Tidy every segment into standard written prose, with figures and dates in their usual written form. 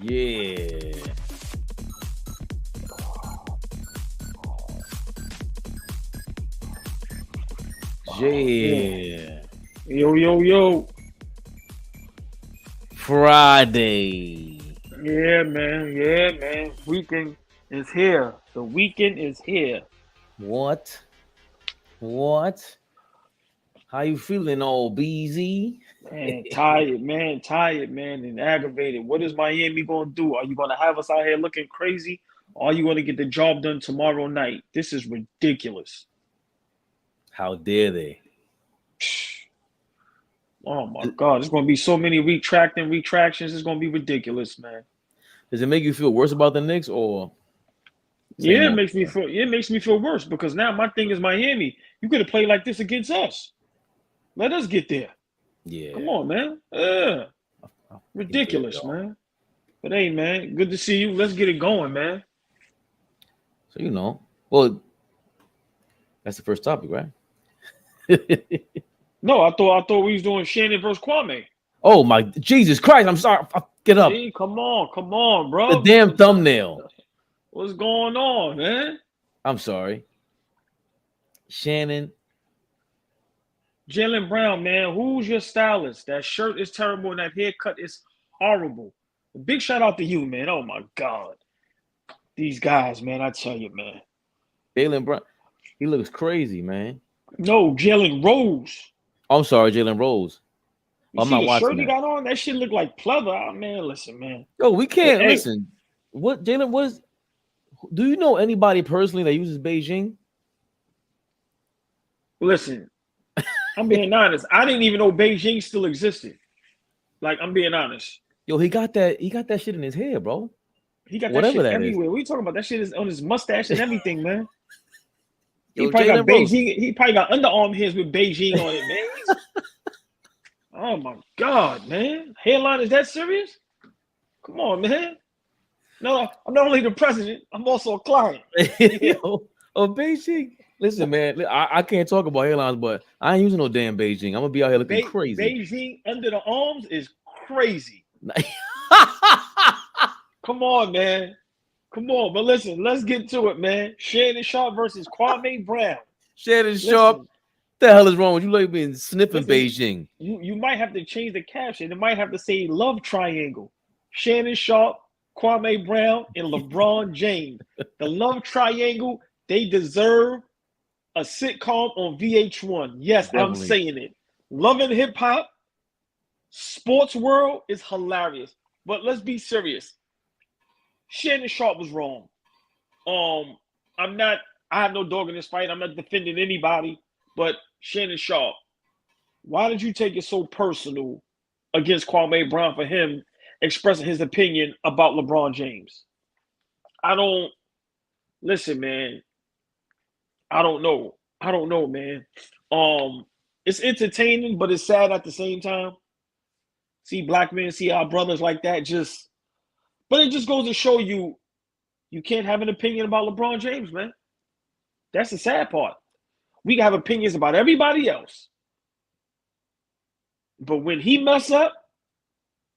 Yeah. Yeah. Yo. Friday. Yeah, man. Weekend is here. The weekend is here. What? What? How you feeling, old BZ? Tired, man, and aggravated. What is Miami going to do? Are you going to have us out here looking crazy? Or are you going to get the job done tomorrow night? This is ridiculous. How dare they? Oh my God, there's going to be so many retractions. It's going to be ridiculous, man. Does it make you feel worse about the Knicks or same Yeah, old? it makes me feel worse because now my thing is Miami. You could have played like this against us. Let us get there. Yeah. Come on, man. Ridiculous, man. But hey, man, good to see you. Let's get it going, man. So well, that's the first topic, right? No, I thought we was doing Shannon versus Kwame. Oh my Jesus Christ! I'm sorry. Get up. See, come on, The bro. damn thumbnail. What's going on, man? I'm sorry. Shannon. Jaylen Brown, man, who's your stylist? That shirt is terrible and that haircut is horrible. Big shout out to you, man. Oh my God. These guys, man, I tell you, man. Jaylen Brown. He looks crazy, man. No, Jalen Rose. I'm sorry, Jalen Rose. You I'm see not the watching shirt he that. got on? That shit look like pleather. Oh, man, listen, man. Yo, we can't Hey, listen. What Jalen was? Do you know anybody personally that uses Beijing? listen, I'm being honest. I didn't even know Beijing still existed. Like, I'm being honest. Yo, he got that. He got that shit in his hair, bro. He got that Whatever shit that is. everywhere. What are you talking about? That shit is on his mustache and everything, man. He Yo, probably got Jalen Rose. Beijing. He probably got underarm hairs with Beijing on it, man. Oh my God, man. Hairline is that serious? Come on, man. No, I'm not only the president, I'm also a client. Yo, Beijing. Listen, man, I can't talk about airlines, but I ain't using no damn Beijing. I'm gonna be out here looking crazy. Beijing under the arms is crazy. Come on, man. Come on, but listen, let's get to it, man. Shannon Sharpe versus Kwame Brown. Shannon Sharpe. What the hell is wrong with you? Like being sniffing listen, Beijing. You might have to change the caption. It might have to say love triangle. Shannon Sharpe, Kwame Brown, and LeBron James. The love triangle, they deserve a sitcom on VH1. Yes, Definitely. I'm saying it. Love and Hip Hop, Sports World is hilarious. But let's be serious. Shannon Sharpe was wrong. I have no dog in this fight. I'm not defending anybody, but Shannon Sharpe, why did you take it so personal against Kwame Brown for him expressing his opinion about LeBron James? Listen, man. I don't know, man. It's entertaining, but it's sad at the same time. See black men, see our brothers like that, but it just goes to show you can't have an opinion about LeBron James, man. That's the sad part. We can have opinions about everybody else. But when he mess up,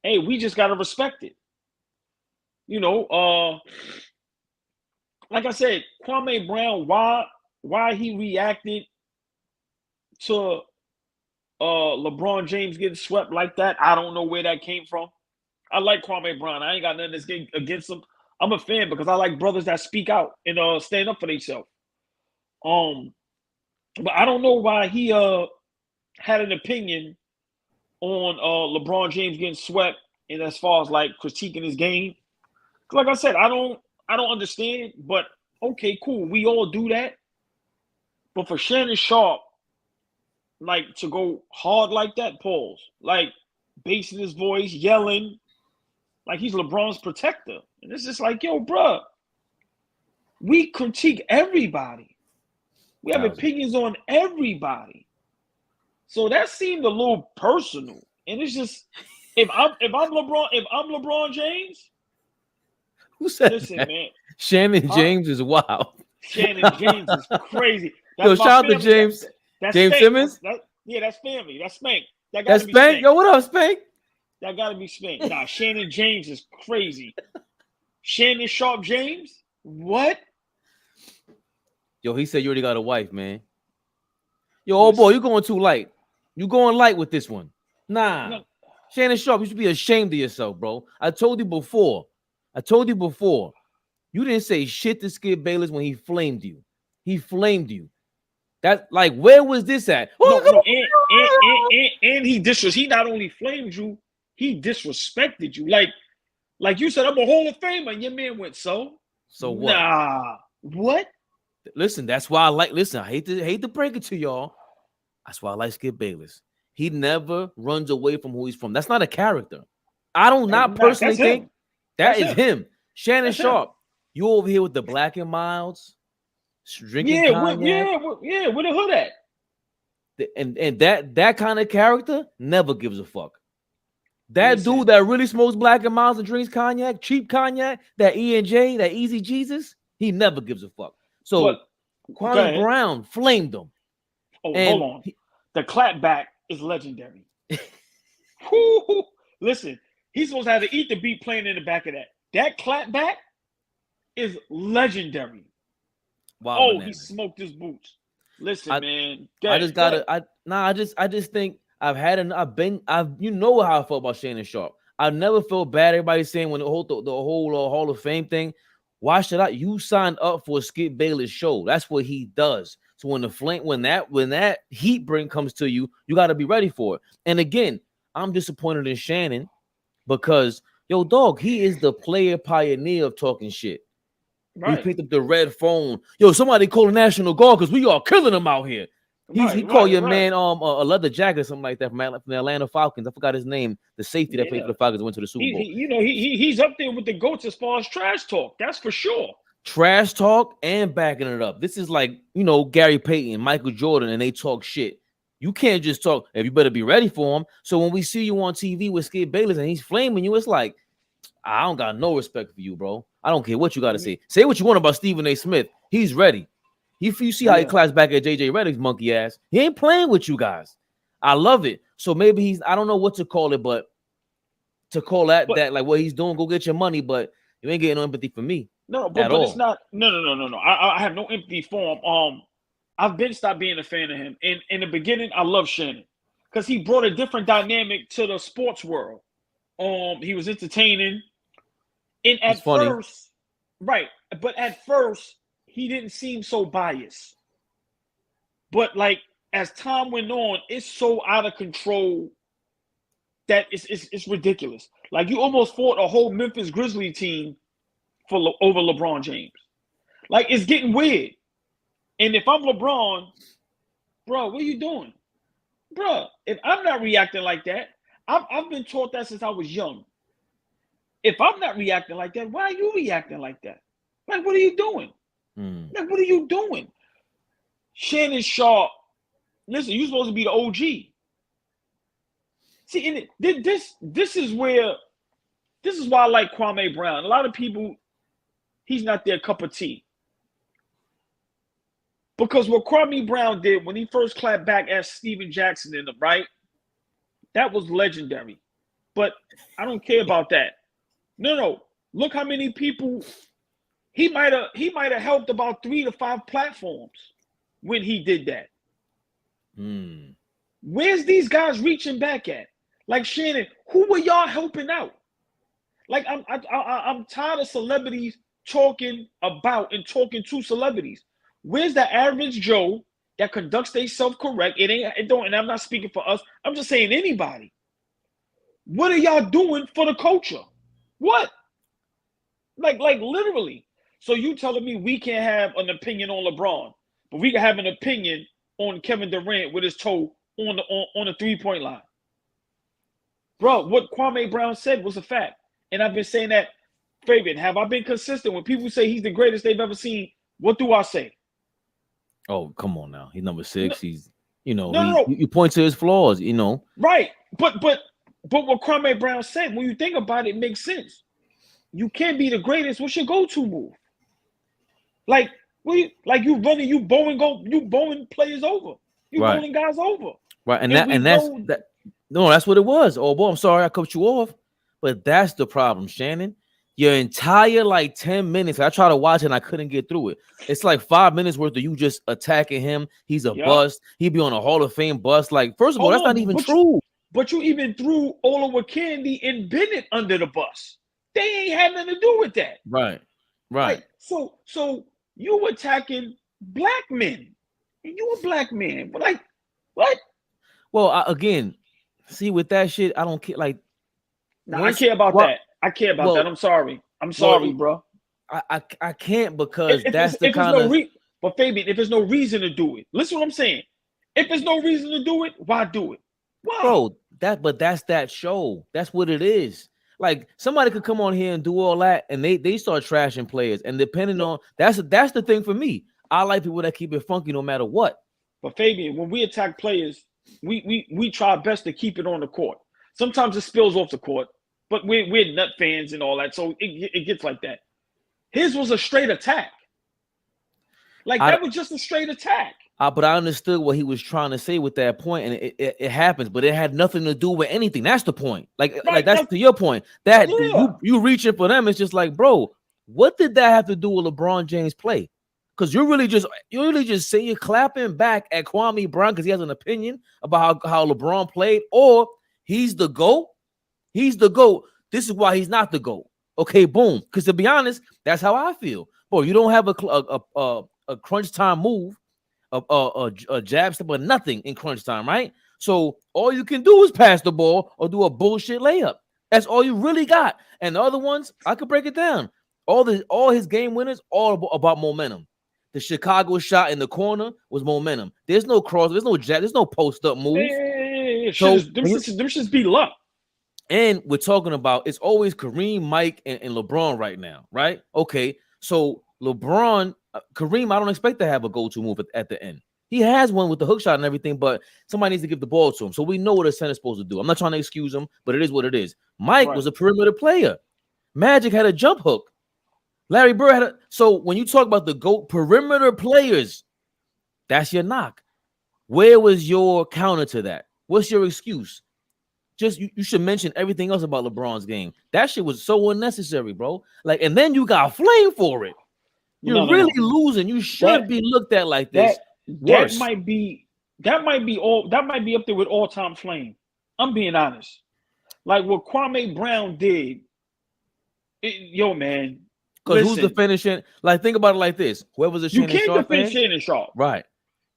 hey, we just gotta respect it. Like I said, Kwame Brown, why he reacted to LeBron James getting swept like that, I don't know where that came from. I like Kwame Brown. I ain't got nothing against him. I'm a fan because I like brothers that speak out and stand up for themselves. But I don't know why he had an opinion on LeBron James getting swept, and as far as like critiquing his game. Like I said, I don't understand, but okay, cool. We all do that. But for Shannon Sharpe, like to go hard like that, pause, like basing his voice, yelling, like he's LeBron's protector. And it's just like, yo, bro, we critique everybody. We have opinions on everybody. So that seemed a little personal. And it's just, if I'm LeBron James, who said listen, that? man. Shannon James is wild. Shannon James is crazy. Yo, shout out to James. That's James Spank. Simmons. That's family. That's Spank. That's Spank. Yo, what up, Spank? That gotta be Spain. Nah, Shannon James is crazy. Shannon Sharpe James? What? Yo, he said you already got a wife, man. Yo, oh boy, you going too light. You going light with this one. Nah. No. Shannon Sharpe, you should be ashamed of yourself, bro. I told you before. You didn't say shit to Skip Bayless when he flamed you. He flamed you. That, like, where was this at? No, and he not only flamed you, he disrespected you. Like you said, I'm a Hall of Famer, and your man went, so what? Nah. What? Listen, that's why I hate to break it to y'all. That's why I like Skip Bayless. He never runs away from who he's from. That's not a character. I don't not personally think that is him. Shannon Sharpe, you over here with the Black and Milds, drinking cognac. Where the hood at? And that kind of character never gives a fuck. That dude that really smokes Black and Milds and drinks cognac, cheap cognac, that E&J, that Easy Jesus, he never gives a fuck. So Kwame Brown flamed him. Oh, hold on. The clapback is legendary. Listen, he's supposed to have the Eat the Beat playing in the back of that. That clapback is legendary. Wow, he smoked his boots. Listen, man. I just think you know how I felt about Shannon Sharpe. I never felt bad. Everybody saying when the whole Hall of Fame thing, why should I? You signed up for a Skip Bayless show. That's what he does. So when that heat bring comes to you, you got to be ready for it. And again, I'm disappointed in Shannon because yo, dog, he is the player pioneer of talking shit. Right. He picked up the red phone. Yo, somebody call the National Guard because we are killing them out here. He called your man a leather jacket or something like that from the Atlanta Falcons. I forgot his name. The safety that played for the Falcons went to the Super Bowl. He's up there with the GOATs as far as trash talk. That's for sure. Trash talk and backing it up. This is like, Gary Payton, Michael Jordan, and they talk shit. You can't just talk. You better be ready for him. So when we see you on TV with Skip Bayless and he's flaming you, it's like, I don't got no respect for you, bro. I don't care what you got to say. Say what you want about Stephen A. Smith. He's ready. You see how he claps back at JJ Redick's monkey ass. He ain't playing with you guys. I love it. So maybe I don't know what to call it, but to call that like what he's doing, go get your money, but you ain't getting no empathy for me. No, but it's not. No. I have no empathy for him. I've been stopped being a fan of him. In the beginning, I loved Shannon because he brought a different dynamic to the sports world. He was entertaining. And at first, but at first, he didn't seem so biased. But like as time went on, it's so out of control that it's ridiculous. Like you almost fought a whole Memphis Grizzlies team over LeBron James. Like it's getting weird. And if I'm LeBron, bro, what are you doing? Bro, if I'm not reacting like that, I've been taught that since I was young. If I'm not reacting like that, why are you reacting like that? Like, what are you doing? Like, what are you doing? Shannon Sharpe, listen, you're supposed to be the OG. See, and this is why I like Kwame Brown. A lot of people, he's not their cup of tea. Because what Kwame Brown did when he first clapped back at Steven Jackson in them, right? That was legendary. But I don't care about that. No. Look how many people he might have helped about 3 to 5 platforms when he did that. Where's these guys reaching back at? Like Shannon, who were y'all helping out? Like I'm tired of celebrities talking about and talking to celebrities. Where's the average Joe that conducts themselves correct? And I'm not speaking for us. I'm just saying anybody. What are y'all doing for the culture? What? Like literally. So you telling me we can't have an opinion on LeBron, but we can have an opinion on Kevin Durant with his toe on the 3-point line. Bro, what Kwame Brown said was a fact. And I've been saying that, Fabian, have I been consistent? When people say he's the greatest they've ever seen, what do I say? Oh, come on now. He's number 6. He's, you point to his flaws, Right. But what Kwame Brown said, when you think about it, makes sense. You can't be the greatest. What's your go-to move? Like you running, you bowling players over. You bowling guys over. Right. No, that's what it was. Oh boy, I'm sorry I cut you off, but that's the problem, Shannon. Your entire like 10 minutes. I tried to watch it and I couldn't get through it. It's like 5 minutes worth of you just attacking him. He's a Yup. bust. He'd be on a Hall of Fame bust. Like, first of all, Hold that's not on, even true. but you even threw Oliver Candy and Bennett under the bus. They ain't had nothing to do with that. Right. Right. Like, so you attacking black men, and you a black man, but like, what? Well, again, see with that shit, I don't care. Like, Nah, I care about that. I care about that. Well, I'm sorry. I'm sorry, bro. I can't because If that's the kind of. But Fabian, if there's no reason to do it, listen to what I'm saying. If there's no reason to do it, why do it? Why? Bro, that's that show. That's what it is. Like somebody could come on here and do all that, and they start trashing players. And depending on that's the thing for me. I like people that keep it funky no matter what. But Fabian, when we attack players, we try our best to keep it on the court. Sometimes it spills off the court, but we're nut fans and all that, so it gets like that. His was a straight attack. Like that was just a straight attack. But I understood what he was trying to say with that point, and it happens, but it had nothing to do with anything. That's the point. Like that's to your point. That you reaching for them, it's just like, bro, what did that have to do with LeBron James play? Because you're really just saying you're clapping back at Kwame Brown because he has an opinion about how LeBron played, or he's the GOAT. He's the GOAT. This is why he's not the GOAT. Okay, boom. Because to be honest, that's how I feel. Bro, you don't have a crunch time move. A jab step or nothing in crunch time, right? So all you can do is pass the ball or do a bullshit layup. That's all you really got. And the other ones, I could break it down. All his game winners, all about momentum. The Chicago shot in the corner was momentum. There's no cross, there's no jab, there's no post up move. So them shits be luck. And we're talking about it's always Kareem, Mike, and LeBron right now, right? Okay, so LeBron. Kareem, I don't expect to have a go-to move at the end. He has one with the hook shot and everything, but somebody needs to give the ball to him. So we know what a center's supposed to do. I'm not trying to excuse him, but it is what it is. Mike was a perimeter player. Magic had a jump hook. Larry Bird had a. So when you talk about the GOAT perimeter players, that's your knock. Where was your counter to that? What's your excuse? Just you should mention everything else about LeBron's game. That shit was so unnecessary, bro. Like, and then you got flame for it. You're really losing. You should be looked at like this. That might be up there with all-time flame. I'm being honest. Like what Kwame Brown did. Yo, man. Because who's the finishing? Like, think about it like this. Whoever's a Shannon Sharpe fan, Shannon Sharpe. Right.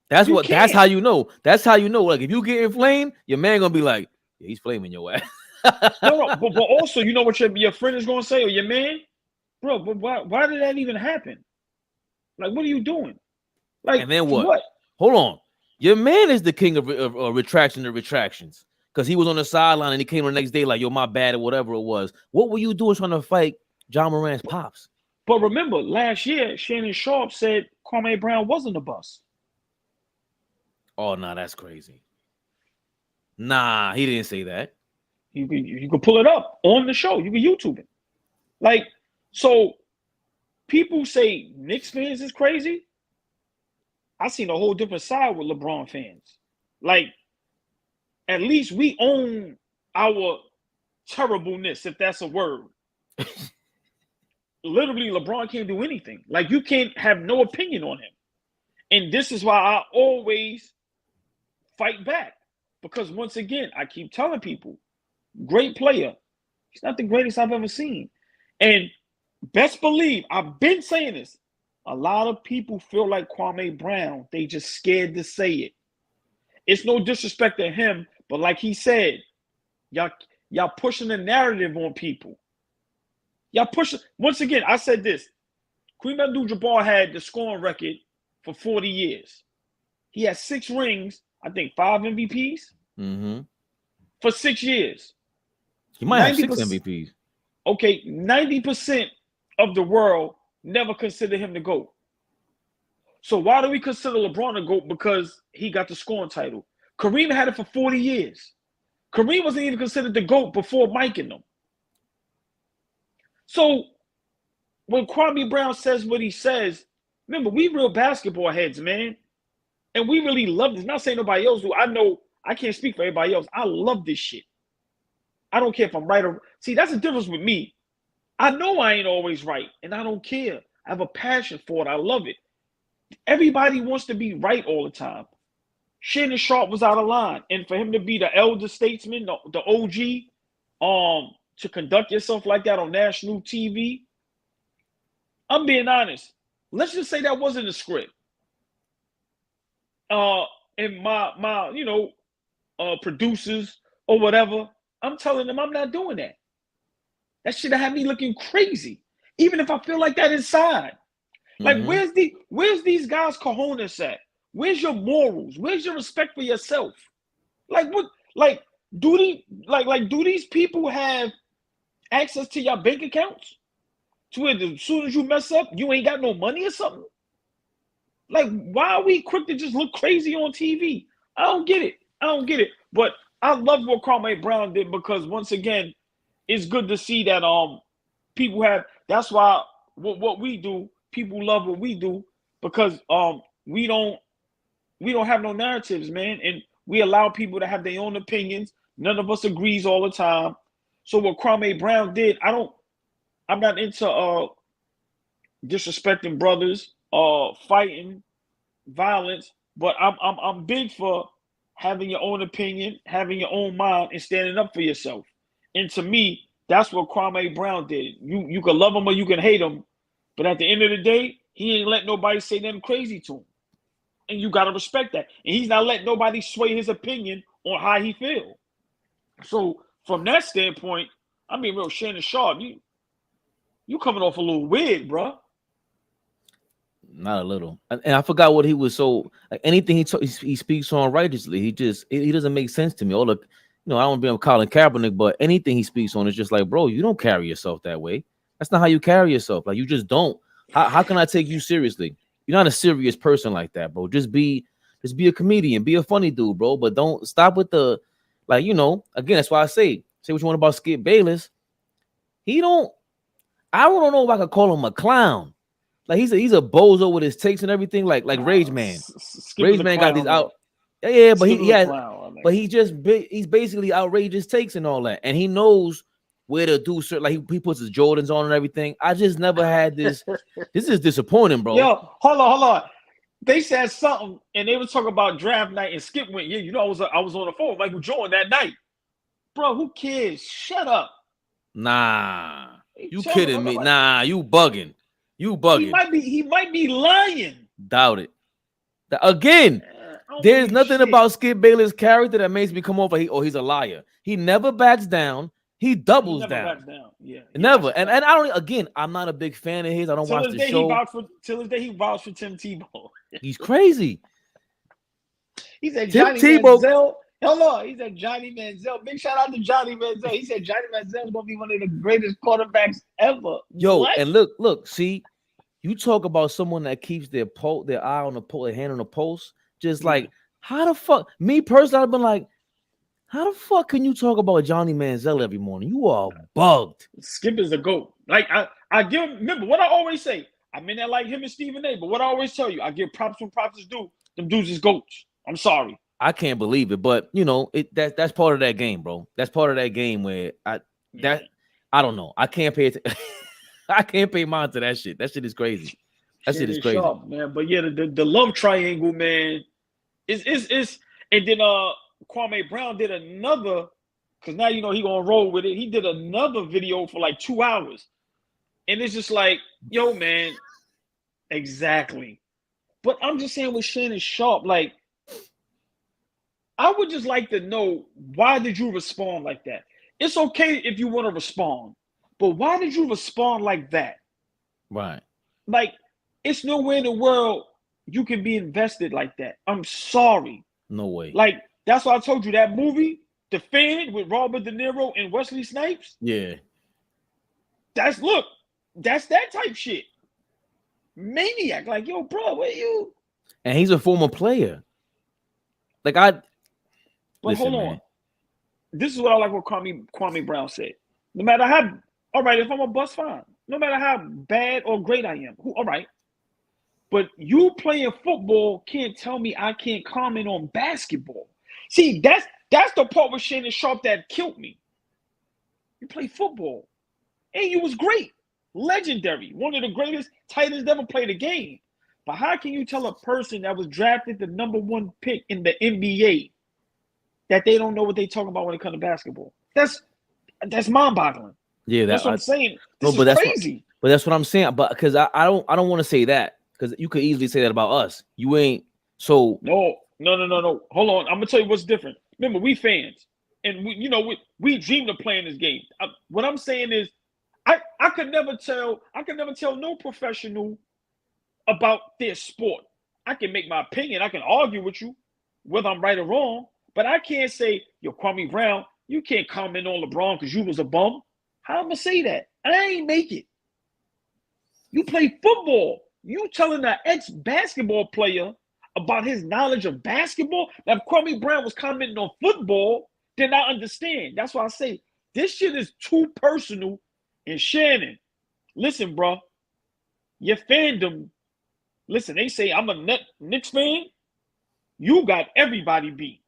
That's how you know. That's how you know. Like, if you get inflamed, your man gonna be like, yeah, he's flaming your ass. no, but also, you know what your friend is gonna say, or your man, bro. But why did that even happen? Like, what are you doing? Like, and then what? Hold on. Your man is the king of retraction to retractions because he was on the sideline and he came the next day like, yo, my bad or whatever it was. What were you doing trying to fight John Moran's pops? But remember, last year, Shannon Sharpe said Kwame Brown wasn't a bust. Oh, nah, that's crazy. Nah, he didn't say that. You can pull it up on the show. You can YouTube it. Like, so people say Knicks fans is crazy. I seen a whole different side with LeBron fans. Like, at least we own our terribleness, if that's a word. Literally, LeBron can't do anything. Like, you can't have no opinion on him. And this is why I always fight back. Because once again, I keep telling people, great player. He's not the greatest I've ever seen. And best believe, I've been saying this. A lot of people feel like Kwame Brown. They just scared to say it. It's no disrespect to him, but like he said, y'all pushing the narrative on people. Y'all pushing. Once again, I said this. Kareem Abdul-Jabbar had the scoring record for 40 years. He had 6 rings, I think 5 MVPs for 6 years. He might have 6 MVPs. Okay, 90% of the world never consider him the GOAT. So why do we consider LeBron the GOAT? Because he got the scoring title. Kareem had it for 40 years. Kareem wasn't even considered the GOAT before Mike and them. So when Kwame Brown says what he says, remember, we real basketball heads, man. And we really love this. Not saying nobody else do. I know I can't speak for everybody else. I love this shit. I don't care if I'm right or see. That's the difference with me. I know I ain't always right, and I don't care. I have a passion for it. I love it. Everybody wants to be right all the time. Shannon Sharpe was out of line, and for him to be the elder statesman, the OG, to conduct yourself like that on national TV, I'm being honest. Let's just say that wasn't a script. And my producers or whatever, I'm telling them I'm not doing that. That should have had me looking crazy, even if I feel like that inside. Like, where's these guys' cojones at? Where's your morals? Where's your respect for yourself? Like, what? Like, do these people have access to your bank accounts? To where as soon as you mess up, you ain't got no money or something? Like, why are we quick to just look crazy on TV? I don't get it. But I love what Kwame Brown did, because once again, it's good to see that people have. That's why what we do, people love what we do, because we don't have no narratives, man, and we allow people to have their own opinions. None of us agrees all the time. So what Kwame Brown did, I'm not into disrespecting brothers, fighting, violence, but I'm big for having your own opinion, having your own mind, and standing up for yourself. And to me, that's what Kwame Brown did. You can love him or you can hate him, but at the end of the day, he ain't let nobody say nothing crazy to him. And you got to respect that. And he's not letting nobody sway his opinion on how he feel. So from that standpoint, I mean, real Shannon Sharpe, you coming off a little weird, bro. Not a little. And I forgot what he was so like. Anything he speaks on righteously. He doesn't make sense to me. All the, I don't want to be on Colin Kaepernick, but anything he speaks on is just like, bro, you don't carry yourself that way. That's not how you carry yourself. Like, you just don't. How can I take you seriously? You're not a serious person like that, bro. Just be a comedian, be a funny dude, bro. But don't stop with the, like, again, that's why I say what you want about Skip Bayless. I don't know if I could call him a clown. Like, he's a bozo with his takes and everything, like Rage Man. Rage Man got these out. Yeah, but he's basically outrageous takes and all that. And he knows where to do certain, like he puts his Jordans on and everything. I just never had this. This is disappointing, bro. Yo, hold on. They said something and they were talking about draft night, and Skip went, yeah, I was on the phone with Michael Jordan that night. Bro, who cares? Shut up. Nah. You kidding me? Nah, you bugging. You bugging. He might be lying. Doubt it. Again, there's nothing about Skip Bayless' character that makes me come off he's a liar. He never backs down. He doubles down. Backs down. Yeah. Never. And I don't. Again, I'm not a big fan of his. I don't watch the show. Till this day, he vouched for Tim Tebow. He's crazy. He said Johnny Manziel. Hello, he said Johnny Manziel. Big shout out to Johnny Manziel. He said Johnny Manziel is gonna be one of the greatest quarterbacks ever. Yo, what? And look, see, you talk about someone that keeps their eye on the pulse, their hand on the pulse. Just like, how the fuck? Me personally, I've been like, how the fuck can you talk about Johnny Manziel every morning? You are bugged. Skip is the GOAT. Like, I give, remember what I always say. I mean that like him and Stephen A. But what I always tell you, I give props when props is due. Them dudes is GOATs. I'm sorry. I can't believe it, but that's part of that game, bro. That's part of that game where I don't know. I can't pay it. I can't pay mind to that shit. That shit is crazy. That shit is crazy, Sharpe, man. But yeah, the love triangle, man, is and then Kwame Brown did another, because now he gonna roll with it. He did another video for like 2 hours, and it's just like, yo, man, exactly. But I'm just saying with Shannon Sharpe, like, I would just like to know, why did you respond like that? It's okay if you want to respond, but why did you respond like that? Right. Like, it's nowhere in the world you can be invested like that. I'm sorry. No way. Like, that's why I told you that movie, The Fan, with Robert De Niro and Wesley Snipes. Yeah. That's that type shit. Maniac. Like, yo, bro, where you? And he's a former player. Like, But hold on. Man. This is what I like what Kwame Brown said. No matter how, all right, if I'm a bust, fine. No matter how bad or great I am, all right. But you playing football can't tell me I can't comment on basketball. See, that's the part with Shannon Sharpe that killed me. You play football, and you was great, legendary, one of the greatest tight ends ever played a game. But how can you tell a person that was drafted the #1 pick in the NBA that they don't know what they talking about when it comes to basketball? That's mind-boggling. Yeah, That's what I'm saying. This but is crazy. But that's what I'm saying. But because I don't want to say that, because you could easily say that about us. You ain't so. No. Hold on. I'm gonna tell you what's different. Remember, we fans, and we dreamed of playing this game. What I'm saying is, I could never tell no professional about their sport. I can make my opinion. I can argue with you whether I'm right or wrong, but I can't say, yo, Kwame Brown, you can't comment on LeBron because you was a bum. How am I gonna say that? I ain't make it. You play football. You telling an ex-basketball player about his knowledge of basketball? Now, if Kwame Brown was commenting on football, then I understand. That's why I say this shit is too personal. And Shannon, listen, bro, your fandom, listen, they say I'm a Knicks fan. You got everybody beat.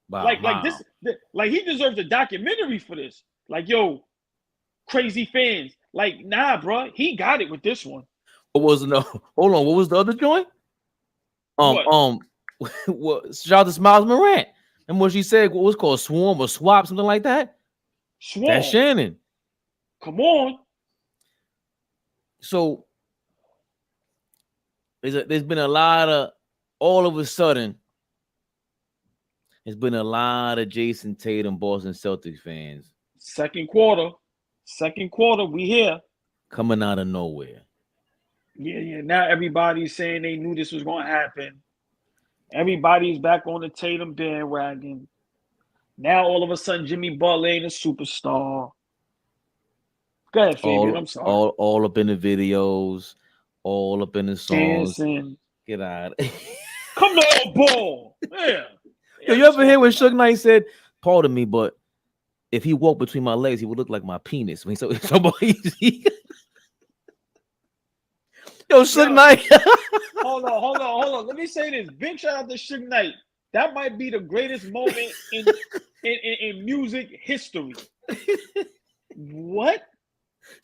Like this, like he deserves a documentary for this. Like, yo, crazy fans. Like, nah, bro, he got it with this one. What was hold on? What was the other joint? What? Shout out to Smiles Morant. And what she said, what was called Swarm or Swap, something like that. Swarm. That's Shannon. Come on. So there's been a lot of, all of a sudden, there's been a lot of Jason Tatum Boston Celtics fans. Second quarter, we here. Coming out of nowhere. Yeah. Now everybody's saying they knew this was going to happen. Everybody's back on the Tatum bandwagon. Now all of a sudden Jimmy Butler ain't a superstar. Go ahead, Fabian. I'm sorry. All up in the videos, all up in the songs. Dancing. Get out. Come on, ball. Yeah. Yo, you ever hear when Suge Knight said, pardon me, but if he walked between my legs, he would look like my penis. I mean, so Yo, Suge Knight. Hold on. Let me say this. Big shout out to Suge Knight. That might be the greatest moment in music history. What?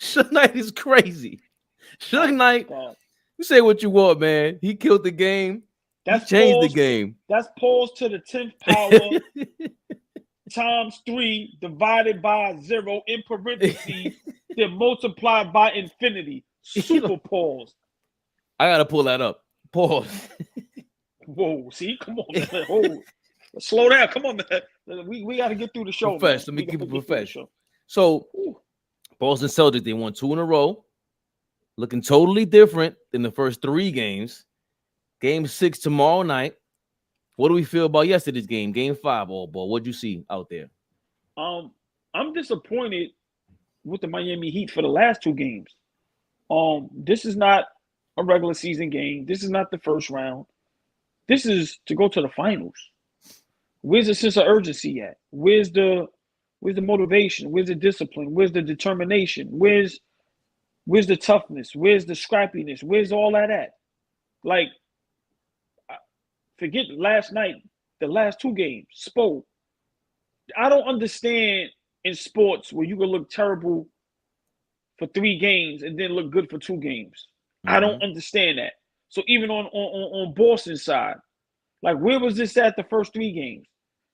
Suge Knight is crazy. Suge Knight, you say what you want, man. He killed the game. That's changed the game. That's pause to the 10th power times 3 divided by 0 in parentheses, then multiplied by infinity. Super pause. I gotta pull that up. Pause. Whoa, see, come on, man. Hold. Slow down. Come on, man. We got to get through the show. Let me keep it professional. So, Boston Celtics, they won 2 in a row, looking totally different than the first 3 games. Game 6 tomorrow night. What do we feel about yesterday's game? Game 5, all ball. What'd you see out there? I'm disappointed with the Miami Heat for the last 2 games. This is not a regular season game. This is not the first round. This is to go to the finals. Where's the sense of urgency at? Where's the motivation? Where's the discipline? Where's the determination? Where's the toughness? Where's the scrappiness? Where's all that at? Like, forget last night, the last 2 games, Spo. I don't understand in sports where you can look terrible for 3 games and then look good for 2 games. I don't understand that. So even on Boston's side, like, where was this at the first 3 games?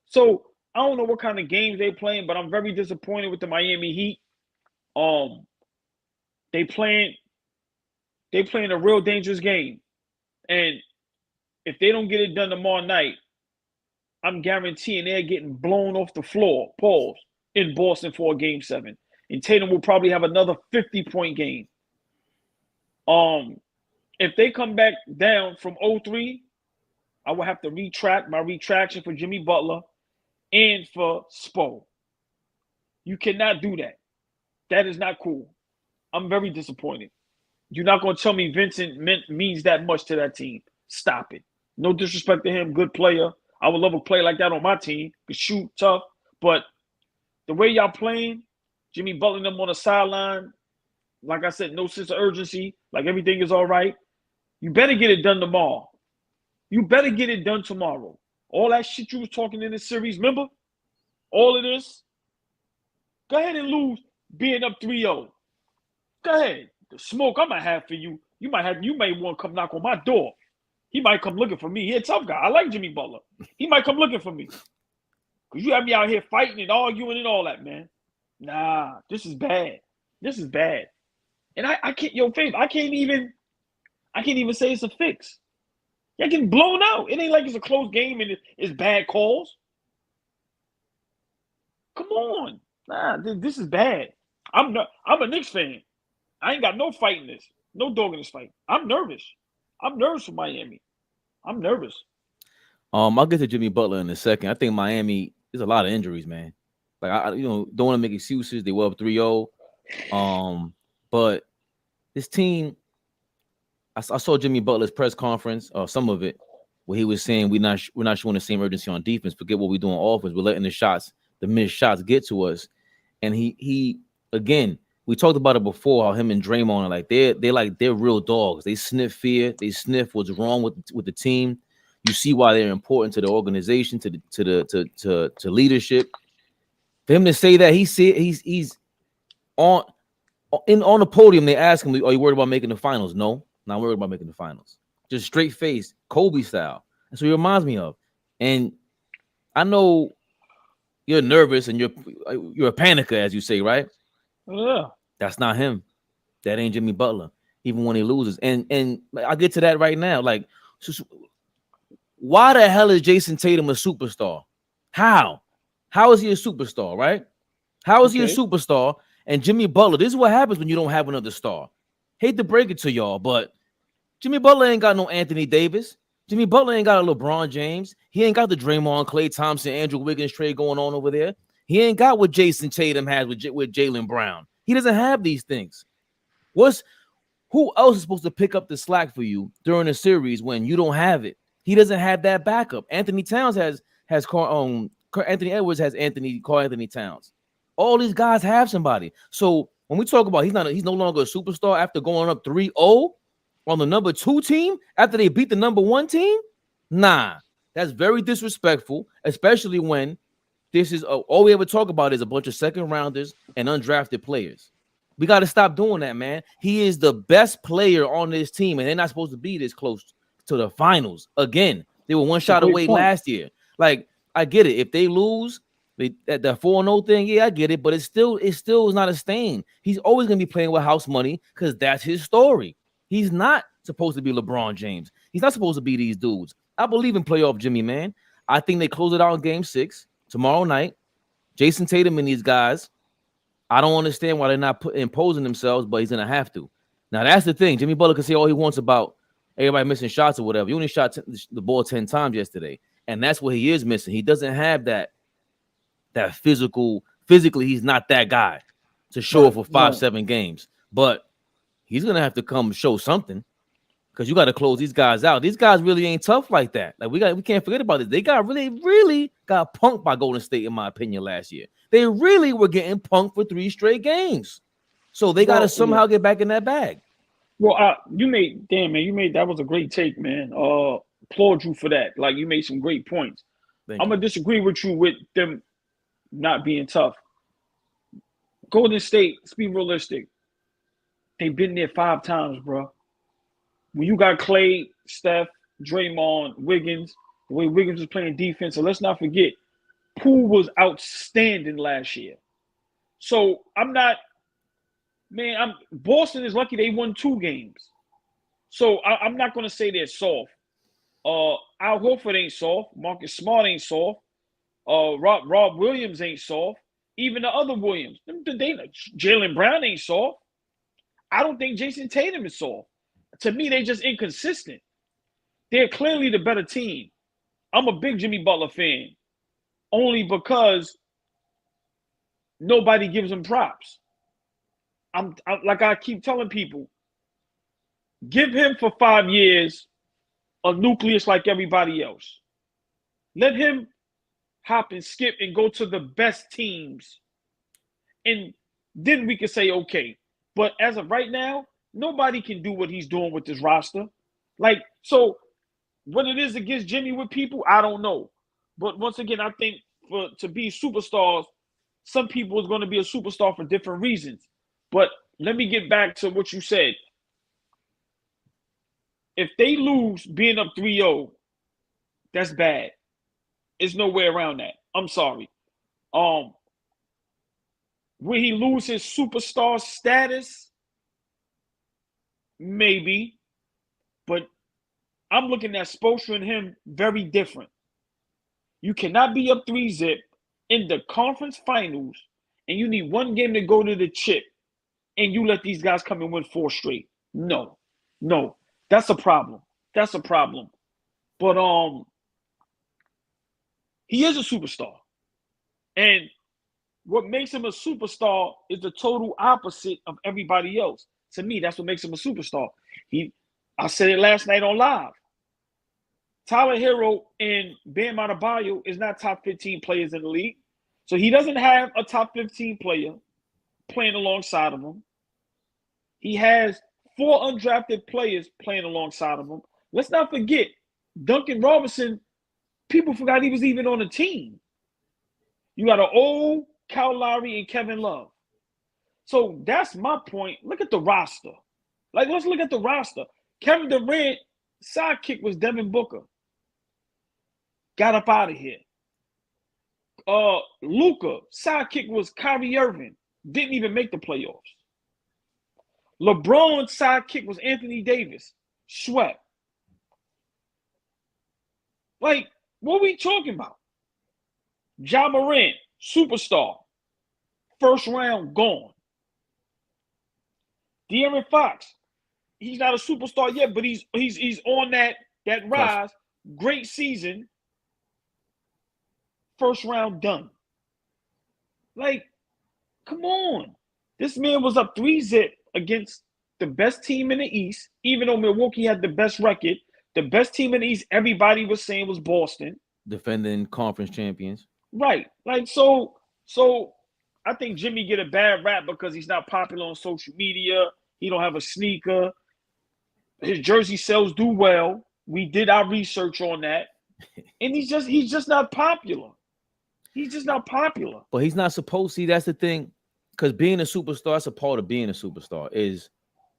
So I don't know what kind of games they playing, but I'm very disappointed with the Miami Heat. They playing a real dangerous game. And if they don't get it done tomorrow night, I'm guaranteeing they're getting blown off the floor, pause, in Boston for a game 7. And Tatum will probably have another 50-point game. If they come back down from 0-3, I will have to retract my retraction for Jimmy Butler and for Spo. You cannot do that. That is not cool. I'm very disappointed. You're not going to tell me Vincent means that much to that team. Stop it. No disrespect to him, good player. I would love a player like that on my team. Could shoot, tough. But the way y'all playing, Jimmy Butler and them on the sideline, like I said, no sense of urgency, like everything is all right. You better get it done tomorrow. You better get it done tomorrow. All that shit you was talking in this series, remember? All of this. Go ahead and lose being up 3-0. Go ahead. The smoke I might have for you. You may want to come knock on my door. He might come looking for me. He a tough guy. I like Jimmy Butler. He might come looking for me. Because you have me out here fighting and arguing and all that, man. Nah, this is bad. This is bad. And I can't, Faith, I can't even say it's a fix. Y'all getting blown out. It ain't like it's a close game and it's bad calls. Come on. Nah, this is bad. I'm a Knicks fan. I ain't got no fight in this. No dog in this fight. I'm nervous. I'm nervous for Miami. I'm nervous. I'll get to Jimmy Butler in a second. I think Miami, there's a lot of injuries, man. Like, I don't want to make excuses. They were up 3-0. But this team, I saw Jimmy Butler's press conference, some of it, where he was saying we're not showing the same urgency on defense. Forget what we do on offense. We're letting the missed shots get to us. And he again, we talked about it before, how him and Draymond are like they're real dogs. They sniff fear. They sniff what's wrong with the team. You see why they're important to the organization, to leadership. For him to say that, he's on the podium. They ask him, "Are you worried about making the finals?" No, not worried about making the finals. Just straight face, Kobe style. That's what he reminds me of. And I know you're nervous and you're a panicker, as you say, right? Yeah. That's not him. That ain't Jimmy Butler. Even when he loses, and I'll get to that right now. Like, why the hell is Jason Tatum a superstar? How is he a superstar? Right? How is he a superstar? And Jimmy Butler, this is what happens when you don't have another star. Hate to break it to y'all, but Jimmy Butler ain't got no Anthony Davis. Jimmy Butler ain't got a LeBron James. He ain't got the Draymond, Klay Thompson, Andrew Wiggins trade going on over there. He ain't got what Jason Tatum has with Jaylen Brown. He doesn't have these things. Who else is supposed to pick up the slack for you during a series when you don't have it? He doesn't have that backup. Anthony Towns has Anthony Edwards has Anthony Towns. All these guys have somebody. So when we talk about he's no longer a superstar after going up 3-0 on the number 2 team after they beat the number 1 team, nah, that's very disrespectful, especially when this is all we ever talk about is a bunch of second rounders and undrafted players. We got to stop doing that, man. He is the best player on this team, and they're not supposed to be this close to the finals. Again, they were one shot away last year. Like, I get it. If they lose, that 4-0 thing, yeah, I get it, but it still is not a stain. He's always going to be playing with house money because that's his story. He's not supposed to be LeBron James. He's not supposed to be these dudes. I believe in playoff Jimmy, man. I think they close it out in Game 6 tomorrow night. Jason Tatum and these guys, I don't understand why they're not imposing themselves, but he's going to have to. Now, that's the thing. Jimmy Butler can say all he wants about everybody missing shots or whatever. He only shot the ball 10 times yesterday, and that's what he is missing. He doesn't have that physically, he's not that guy to show up for 5-7 games. But he's going to have to come show something because you got to close these guys out. These guys really ain't tough like that. Like, we can't forget about this. They got really got punked by Golden State, in my opinion, last year. They really were getting punked for 3 straight games. So they got to somehow get back in that bag. Well, that was a great take, man. Applaud you for that. Like, you made some great points. I'm going to disagree with you with them not being tough. Golden State, let's be realistic. They've been there 5 times, bro. When you got Klay, Steph, Draymond, Wiggins, the way Wiggins was playing defense, so let's not forget, Poole was outstanding last year. So Boston is lucky they won 2 games. So I'm not going to say they're soft. Al Horford ain't soft. Marcus Smart ain't soft. Rob Williams ain't soft. Even the other Williams. Jaylen Brown ain't soft. I don't think Jason Tatum is soft. To me, they just inconsistent. They're clearly the better team. I'm a big Jimmy Butler fan. Only because nobody gives him props. I'm like I keep telling people, give him for 5 years a nucleus like everybody else. Let him hop and skip and go to the best teams. And then we can say, okay. But as of right now, nobody can do what he's doing with this roster. Like, so what it is against Jimmy with people, I don't know. But once again, I think to be superstars, some people is going to be a superstar for different reasons. But let me get back to what you said. If they lose being up 3-0, that's bad. There's no way around that. I'm sorry. Will he lose his superstar status? Maybe. But I'm looking at Spoelstra and him very different. You cannot be up 3-0 in the conference finals, and you need one game to go to the chip, and you let these guys come and win 4 straight. No. That's a problem. But he is a superstar. And what makes him a superstar is the total opposite of everybody else. To me, that's what makes him a superstar. I said it last night on live. Tyler Hero and Bam Adebayo is not top 15 players in the league. So he doesn't have a top 15 player playing alongside of him. He has 4 undrafted players playing alongside of him. Let's not forget, Duncan Robinson, people forgot he was even on the team. You got an old Kyle Lowry and Kevin Love. So that's my point. Look at the roster. Let's look at the roster. Kevin Durant, sidekick was Devin Booker. Got up out of here. Luka, sidekick was Kyrie Irving. Didn't even make the playoffs. LeBron's sidekick was Anthony Davis. Swept. What are we talking about? Ja Morant, superstar. First round, gone. De'Aaron Fox, he's not a superstar yet, but he's on that rise. Great season. First round, done. Come on. This man was up 3-0 against the best team in the East, even though Milwaukee had the best record. The best team in the East, everybody was saying was Boston. Defending conference champions. Right. So I think Jimmy get a bad rap because he's not popular on social media. He don't have a sneaker. His jersey sales do well. We did our research on that. And he's just not popular. He's just not popular. But he's not supposed to. See, that's the thing. Because being a superstar, that's a part of being a superstar. Is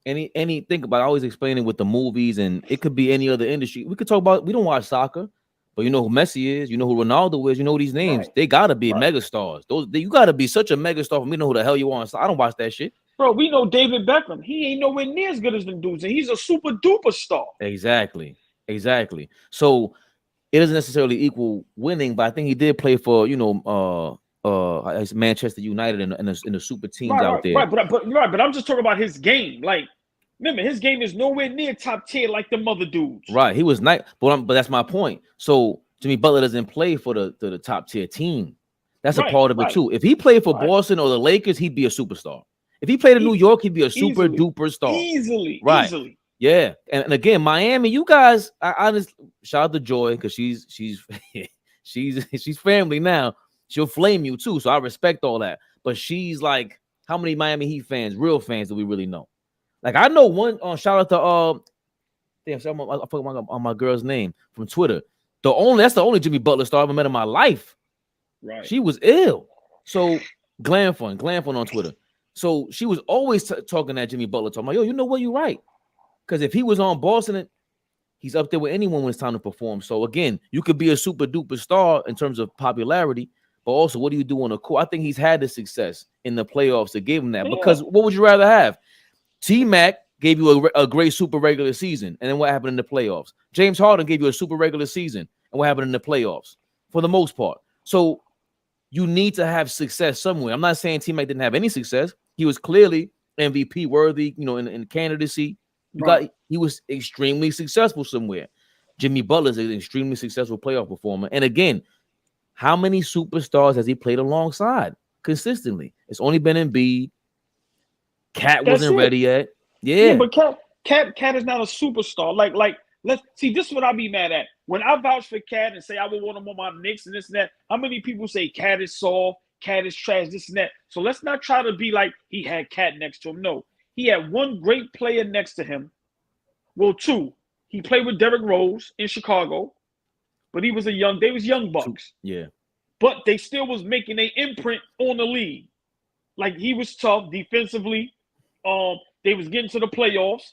think about it, I always explain it with the movies, and it could be any other industry. We could talk about, we don't watch soccer, but you know who Messi is, you know who Ronaldo is, you know these names. Right. They gotta be megastars. You gotta be such a megastar for me to know who the hell you are. So I don't watch that shit. Bro, we know David Beckham. He ain't nowhere near as good as them dudes, and he's a super duper star. Exactly. So it doesn't necessarily equal winning, but I think he did play for, Manchester United in the super teams out there. Right, but I'm just talking about his game. Remember, his game is nowhere near top tier like the other dudes. Right, he was nice, but that's my point. So Jimmy Butler doesn't play for the top tier team. That's a part of it too. If he played for Boston or the Lakers, he'd be a superstar. If he played in New York, he'd be a super duper star. Easily. Yeah, and again, Miami, you guys, I just shout out to Joy because she's family now. She'll flame you too, so I respect all that. But she's like, how many Miami Heat fans, real fans, do we really know? I know one. Shout out to I forgot my girl's name from Twitter. That's the only Jimmy Butler star I ever met in my life. Right. She was ill. So Glamfun on Twitter. So she was always talking at Jimmy Butler, talking about, yo, you know what, you're right. Because if he was on Boston, he's up there with anyone when it's time to perform. So again, you could be a super duper star in terms of popularity, but also what do you do on the court? I think he's had the success in the playoffs that gave him that. Yeah. Because what would you rather have? T-Mac gave you a great super regular season, and then what happened in the playoffs? James Harden gave you a super regular season, and what happened in the playoffs? For the most part. So you need to have success somewhere. I'm not saying T-Mac didn't have any success. He was clearly MVP worthy, in candidacy. He was extremely successful somewhere. Jimmy Butler is an extremely successful playoff performer. And again, how many superstars has he played alongside consistently? It's only been Embiid. Cat wasn't ready yet. Yeah, but Cat is not a superstar. Let's see. This is what I be mad at. When I vouch for Cat and say I would want him on my Knicks and this and that, how many people say Cat is soft, Cat is trash, this and that? So let's not try to be like he had Cat next to him. No, he had one great player next to him. Well, two. He played with Derrick Rose in Chicago. but they was young bucks. Yeah. But they still was making an imprint on the league. Like he was tough defensively. They was getting to the playoffs.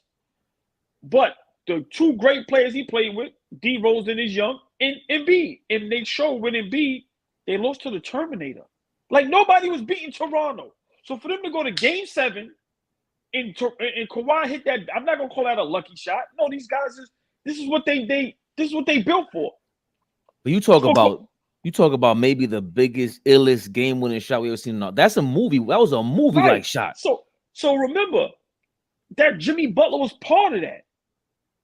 But the two great players he played with, D Rose and his young, and Embiid. And they showed with Embiid, they lost to the Terminator. Like nobody was beating Toronto. So for them to go to Game 7 and Kawhi hit that, I'm not gonna call that a lucky shot. No, these guys this is what they built for. But you talk about maybe the biggest, illest game-winning shot we ever seen. That's a movie. That was a movie-like shot. So remember that Jimmy Butler was part of that.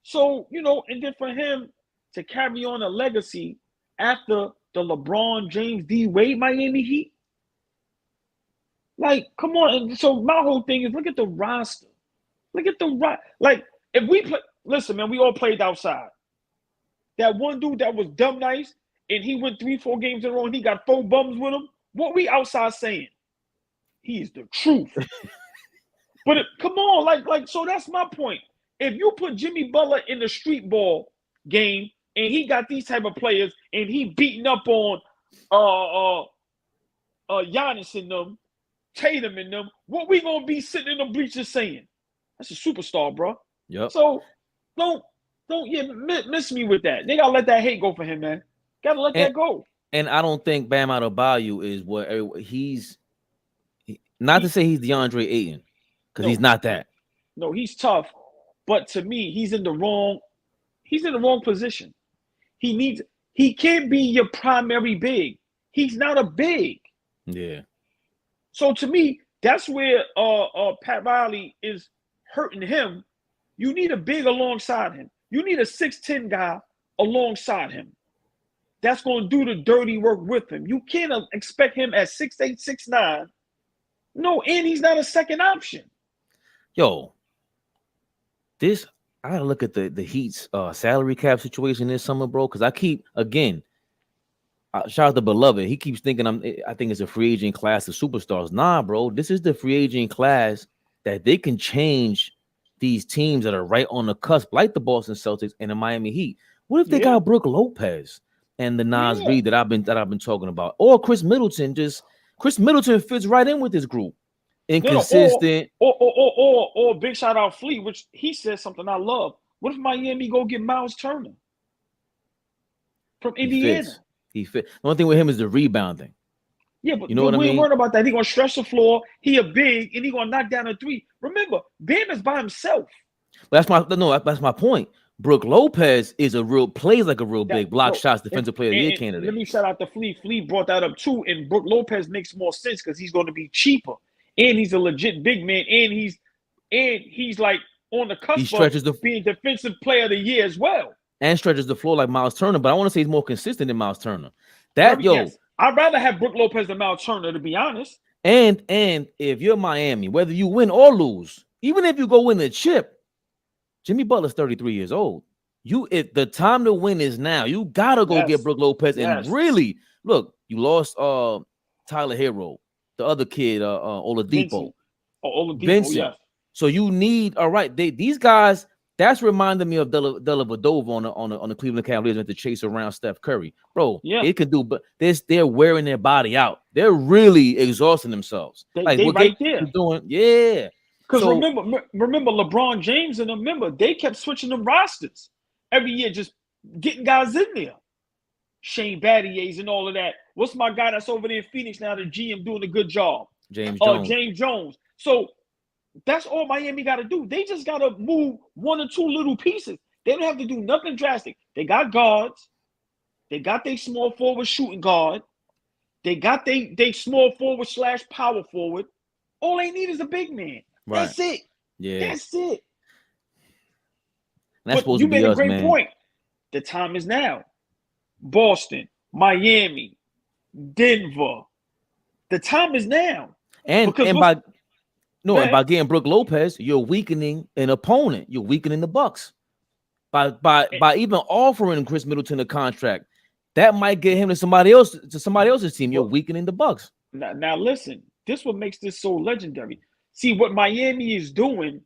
So, and then for him to carry on a legacy after the LeBron James D Wade Miami Heat, like, come on. And so my whole thing is look at the roster. Like, if we play, listen, man, we all played outside. That one dude that was dumb nice, and he went 3-4 games in a row, and he got 4 bums with him. What we outside saying? He's the truth. But come on, like, so that's my point. If you put Jimmy Butler in the street ball game, and he got these type of players, and he beating up on Giannis in them, Tatum in them, what we gonna be sitting in the bleachers saying? That's a superstar, bro. Yep. So don't miss me with that. They gotta let that hate go for him, man. Gotta let that go. And I don't think Bam Adebayo is what he's. Not to say he's DeAndre Ayton, because he's not that. No, he's tough, but to me, he's in the wrong position. He can't be your primary big. He's not a big. Yeah. So to me, that's where Pat Riley is hurting him. You need a big alongside him. You need a 6'10" guy alongside him. That's going to do the dirty work with him. You can't expect him at 6'8", 6'9". No, and he's not a second option. Yo, I gotta look at the Heat's salary cap situation this summer, bro. Because I keep shout out to Beloved. He keeps thinking I think it's a free agent class of superstars. Nah, bro, this is the free agent class that they can change these teams that are right on the cusp, like the Boston Celtics and the Miami Heat. What if they got Brook Lopez and the Nas Reed that I've been talking about, or Chris Middleton? Chris Middleton fits right in with this group. Inconsistent. Or big shout out Fleet, which he said something I love. What if Miami go get Miles Turner from Indiana? He fit. The only thing with him is the rebounding. Yeah, but you know what I mean? We ain't worried about that. He gonna stretch the floor. He a big, and he gonna knock down a 3. Remember, Bam is by himself. That's my point. Brook Lopez plays like a real big block shots defensive player of the year candidate. Let me shout out to Fleet. Fleet brought that up too, and Brook Lopez makes more sense because he's going to be cheaper, and he's a legit big man, and he's like on the cusp of being defensive player of the year as well, and stretches the floor like Miles Turner. But I want to say he's more consistent than Miles Turner. I'd rather have Brook Lopez than Miles Turner, to be honest. And if you're Miami, whether you win or lose, even if you go win the chip, Jimmy Butler's 33 years old. If the time to win is now, you gotta go get Brook Lopez. And really, look, you lost Tyler Hero, the other kid, Oladipo. Vincent. Yeah. So you need these guys. That's reminding me of Dellavedova on the Cleveland Cavaliers to chase around Steph Curry, bro. Yeah, it could do, but they're wearing their body out. They're really exhausting themselves. They right there doing, yeah. Because remember LeBron James and remember they kept switching them rosters every year, just getting guys in there. Shane Battier's and all of that. What's my guy that's over there in Phoenix now? The GM doing a good job. James Jones. James Jones. So that's all Miami got to do. They just got to move 1 or 2 little pieces. They don't have to do nothing drastic. They got guards. They got their small forward shooting guard. They got they small forward / power forward. All they need is a big man. Right. That's it. Yeah. That's it. That's supposed to be us, man. You made a great point. The time is now. Boston, Miami, Denver. The time is now. And by getting Brook Lopez, you're weakening an opponent. You're weakening the Bucks. By even offering Chris Middleton a contract, that might get him to somebody else's team. You're weakening the Bucks. Now listen, this is what makes this so legendary. See what Miami is doing.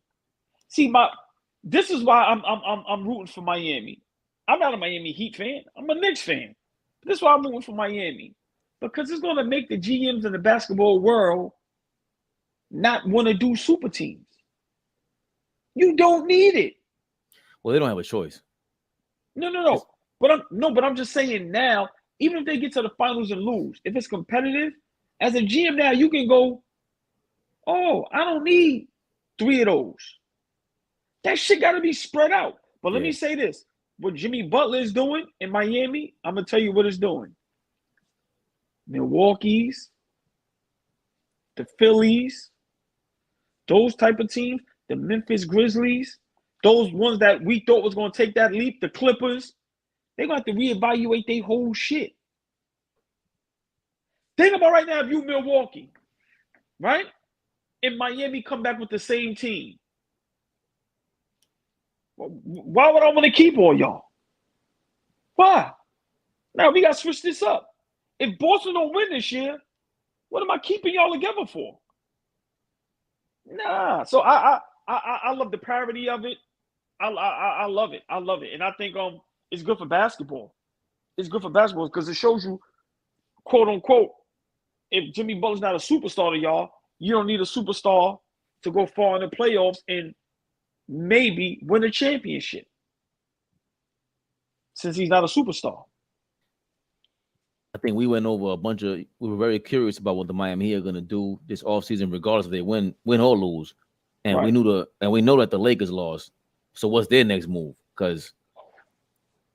This is why I'm rooting for Miami. I'm not a Miami Heat fan. I'm a Knicks fan. This is why I'm moving for Miami. Because it's going to make the GMs in the basketball world not want to do super teams. You don't need it. Well, they don't have a choice. No. But I'm just saying now, even if they get to the finals and lose, if it's competitive, as a GM now, you can go, oh, I don't need 3 of those. That shit got to be spread out. But let me say this. What Jimmy Butler is doing in Miami, I'm going to tell you what it's doing. Milwaukee's, the Phillies, those type of teams, the Memphis Grizzlies, those ones that we thought was going to take that leap, the Clippers, they're going to have to reevaluate their whole shit. Think about right now if you Milwaukee, right? And Miami come back with the same team. Why would I want to keep all y'all? Why? Now we got to switch this up. If Boston don't win this year, what am I keeping y'all together for? Nah. So I love the parody of it. I love it. I love it. And I think it's good for basketball. It's good for basketball because it shows you, quote unquote, if Jimmy Butler's not a superstar to y'all, you don't need a superstar to go far in the playoffs and maybe win a championship. Since he's not a superstar. I think we went over we were very curious about what the Miami Heat are going to do this offseason, regardless if they win or lose. And Right. we know that the Lakers lost. So what's their next move? Because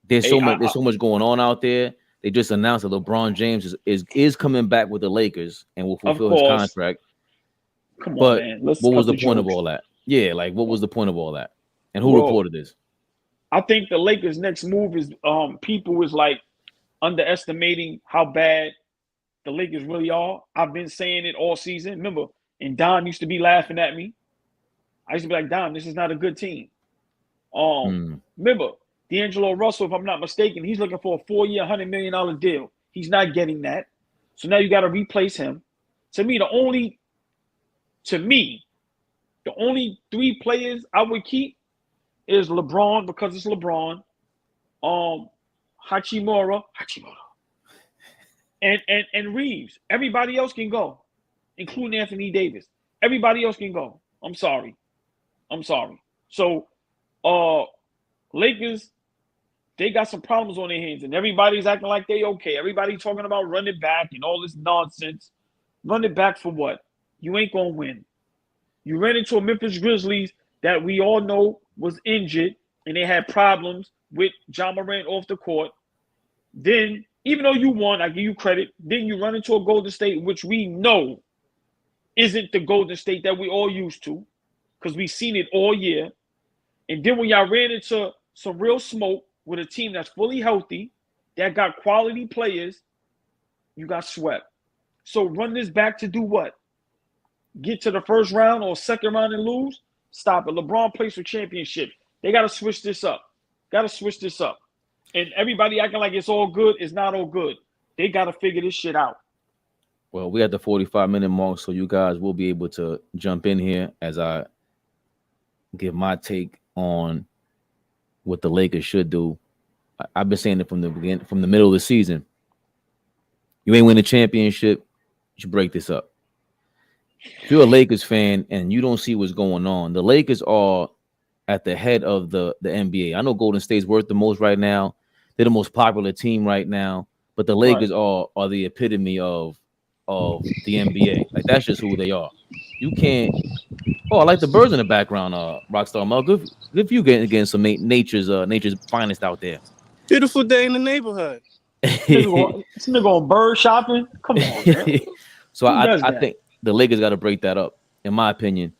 there's so much going on out there. They just announced that LeBron James is coming back with the Lakers and will fulfill his contract. Come on, man. What was the point of all that? Yeah, like what was the point of all that? And who reported this? I think the Lakers' next move is people is like underestimating how bad the Lakers really are. I've been saying it all season. Remember, and Dom used to be laughing at me. I used to be like, Dom, this is not a good team. Remember, D'Angelo Russell, if I'm not mistaken, he's looking for a 4-year, $100 million deal. He's not getting that. So now you got to replace him. To me, the only 3 players I would keep is LeBron because it's LeBron. Hachimura, and Reeves. Everybody else can go, including Anthony Davis. Everybody else can go. I'm sorry. So, Lakers, they got some problems on their hands, and everybody's acting like they okay. Everybody talking about running back and all this nonsense. Run it back for what? You ain't gonna win. You ran into a Memphis Grizzlies that we all know was injured, and they had problems with Ja Morant off the court. Then, even though you won, I give you credit, then you run into a Golden State, which we know isn't the Golden State that we all used to, because we've seen it all year. And then when y'all ran into some real smoke with a team that's fully healthy, that got quality players, you got swept. So run this back to do what? Get to the first round or second round and lose? Stop it. LeBron plays for championship. They got to switch this up. And everybody acting like it's all good. It's not all good. They got to figure this shit out. Well, we at the 45-minute mark, so you guys will be able to jump in here as I give my take on what the Lakers should do. I've been saying it from the beginning, from the middle of the season. You ain't win a championship, you should break this up. If you're a Lakers fan and you don't see what's going on, the Lakers are at the head of the NBA. I know Golden State's worth the most right now. They're the most popular team right now, but the Lakers are the epitome of the NBA. Like, that's just who they are. You can't. Oh, I like the birds in the background. Rockstar Mel, good for you getting some nature's finest out there. Beautiful day in the neighborhood. This nigga on bird shopping. Come on, man. So I think the Lakers got to break that up, in my opinion.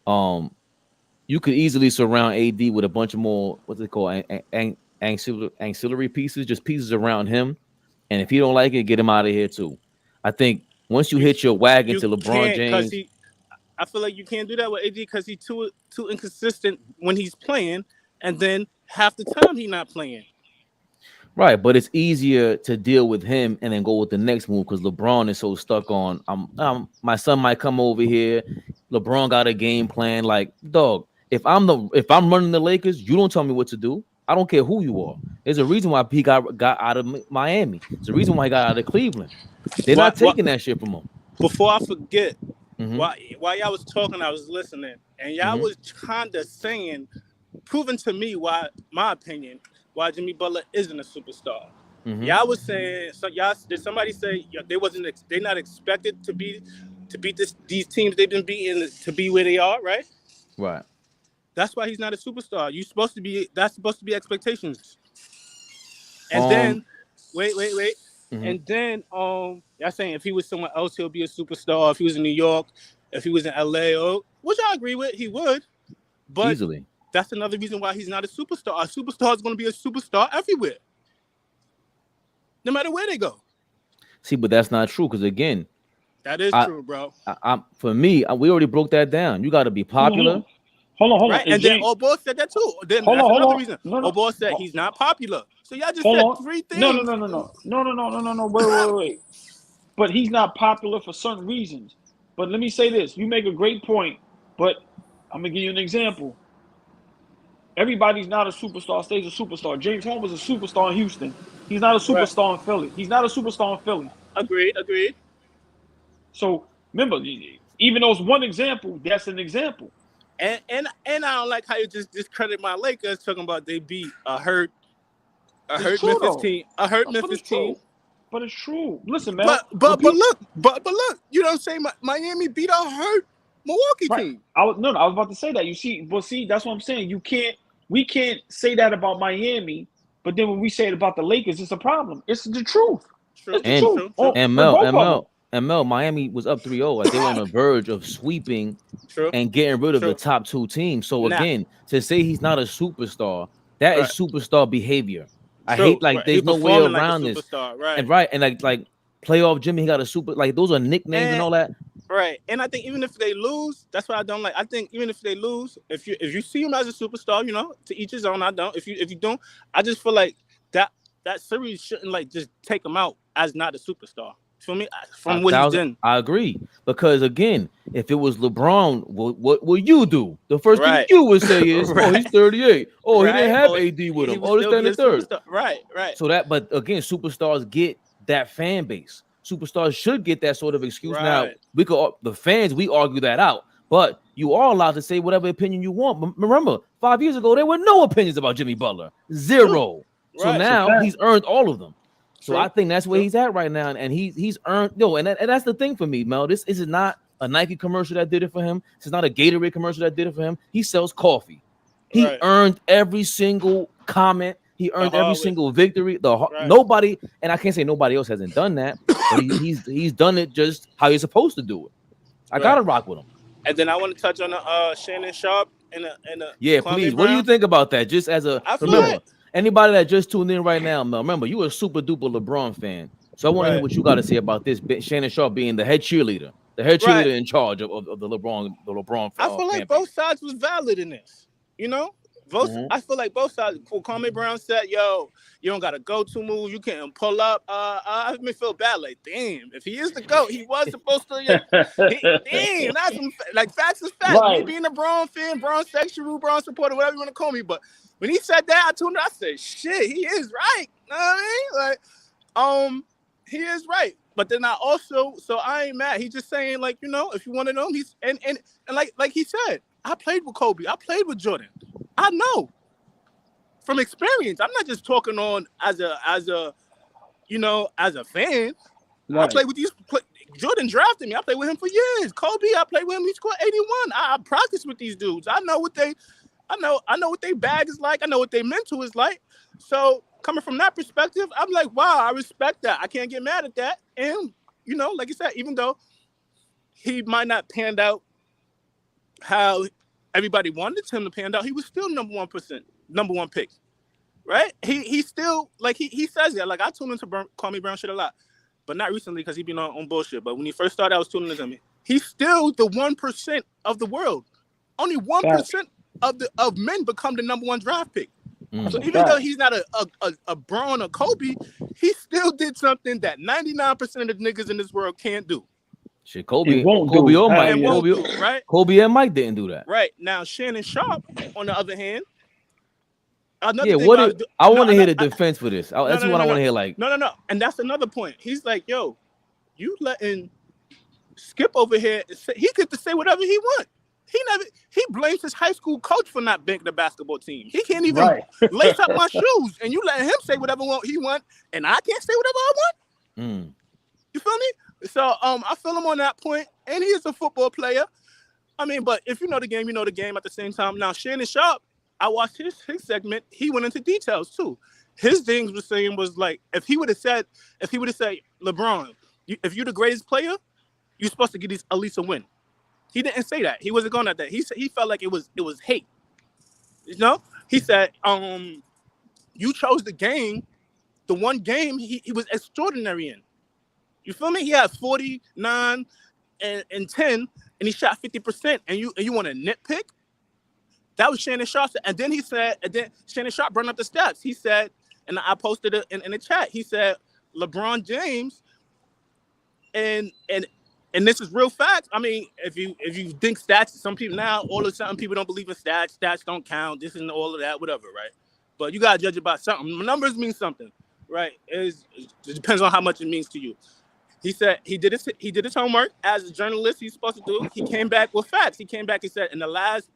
You could easily surround AD with a bunch of more, what's it called, ancillary pieces, just pieces around him. And if he don't like it, get him out of here too. I think once you hit your wagon to LeBron James, I feel like you can't do that with AD because he's too inconsistent when he's playing, and then half the time he's not playing. Right, but it's easier to deal with him and then go with the next move because LeBron is so stuck on. My son might come over here. LeBron got a game plan. Like, dog, if I'm running the Lakers, you don't tell me what to do. I don't care who you are. There's a reason why he got out of Miami. There's a reason why he got out of Cleveland. They're not taking that shit from him. Before I forget, Mm-hmm. while y'all was talking, I was listening, and y'all was kind of saying, proving to me why, my opinion, why Jimmy Butler isn't a superstar. Mm-hmm. Y'all was saying, so y'all did somebody say they not expected to beat these teams they've been beating to be where they are, right? Right. That's why he's not a superstar. That's supposed to be expectations. And then wait. Mm-hmm. And then y'all saying if he was somewhere else, he'll be a superstar. If he was in New York, if he was in LA, which I agree with, he would. But easily. That's another reason why he's not a superstar. A superstar is going to be a superstar everywhere, no matter where they go. See, but that's not true because again, that is true, bro. For me, we already broke that down. You got to be popular. Hold on. Right, and then Obo said that too. Then that's another reason. Obo said he's not popular. So y'all just said three things. No. Wait. But he's not popular for certain reasons. But let me say this: you make a great point. But I'm gonna give you an example. Everybody's not a superstar, stays a superstar. James Harden was a superstar in Houston. He's not a superstar in Philly. He's not a superstar in Philly. Agreed. So remember, even though it's one example, that's an example. And I don't like how you just discredit my Lakers talking about they beat a hurt Memphis team. But it's true. Listen, man. But look, you don't say Miami beat a hurt Milwaukee team. I was about to say that. You see, that's what I'm saying. We can't say that about Miami, but then when we say it about the Lakers, it's a problem. It's the truth. True. And Mel, Miami was up 3-0. Like they were on the verge of sweeping and getting rid of the top two teams. So again, to say he's not a superstar, that is superstar behavior. I hate there's no way around this. And like playoff Jimmy, he got a super, like those are nicknames and all that. Right. And I think even if they lose, that's what I don't like. I think even if they lose, if you see him as a superstar, to each his own. I don't. If you don't, I just feel like that series shouldn't just take him out as not a superstar. For me, from what he's done. I agree. Because again, if it was LeBron, what will you do? The first thing you would say is, oh, he's 38. Oh, he didn't have AD with him. Oh, this, that, and the third. Right. So but again, superstars get that fan base. Superstars should get that sort of excuse. Now, the fans, we argue that out. But you are allowed to say whatever opinion you want. Remember, 5 years ago, there were no opinions about Jimmy Butler. Zero. So now he's earned all of them. So I think that's where he's at right now, and he's earned. And that's the thing for me, Mel. This is not a Nike commercial that did it for him. This is not a Gatorade commercial that did it for him. He sells coffee. He earned every single comment. He earned every single victory. Nobody, and I can't say nobody else hasn't done that, but he's done it just how you're supposed to do it. I gotta rock with him. And then I want to touch on the Shannon Sharpe and yeah, please. What do you think about that? Just as a anybody that just tuned in right now, Mel, remember you were a super duper LeBron fan, so I want to hear what you got to say about this. Shannon Sharpe being the head cheerleader, in charge of the LeBron. I feel like both sides was valid in this. I feel like both sides. Kwame Brown said, "Yo, you don't got a go-to move. You can't pull up." I me feel bad. Like, damn, if he is the GOAT, he was supposed to. Damn, that's some, facts is facts. Me being a Braun fan, Braun sexual, Braun supporter, whatever you want to call me, but when he said that, I tuned in. I said, "Shit, he is right." You know what I mean? He is right. But then so I ain't mad. He's just saying, if you want to know, he's and like he said, I played with Kobe. I played with Jordan. I know from experience. I'm not just talking on as a fan. Right. I played with these. Jordan drafted me. I played with him for years. Kobe, I played with him. He scored 81. I practiced with these dudes. I know what they bag is like. I know what they mental is like. So coming from that perspective, I'm like, wow, I respect that. I can't get mad at that. And like you said, even though he might not panned out how everybody wanted him to pan out, he was still number one pick, right? He still he says that. I tune into Kwame Brown shit a lot, but not recently because he been on bullshit. But when he first started, I was tuning into him. He's still the 1% of the world. Only 1% of men become the number one draft pick. So even though he's not a Braun or Kobe, he still did something that 99% of the niggas in this world can't do. Shit, Kobe or Mike, Kobe and Mike didn't do that. Right. Now, Shannon Sharpe, on the other hand, another Yeah, thing. what if I want to hear the I, defense for this? no, That's no, what no, I want no, to hear. Like, no. And that's another point. He's like, yo, you letting Skip over here. He get to say whatever he want. He blames his high school coach for not banking the basketball team. He can't even lace up my shoes, and you letting him say whatever he want, and I can't say whatever I want. You feel me? So I feel him on that point, and he is a football player. I mean, but if you know the game, you know the game at the same time. Now, Shannon Sharpe, I watched his segment. He went into details too. His things was saying was like, if he would have said, LeBron, if you're the greatest player, you're supposed to get at least a win. He didn't say that. He wasn't going at that. He said he felt like it was hate. You know? He said, you chose the game, the one game he was extraordinary in. You feel me? He had 49 and 10, and he shot 50%, and you want to nitpick? That was Shannon Sharpe. And then he said, Shannon Sharpe brought up the stats. He said, and I posted it in the chat. He said, LeBron James, and this is real facts. I mean, if you think stats, some people now, all of a sudden people don't believe in stats. Stats don't count. This and all of that, whatever, right? But you gotta judge it by something. Numbers mean something, right? It depends on how much it means to you. He said he did his homework as a journalist. He's supposed to do. He came back with facts. He said in the last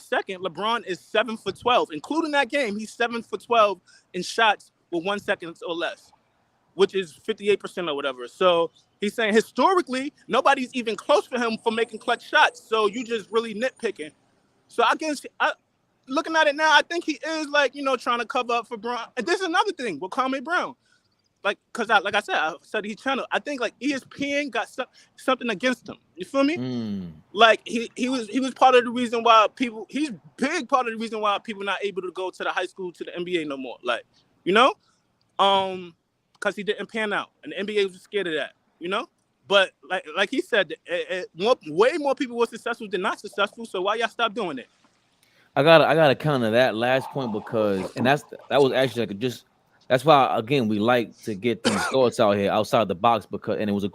second, LeBron is 7 for 12, including that game. He's 7 for 12 in shots with 1 second or less, which is 58% or whatever. So he's saying historically, nobody's even close for him for making clutch shots. So you just really nitpicking. So looking at it now, I think he is trying to cover up for Brown. And this is another thing with Kwame Brown. Like I said, I studied his channel. I think ESPN got something against him. You feel me? Like he was part of the reason why he's big part of the reason why people not able to go to the high school to the NBA no more. Like, because he didn't pan out, and the NBA was scared of that. But like he said, way more people were successful than not successful. So why y'all stop doing it? I gotta counter that last point because, and that was actually that's why again we like to get these thoughts out here outside the box because it was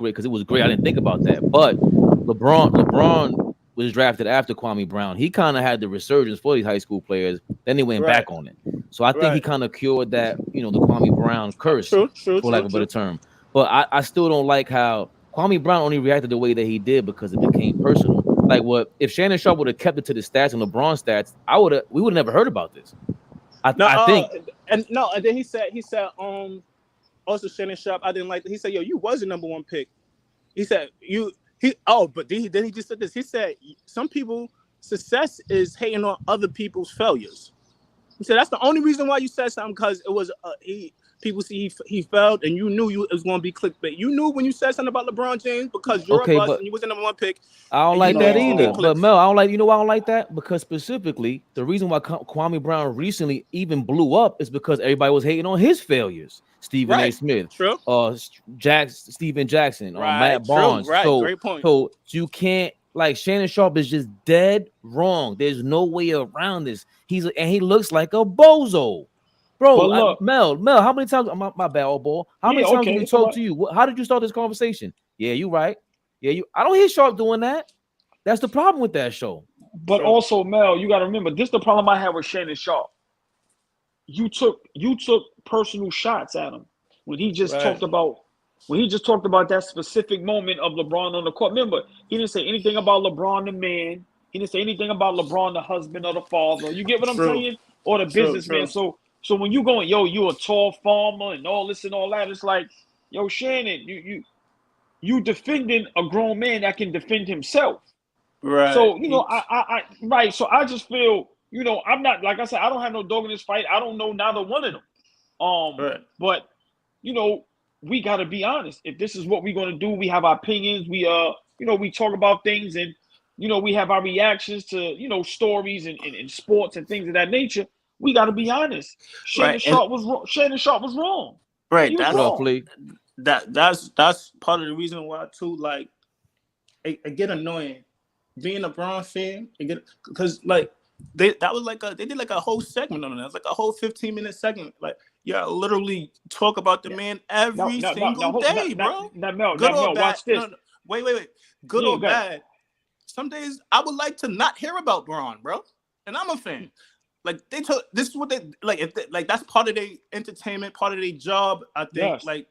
great. I didn't think about that, but LeBron was drafted after Kwame Brown. He kind of had the resurgence for these high school players. Then they went back on it. So I think he kind of cured that, the Kwame Brown curse, for lack of a better term. But I still don't like how Kwame Brown only reacted the way that he did because it became personal. Like, what if Shannon Sharpe would have kept it to the stats and LeBron stats? We would have never heard about this. I think. And then he said also Shannon Sharpe, I didn't like that. He said, yo, you was the number one pick. He said but then he just said this. He said some people success is hating on other people's failures. He said that's the only reason why you said something, because it was people see he failed, and you knew it was going to be clickbait. You knew when you said something about LeBron James because you're a bust and you was the number one pick. I don't like that either. But Mel, I don't like. You know why I don't like that? Because specifically, the reason why Kwame Brown recently even blew up is because everybody was hating on his failures. Stephen A. Smith, Steven Jackson, Matt Barnes. So, great point. So you can't, Shannon Sharpe is just dead wrong. There's no way around this. He looks like a bozo. Bro, Mel, how many times? My bad, old boy. How many times did we talk to you? How did you start this conversation? Yeah, you right. Yeah, I don't hear Sharpe doing that. That's the problem with that show. But also, Mel, you got to remember, this is the problem I have with Shannon Sharpe. You took personal shots at him when he just talked about that specific moment of LeBron on the court. Remember, he didn't say anything about LeBron the man. He didn't say anything about LeBron the husband or the father. You get what I'm saying? Or the businessman. So when you going, you a tall farmer and all this and all that, it's like, yo, Shannon, you defending a grown man that can defend himself. Right. So, I So I just feel, I'm not, like I said, I don't have no dog in this fight. I don't know neither one of them. But, we got to be honest. If this is what we're going to do, we have our opinions. We, we talk about things and, we have our reactions to, stories and sports and things of that nature. We got to be honest. Shannon Sharpe was wrong. Shannon Sharpe was wrong. Right. That's roughly. That's part of the reason why too. Like, it get annoying being a Brown fan. Because they did a whole segment on it. It was like a whole 15-minute segment. Like, literally talk about the man every single day, bro. Good or bad. Watch this. Wait. Good or bad. Some days I would like to not hear about Braun, bro. And I'm a fan. like they took this is what they like. Like that's part of their entertainment, part of their job. I think, Yes. like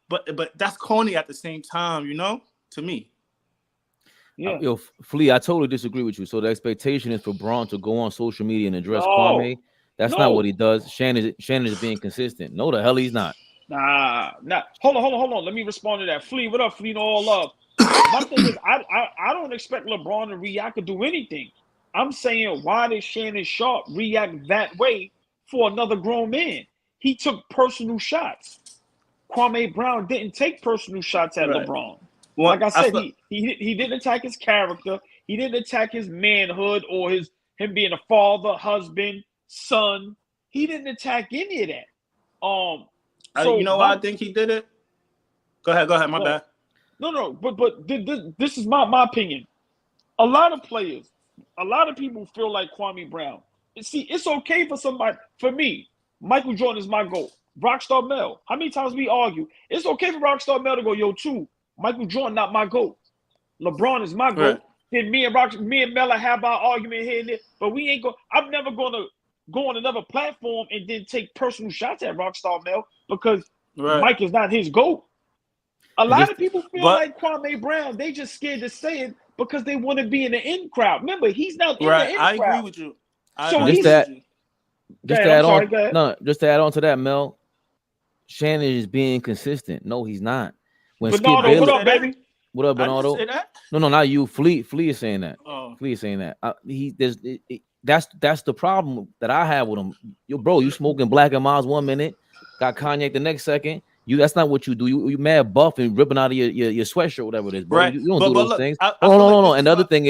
but that's corny at the same time, to me. Yeah. Yo, Flea, I totally disagree with you. So the expectation is for Braun to go on social media and address No. Kwame. That's not No. what he does. Shannon is being consistent. No, the hell he's not. Nah. Hold on. Let me respond to that. Flea, what up, Flea? All love. My thing is, I don't expect LeBron to react or do anything. I'm saying, why did Shannon Sharpe react that way for another grown man? He took personal shots. Kwame Brown didn't take personal shots at Right. LeBron. Well, like I said, he didn't attack his character. He didn't attack his manhood or him being a father, husband, son. He didn't attack any of that. So you know why I think he did it? Go ahead. My bad. No. But this is my opinion. A lot of players, a lot of people feel like Kwame Brown. See, it's okay for somebody. For me, Michael Jordan is my GOAT. Rockstar Mel. How many times we argue? It's okay for Rockstar Mel to go, yo, too. Michael Jordan not my GOAT. LeBron is my GOAT. Right. Then me and Mel have our argument here and there. But we ain't go. I'm never gonna go on another platform and then take personal shots at Rockstar Mel because Mike is not his GOAT. A lot of people feel like Kwame Brown. They just scared to say it because they want to be in the in crowd. Remember, he's not in the in crowd. I agree with you. Just to add on to that, Mel. Shannon is being consistent. No, he's not. When Bernardo, Skip Bayless, what up, baby? What up, Bernardo? No, not you. Flea is saying that. Oh. Flea is saying that. That's the problem that I have with him. Yo, bro, you smoking Black and Miles 1 minute, got cognac the next second. That's not what you do. You mad buff and ripping out of your sweatshirt, whatever it is, bro. Right. You don't do those look, things. No. And the other thing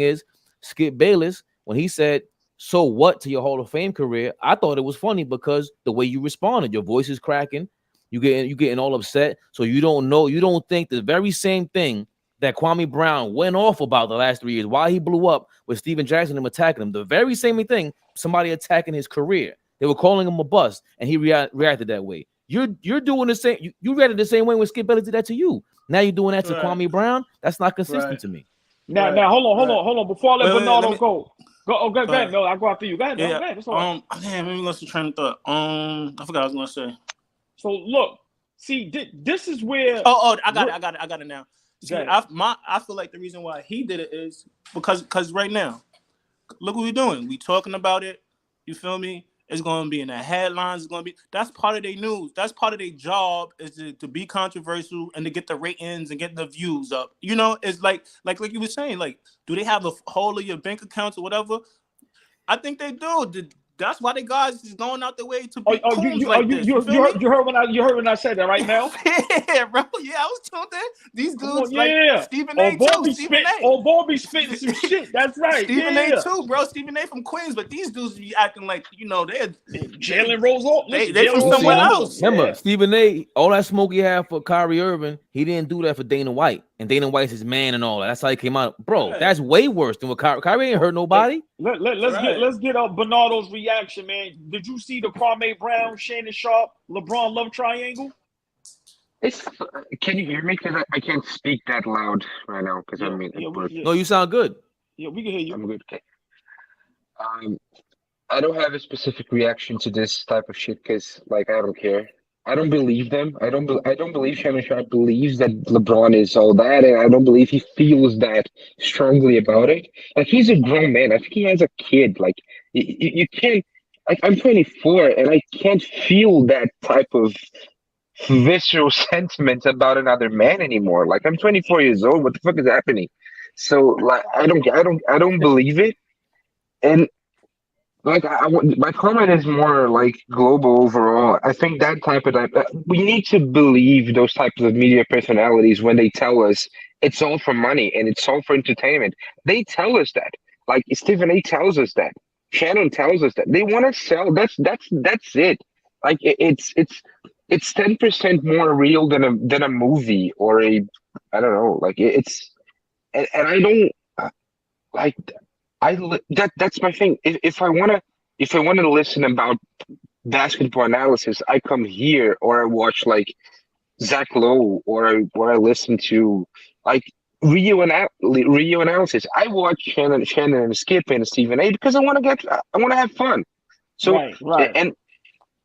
is, Skip Bayless, when he said, "So what?" to your Hall of Fame career, I thought it was funny because the way you responded, your voice is cracking, you getting all upset, so you don't think the very same thing that Kwame Brown went off about the last 3 years, why he blew up with Steven Jackson and attacking him, the very same thing, somebody attacking his career. They were calling him a bust, and he reacted that way. You're doing the same. You reacted the same way when Skip Bayless did that to you. Now you're doing that to Kwame Brown. That's not consistent to me. Now, hold on. Before I let Bernardo go ahead, Mel. I'll go after you. Go ahead, Mel. Go ahead. Maybe let's train of thought. I forgot what I was gonna say. So look, see, this is where. I got it now. See, I feel like the reason why he did it is because right now, look what we're doing. We talking about it. You feel me? It's going to be in the headlines. It's going to be that's part of their news. That's part of their job is to be controversial and to get the ratings and get the views up. It's like you were saying. Like, do they have a whole of your bank accounts or whatever? I think they do. That's why the guys is going out the way to be you heard when I said that, right, Mel? Yeah, bro. Yeah, I was told that. These dudes like Stephen A. too. Stephen A. Oh, boy be spitting some shit. That's right. Stephen A. too, bro. Stephen A. from Queens, but these dudes be acting like they're Jalen Rose off. They from somewhere else. Remember, Stephen A. All that smoke he had for Kyrie Irving, he didn't do that for Dana White, and Dana White's his man and all that. That's how he came out, bro. Yeah. That's way worse than what Kyrie ain't hurt nobody. Let's get Bernardo's reaction, man. Did you see the Kwame Brown, Shannon Sharpe, LeBron love triangle? Can you hear me? Because I can't speak that loud right now. Because no, you sound good. Yeah, we can hear you. I'm good. Okay. I don't have a specific reaction to this type of shit because, I don't care. I don't believe them. I don't believe Shannon Sharpe believes that LeBron is all that, and I don't believe he feels that strongly about it. He's a grown man. I think he has a kid. You can't. I'm 24 and I can't feel that type of visceral sentiment about another man anymore. I'm 24 years old. What the fuck is happening? So I don't believe it. And my comment is more global overall. I think that type of we need to believe those types of media personalities when they tell us it's all for money and it's all for entertainment. They tell us that. Stephen A. tells us that. Shannon tells us that they want to sell. That's it. It's 10% more real than a movie or I don't know. It's and I don't that's my thing. If I wanna listen about basketball analysis, I come here or I watch Zach Lowe or I listen to Rio analysis. I watch Shannon and Skip and Stephen A because I want to have fun. So Right, right. and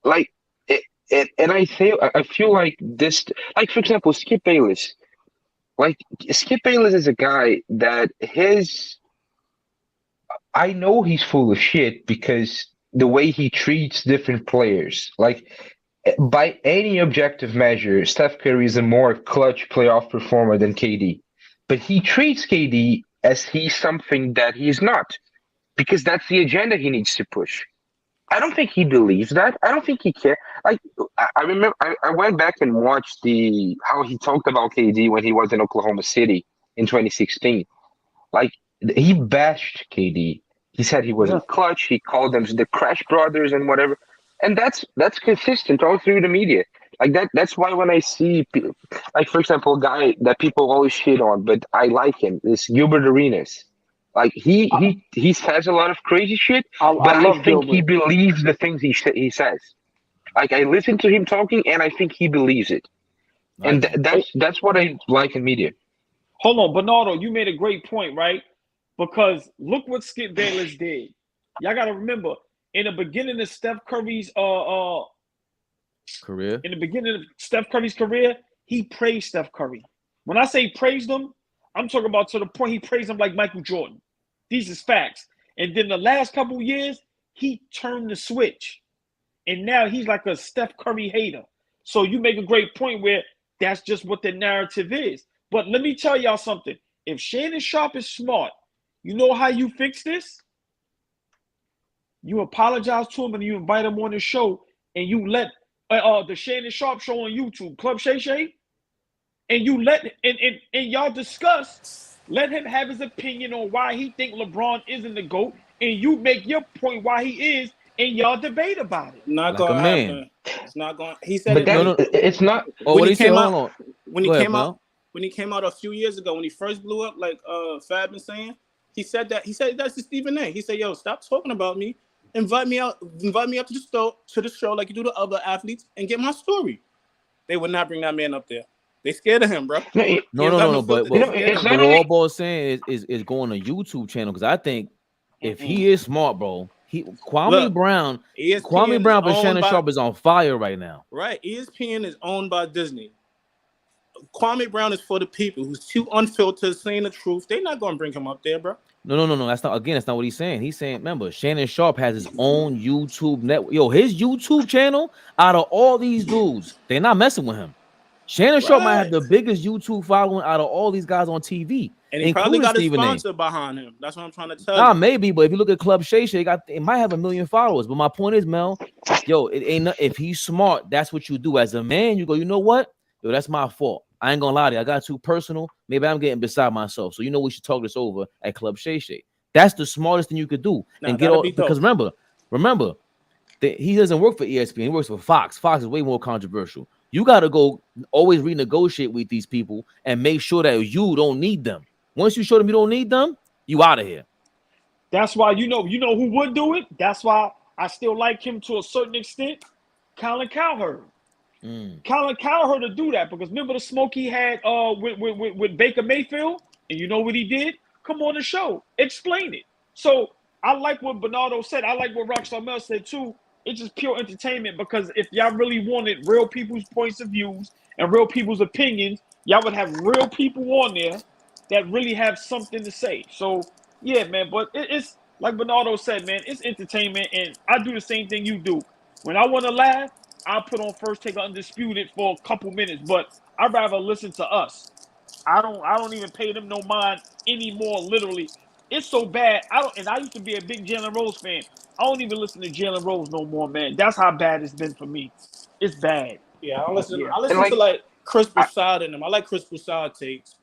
like and I feel like this, like for example, Skip Bayless. Like Skip Bayless is a guy that his I know he's full of shit because the way he treats different players. Like by any objective measure, Steph Curry is a more clutch playoff performer than KD. But he treats KD as he's something that he's not because that's the agenda he needs to push. I don't think he believes that. I don't think he cares. Like I remember, I went back and watched the how he talked about KD when he was in Oklahoma City in 2016. Like he bashed KD. He said he Yeah. wasn't clutch. He called them the Crash Brothers and whatever. And that's consistent all through the media. Like that's why when I see like for example, a guy that people always shit on, but I like him, is Gilbert Arenas. Like he says a lot of crazy shit, I but I love think he Gilbert. believes the things he says. Like I listen to him talking, and I think he believes it. I And don't. Hey, that's what I like in media. hold on, Bernardo, you made a great point, right? Because look what Skip Bayless did. Y'all got to remember, in the beginning of Steph Curry's Career. in the beginning of Steph Curry's career, he praised Steph Curry. When I say praised him, I'm talking about to the point he praised him like Michael Jordan. These is facts. And then the last couple of years, he turned the switch. And now he's like a Steph Curry hater. So you make a great point where that's just what the narrative is. But let me tell y'all something. If Shannon Sharpe is smart, you know how you fix this? You apologize to him and you invite him on the show and you let the Shannon Sharpe show on YouTube, Club Shay Shay, and you let and y'all discuss, let him have his opinion on why he think LeBron isn't the GOAT, and you make your point why he is, and y'all debate about it. Not Like a gonna man. happen. It's not going. He said But it when No, that he no. it's not. Oh, when what he do you say? came Hold out on. when he Go ahead, came out Mel. when he came out a few years ago when he first blew up, like Fab been saying. He said that's to Stephen A. He said, "Yo, stop talking about me. Invite me up to the show like you do to other athletes, and get my story." They would not bring that man up there. They scared of him, bro. No, He No, don't no, got no, no no. filter. But They scared it's of but him. not what only. all boss saying is going on YouTube channel because I think if Mm-mm. he is smart, bro, he Look, Kwame ESPN is Brown for owned Shannon by Sharp is on fire right now. right. ESPN is owned by Disney. Kwame Brown is for the people who's too unfiltered, saying the truth. They're not gonna bring him up there, bro. No, no, no, no. That's not what he's saying. He's saying, remember, Shannon Sharp has his own YouTube network. Yo, his YouTube channel, out of all these dudes, they're not messing with him. Shannon Sharp might have Right. the biggest YouTube following out of all these guys on TV, And he probably including got his Stephen A. sponsor behind him. That's what I'm trying to tell Nah, you. maybe, but if you look at Club Shay Shay, it might have 1 million followers. But my point is, Mel, yo, it ain't if he's smart, that's what you do. As a man, you go, you know what? Yo, that's my fault. I ain't gonna lie to you. I got too personal. Maybe I'm getting beside myself. So you know we should talk this over at Club Shay Shay. That's the smartest thing you could do. Nah, And get that'll all be because dope. remember, he doesn't work for ESPN, he works for Fox. Fox is way more controversial. You gotta go always renegotiate with these people and make sure that you don't need them. Once you show them you don't need them, you out of here. That's why you know who would do it. That's why I still like him to a certain extent. Colin Cowherd. Mm. Colin Cowherd to do that because remember the smoke he had with Baker Mayfield, and you know what he did? Come on the show, explain it. So I like what Bernardo said. I like what Rockstar Mel said too. It's just pure entertainment because if y'all really wanted real people's points of views and real people's opinions, y'all would have real people on there that really have something to say. So yeah, man. But it's like Bernardo said, man. It's entertainment, and I do the same thing you do. When I want to laugh, I put on First Take Undisputed for a couple minutes, but I'd rather listen to us. I don't even pay them no mind anymore, literally. It's so bad. I used to be a big Jalen Rose fan. I don't even listen to Jalen Rose no more, man. That's how bad it's been for me. It's bad. Yeah, But yeah. I And listen to like like Chris I, Broussard in them. I like Chris Broussard takes.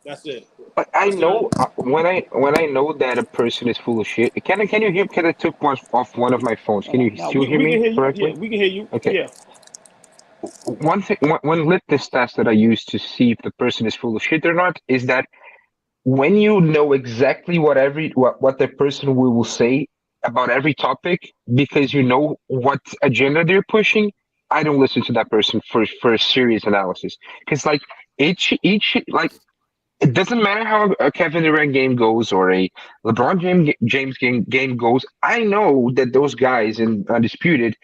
That's it. I Listen to know when I know that a person is full of shit. Can you hear? Because I took one off one of my phones. Can you Now still hear we can me hear you. Yeah, correctly? we can hear you. Okay. Yeah. One litmus test that I use to see if the person is full of shit or not is that when you know exactly what the person will say about every topic because you know what agenda they're pushing, I don't listen to that person for a serious analysis because like each like it doesn't matter how a Kevin Durant game goes or a James game goes. I know that those guys in Undisputed,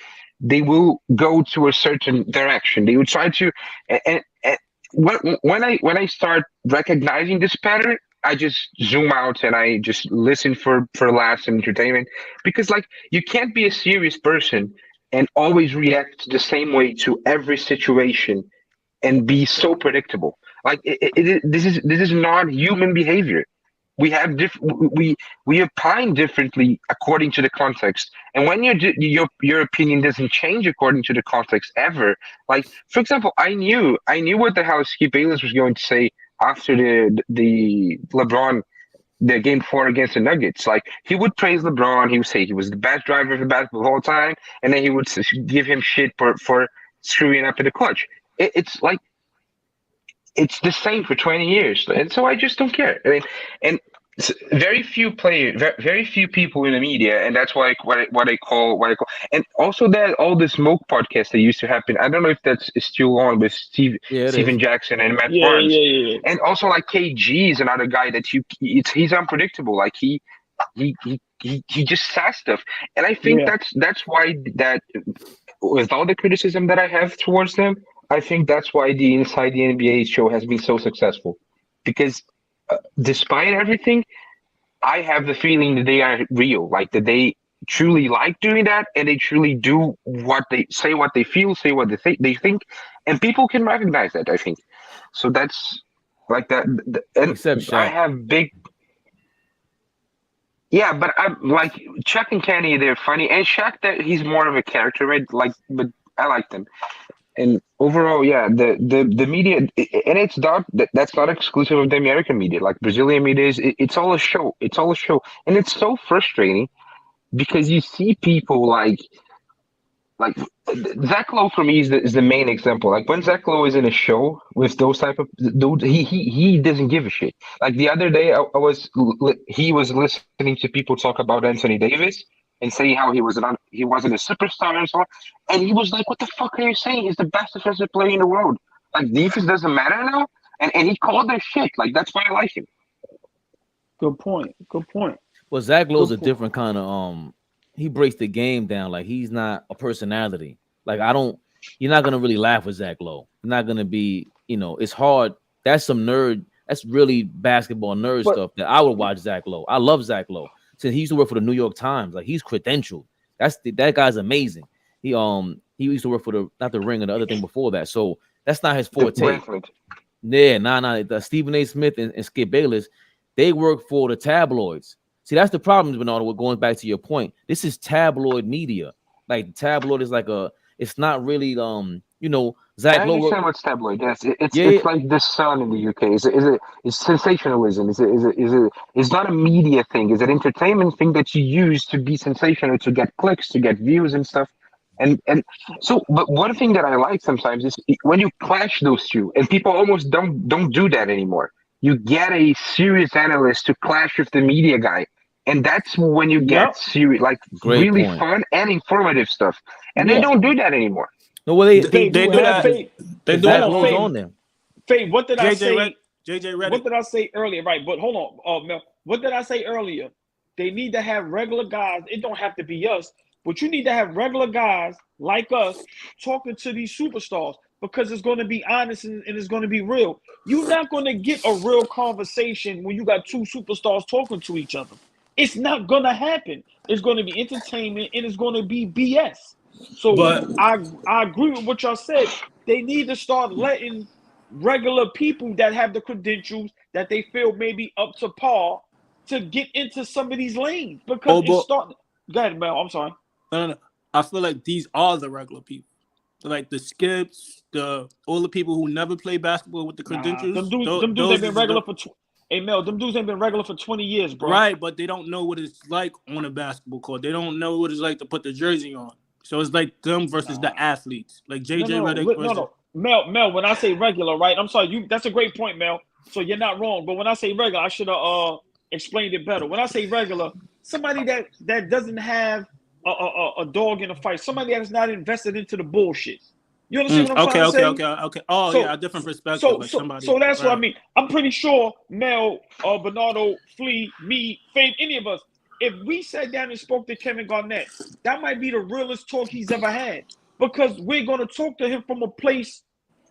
they will go to a certain direction. They will try to, and when I start recognizing this pattern, I just zoom out and I just listen for laughs and entertainment, because like you can't be a serious person and always react the same way to every situation and be so predictable. Like this is not human behavior. We have we opine differently according to the context, and when your opinion doesn't change according to the context ever. Like for example, I knew what the hell Skip Bayless was going to say after the LeBron the game four against the Nuggets. Like he would praise LeBron, he would say he was the best driver of the basketball of all time, and then he would give him shit for screwing up in the clutch. It's like it's the same for 20 years, and so I just don't care. I mean, and very few players, very few people in the media, and that's why what I call, and also that all the smoke podcasts that used to happen. I don't know if that's still on with Yeah, it is. Steven Jackson and Matt Yeah, Barnes, yeah, yeah. and also like KG is another guy that he's unpredictable. Like he just says stuff, and I think Yeah. that's why that with all the criticism that I have towards them, I think that's why the Inside the NBA show has been so successful, because despite everything, I have the feeling that they are real, like that they truly like doing that, and they truly do what they say, what they feel, say what they think, and people can recognize that. I think so. That's like that, and Except I Shaq. have big. Yeah, but I'm like Chuck and Kenny, they're funny, and Shaq, that he's more of a character, right? Like, but I like them. And overall, yeah, the media, and it's not that's not exclusive of the American media. Like Brazilian media it's all a show. It's all a show, and it's so frustrating because you see people like Zach Lowe for me is the main example. Like when Zach Lowe is in a show with those type of dudes, he doesn't give a shit. Like the other day, he was listening to people talk about Anthony Davis and saying how he wasn't a superstar and so on, and he was like, "What the fuck are you saying? He's the best defensive player in the world. Like defense doesn't matter now." And he called their shit. Like that's why I like him. Good point. Good point. Well, Zach Lowe's Good a point. different kind of he breaks the game down. Like he's not a personality. Like I don't you're not gonna really laugh with Zach Lowe. You're not gonna be, it's hard. That's some nerd, that's really basketball nerd But stuff that I would watch Zach Lowe. I love Zach Lowe. Since he used to work for the New York Times, like he's credentialed. That guy's amazing. He used to work for not the Ring and the other thing before that. So that's not his forte. Brentford. Yeah, The Stephen A. Smith and Skip Bayless, they work for the tabloids. See, that's the problem, Bernardo. We're going back to your point. This is tabloid media. Like tabloid is it's not really Zach I Lowe. understand what's tabloid. Yes, Yeah, it's like the Sun in the UK. It's sensationalism? It's not a media thing. It's an entertainment thing that you use to be sensational, to get clicks, to get views and stuff. And so, but one thing that I like sometimes is when you clash those two, and people almost don't do that anymore. You get a serious analyst to clash with the media guy, and that's when you get yep. serious, like great really point. fun and informative stuff. And they Yeah. don't do that anymore. No, well, they Fade, do do have that. it. They do Zach have Lowe's Fade. on there. Fade, what did I say? JJ What Redick. did I say earlier? Right, but hold on, Mel. What did I say earlier? They need to have regular guys. It don't have to be us, but you need to have regular guys like us talking to these superstars, because it's going to be honest and it's going to be real. You're not going to get a real conversation when you got two superstars talking to each other. It's not going to happen. It's going to be entertainment and it's going to be BS. So But I agree with what y'all said. They need to start letting regular people that have the credentials that they feel maybe up to par to get into some of these lanes, because it's starting. Go ahead, Mel. I'm sorry. No. I feel like these are the regular people. Like the Skips, all the people who never play basketball with the credentials. Them dudes ain't been regular for. Hey Mel, them dudes ain't been regular for 20 years, bro. Right, but they don't know what it's like on a basketball court. They don't know what it's like to put the jersey on. So it's like them versus the athletes, like JJ Redick. No. Mel. When I say regular, right? I'm sorry. That's a great point, Mel. So you're not wrong. But when I say regular, I should have explained it better. When I say regular, somebody that doesn't have a dog in a fight, somebody that's not invested into the bullshit. You understand what I'm trying to say? Okay. Oh, So, yeah, a different perspective. Like somebody. so that's right. what I mean. I'm pretty sure Mel, Bernardo, Flea, me, Fame, any of us, if we sat down and spoke to Kevin Garnett, that might be the realest talk he's ever had, because we're going to talk to him from a place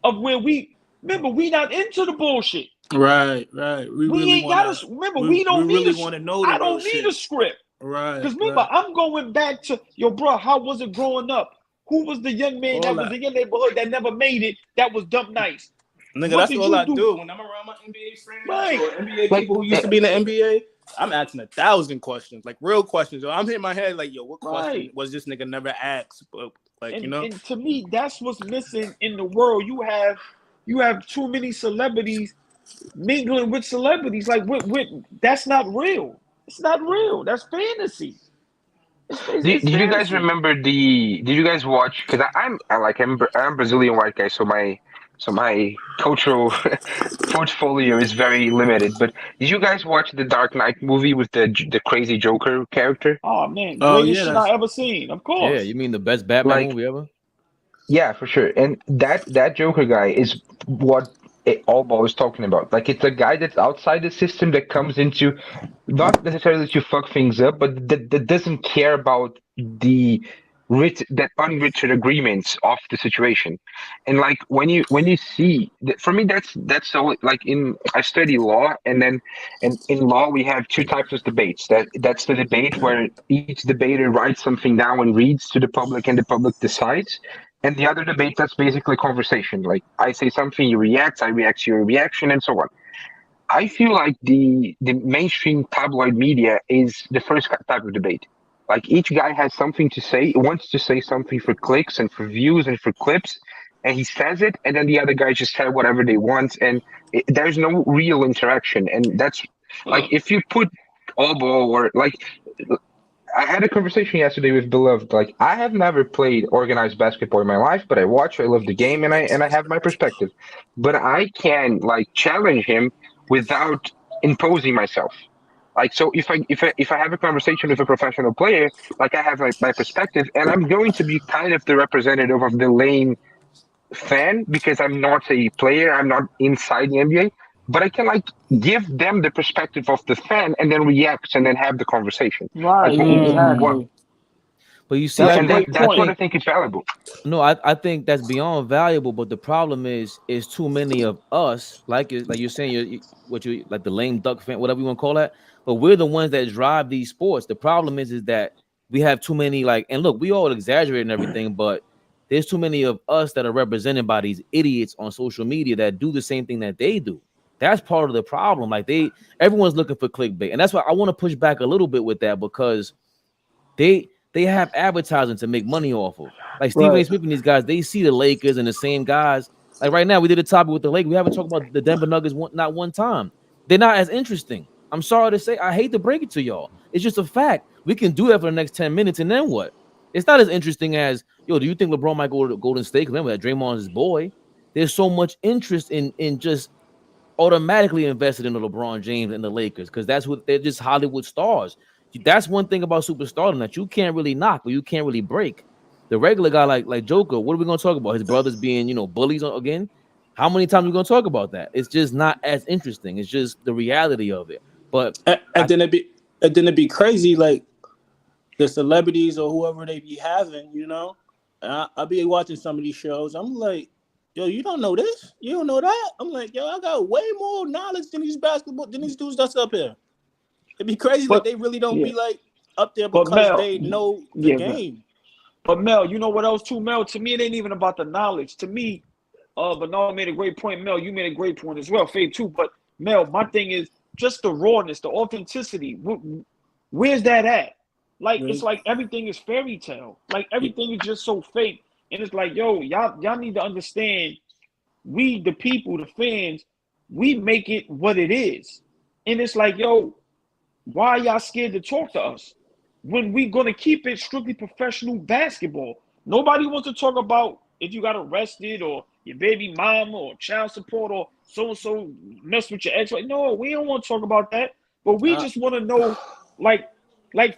of where we not into the bullshit. Right. We really ain't got us. Remember, we don't need really want to know the I don't need shit. a script. Right. Because remember, I'm going back to bro. How was it growing up? Who was the young man that was in your neighborhood that never made it? That was dumb nice. Nigga, that's all I do when I'm around my NBA friends or NBA people who used to be in the NBA. I'm asking 1,000 questions, like real questions. I'm hitting my head like, yo, what question was this nigga never asked? But like, and to me, that's what's missing in the world. You have too many celebrities mingling with celebrities. Like, that's not real. It's not real. That's fantasy. Did you guys remember did you guys watch, because I'm Brazilian white guy, so my cultural portfolio is very limited, but did you guys watch the Dark Knight movie with the crazy Joker character? Oh man, greatest shit I ever seen, of course. Yeah, you mean the best Batman movie ever? Yeah, for sure. And that Joker guy is what Allball is talking about. Like, it's a guy that's outside the system that comes into, not necessarily to fuck things up, but that doesn't care about the unwritten agreements of the situation. And like when you see, for me that's so, like, I study law, and in law we have two types of debates. That's the debate where each debater writes something down and reads to the public, and the public decides. And the other debate, that's basically conversation. Like, I say something, you react, I react to your reaction, and so on. I feel like the mainstream tabloid media is the first type of debate. Like, each guy has something to say, wants to say something for clicks and for views and for clips, and he says it, and then the other guys just say whatever they want, and there's no real interaction. And that's, like, if you put Allball, or like, I had a conversation yesterday with Beloved. Like, I have never played organized basketball in my life, but I watch, I love the game, and I have my perspective. But I can, like, challenge him without imposing myself. Like, so if I have a conversation with a professional player, like, I have my perspective, and I'm going to be kind of the representative of the lane fan, because I'm not a player, I'm not inside the NBA, but I can, like, give them the perspective of the fan and then react and then have the conversation. Right, Like, exactly. But you see, that's what I think is valuable. No, I think that's beyond valuable. But the problem is too many of us, like you're saying, what you like, the lame duck fan, whatever you want to call that. But we're the ones that drive these sports. The problem is that we have too many, like, and look, we all exaggerate and everything, but there's too many of us that are represented by these idiots on social media that do the same thing that they do. That's part of the problem. Like, everyone's looking for clickbait, and that's why I want to push back a little bit with that, because they have advertising to make money off of. Like Stephen A. Smith and these guys, they see the Lakers and the same guys. Like right now, we did a topic with the Lakers. We haven't talked about the Denver Nuggets not one time. They're not as interesting. I'm sorry to say. I hate to break it to y'all. It's just a fact. We can do that for the next 10 minutes, and then what? It's not as interesting as, do you think LeBron might go to Golden State? Remember that Draymond's his boy. There's so much interest in just automatically invested in the LeBron James and the Lakers, because they're just Hollywood stars. That's one thing about superstardom that you can't really knock, but you can't really break. The regular guy like Joker, what are we going to talk about? His brothers being, bullies again? How many times are we going to talk about that? It's just not as interesting. It's just the reality of it. But then it'd be crazy, like the celebrities or whoever they be having, I'll be watching some of these shows. I'm like, yo, you don't know this? You don't know that? I'm like, yo, I got way more knowledge than thhan these dudes that's up here. It'd be crazy that they really don't be like up there because they know the game. But Mel, you know what else too, Mel? To me, it ain't even about the knowledge. To me, Bernard made a great point. Mel, you made a great point as well. Faye too. But Mel, my thing is just the rawness, the authenticity. Where's that at? Like, it's like everything is fairy tale. Like, everything is just so fake. And it's like, yo, y'all need to understand, we, the people, the fans, we make it what it is. And it's like, yo, why are y'all scared to talk to us when we gonna keep it strictly professional basketball? Nobody wants to talk about if you got arrested or your baby mama or child support or so-and-so mess with your ex. No, we don't want to talk about that. But we just want to know, like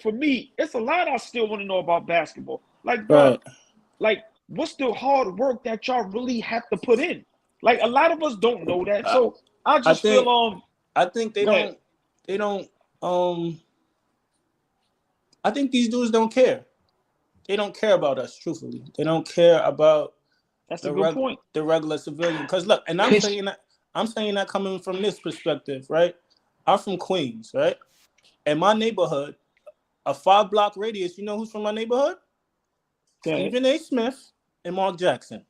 for me, it's a lot I still want to know about basketball. Like, bro, like what's the hard work that y'all really have to put in? Like a lot of us don't know that. So I just feel I think they don't. I think these dudes don't care. They don't care about us. Truthfully, they don't care about. That's a good point. The regular civilian. Because look, and I'm saying that coming from this perspective, right? I'm from Queens, right? In my neighborhood, a 5-block radius. You know who's from my neighborhood? Okay. Stephen A. Smith and Mark Jackson,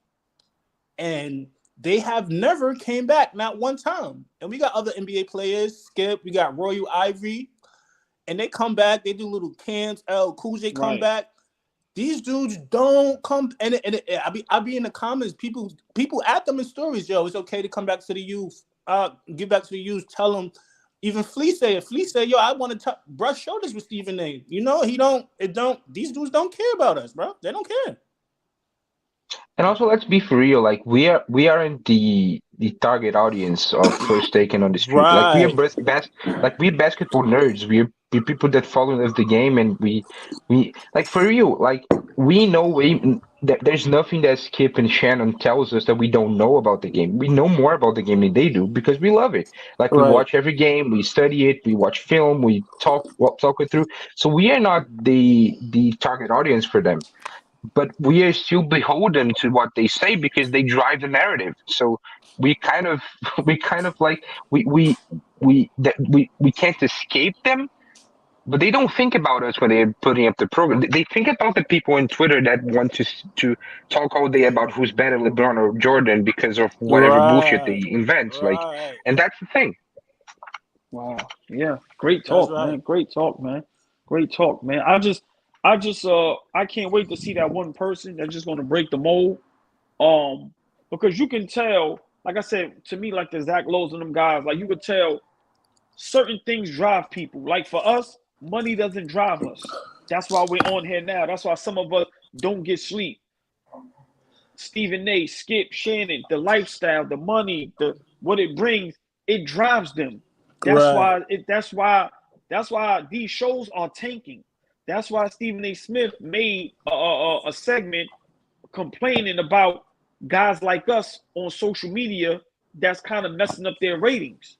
and they have never came back, not one time. And we got other NBA players, Skip, we got Royal Ivory, and they come back. They do little camps. Cool J come back. These dudes don't come, and I be in the comments. People at them in stories. Yo, it's okay to come back to the youth. Give back to the youth. Tell them. Even Flea say, yo, I want to brush shoulders with Stephen A. You know, these dudes don't care about us, bro. They don't care. And also, let's be for real. Like we aren't the target audience of First Taken on the street. Right. Like we're basketball nerds. We're people that follow the game, and we like for real. Like we know there's nothing that Skip and Shannon tells us that we don't know about the game. We know more about the game than they do because we love it. Like we watch every game, we study it, we watch film, we talk it through. So we are not the target audience for them. But we are still beholden to what they say because they drive the narrative. So we kind of like we can't escape them, but they don't think about us when they're putting up the program. They think about the people on Twitter that want to talk all day about who's better, LeBron or Jordan, because of whatever bullshit they invent. Like, and that's the thing. Wow. Yeah. Great talk, man. Great talk, man. Great talk, man. I can't wait to see that one person that's just gonna break the mold. Because you can tell, like I said, to me, like the Zach Lowe's and them guys, like you could tell certain things drive people. Like for us, money doesn't drive us. That's why we're on here now. That's why some of us don't get sleep. Stephen A, Skip, Shannon, the lifestyle, the money, what it brings, it drives them. That's why these shows are tanking. That's why Stephen A. Smith made a segment complaining about guys like us on social media that's kind of messing up their ratings.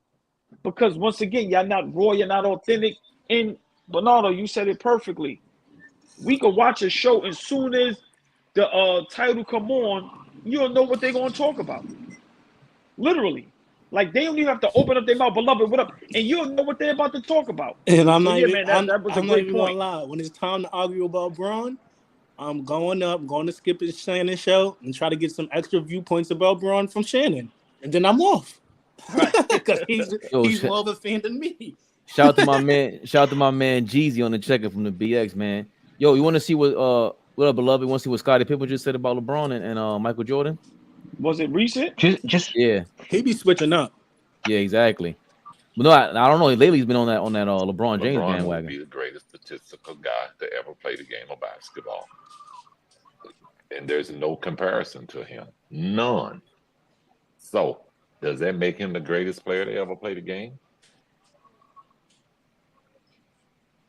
Because once again, y'all not raw, you're not authentic. And Bernardo, you said it perfectly. We could watch a show as soon as the title come on, you'll know what they're going to talk about. Literally. Like they don't even have to open up their mouth, beloved, what up? And you'll know what they're about to talk about. And I'm not even gonna lie. When it's time to argue about Braun, I'm going to Skip and Shannon show and try to get some extra viewpoints about Braun from Shannon. And then I'm off. Right. Because he's more of a fan than me. Shout out to my man Jeezy on the checker from the BX, man. Yo, you want to see what up, beloved? Want to see what Scottie Pippen just said about LeBron and Michael Jordan? Was it recent? Just yeah. He be switching up. Yeah, exactly. But no, I don't know. Lately, he's been on that LeBron James bandwagon. Would be the greatest statistical guy to ever play the game of basketball, and there's no comparison to him. None. So, does that make him the greatest player to ever play the game?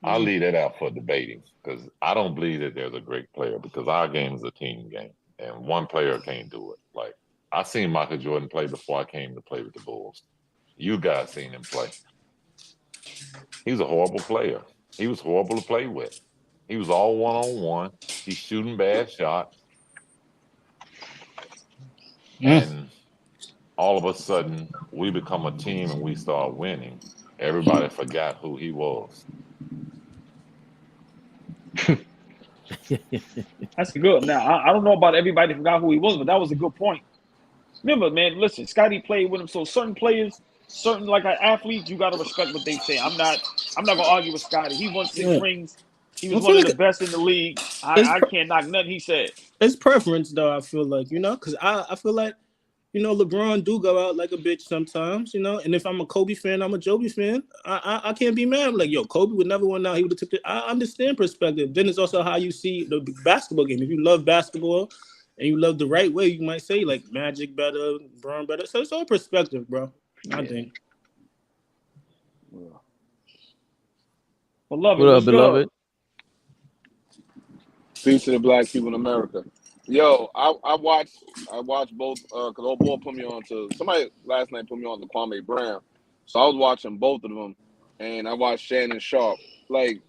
I'll leave that out for debating because I don't believe that there's a great player because our game is a team game, and one player can't do it. Like I seen Michael Jordan play before I came to play with the Bulls. You guys seen him play. He was a horrible player. He was horrible to play with. He was all one-on-one. He's shooting bad shots. And all of a sudden, we become a team and we start winning. Everybody forgot who he was. That's good. Now, I don't know about everybody forgot who he was, but that was a good point. Remember, man, listen, Scotty played with him. So certain players, certain like athletes, you gotta respect what they say. I'm not gonna argue with Scotty. He won 6 rings. He was one of the best in the league. I can't knock nothing he said. It's preference though, I feel like, because I feel like, LeBron do go out like a bitch sometimes, and if I'm a Kobe fan, I'm a Joby fan. I can't be mad. I'm like, yo, Kobe would never win out. He would have took it. I understand perspective. Then it's also how you see the basketball game. If you love basketball and you love the right way, you might say like Magic better, Braun better. So it's all perspective, bro. I think. Beloved, what up, beloved? Peace to the black people in America. Yo, I watched both because old boy put me on to somebody last night put me on to Kwame Brown, so I was watching both of them, and I watched Shannon Sharpe. Like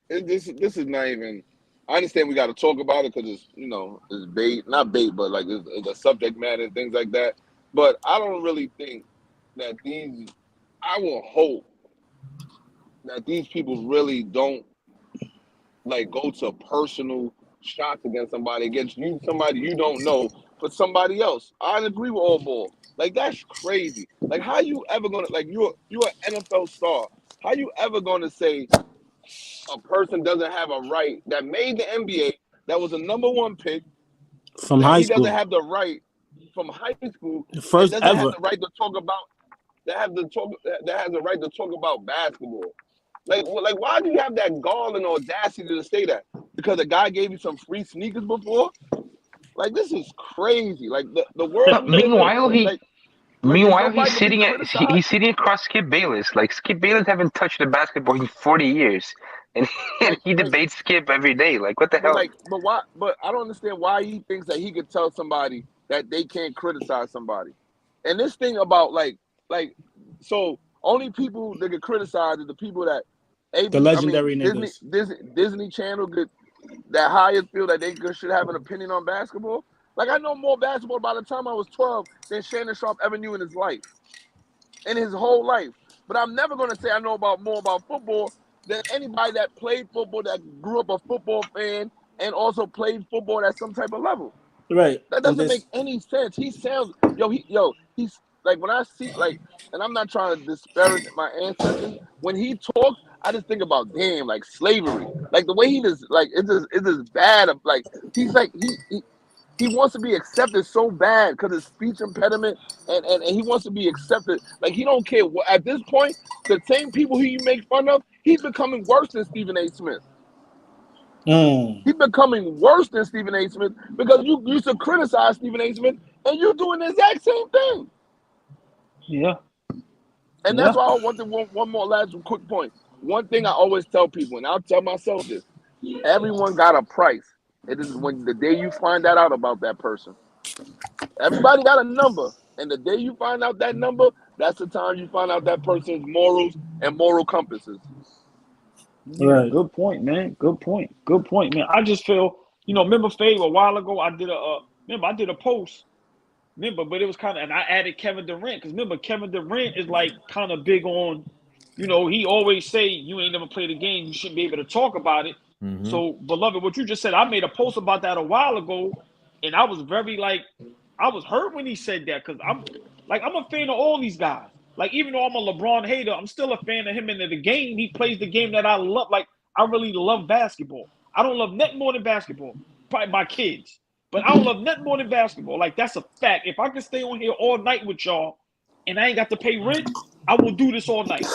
this is not even. I understand we got to talk about it because it's bait, not bait, but like it's a subject matter and things like that. But I don't really think that these. I will hope that these people really don't like go to personal shots against somebody you don't know, for somebody else. I agree with all ball. Like that's crazy. Like how you ever gonna like you're an NFL star? How you ever gonna say a person doesn't have a right that made the NBA, that was a #1 pick, from that high he doesn't school, have the right from high school, the and first doesn't have ever. the right to talk about that has the right to talk about basketball? Like, why do you have that gall and audacity to say that? Because a guy gave you some free sneakers before? Like, this is crazy. Like, the world But we live in, meanwhile, he there's Meanwhile, nobody to be criticized. he's sitting across Skip Bayless. Like Skip Bayless haven't touched a basketball in 40 years, and, and Like, he like, debates Skip every day. Like what the hell? but why? But I don't understand why he thinks that he could tell somebody that they can't criticize somebody. And this thing about so only people that get criticized are the people that The legendary niggas. Disney Channel get that highest feel that should have an opinion on basketball. Like I know more basketball by the time I was 12 than Shannon Sharpe ever knew in his life, in his whole life. But I'm never going to say I know more about football than anybody that played football, that grew up a football fan, and also played football at some type of level. Right. That And doesn't make this, any sense. He sounds he's like when I see and I'm not trying to disparage my ancestors. When he talks, I just think about damn like slavery. Like the way he just like it's just bad. Like he's like he wants to be accepted so bad because his speech impediment, and he wants to be accepted. Like he don't care what. At this point, the same people who you make fun of, he's becoming worse than Stephen A. Smith. He's becoming worse than Stephen A. Smith because you used to criticize Stephen A. Smith and you're doing the exact same thing. Yeah. And that's why I want one more last quick point. One thing I always tell people, and I'll tell myself this: everyone got a price. It is when the day you find that out about that person. Everybody got a number, and the day you find out that number, that's the time you find out that person's morals and moral compasses. right. Good point, man. Good point, man. I just feel, remember Fave a while ago, I did a post. Remember, but it was kind of, and I added Kevin Durant because remember Kevin Durant is like kind of big on, he always say you ain't never played a game, you shouldn't be able to talk about it. Mm-hmm. So, beloved, what you just said, I made a post about that a while ago, and I was very I was hurt when he said that because I'm a fan of all these guys. Like even though I'm a LeBron hater, I'm still a fan of him into the game. He plays the game that I love. Like I really love basketball. I don't love nothing more than basketball. Probably my kids. But I don't love nothing more than basketball. Like, that's a fact. If I can stay on here all night with y'all and I ain't got to pay rent, I will do this all night.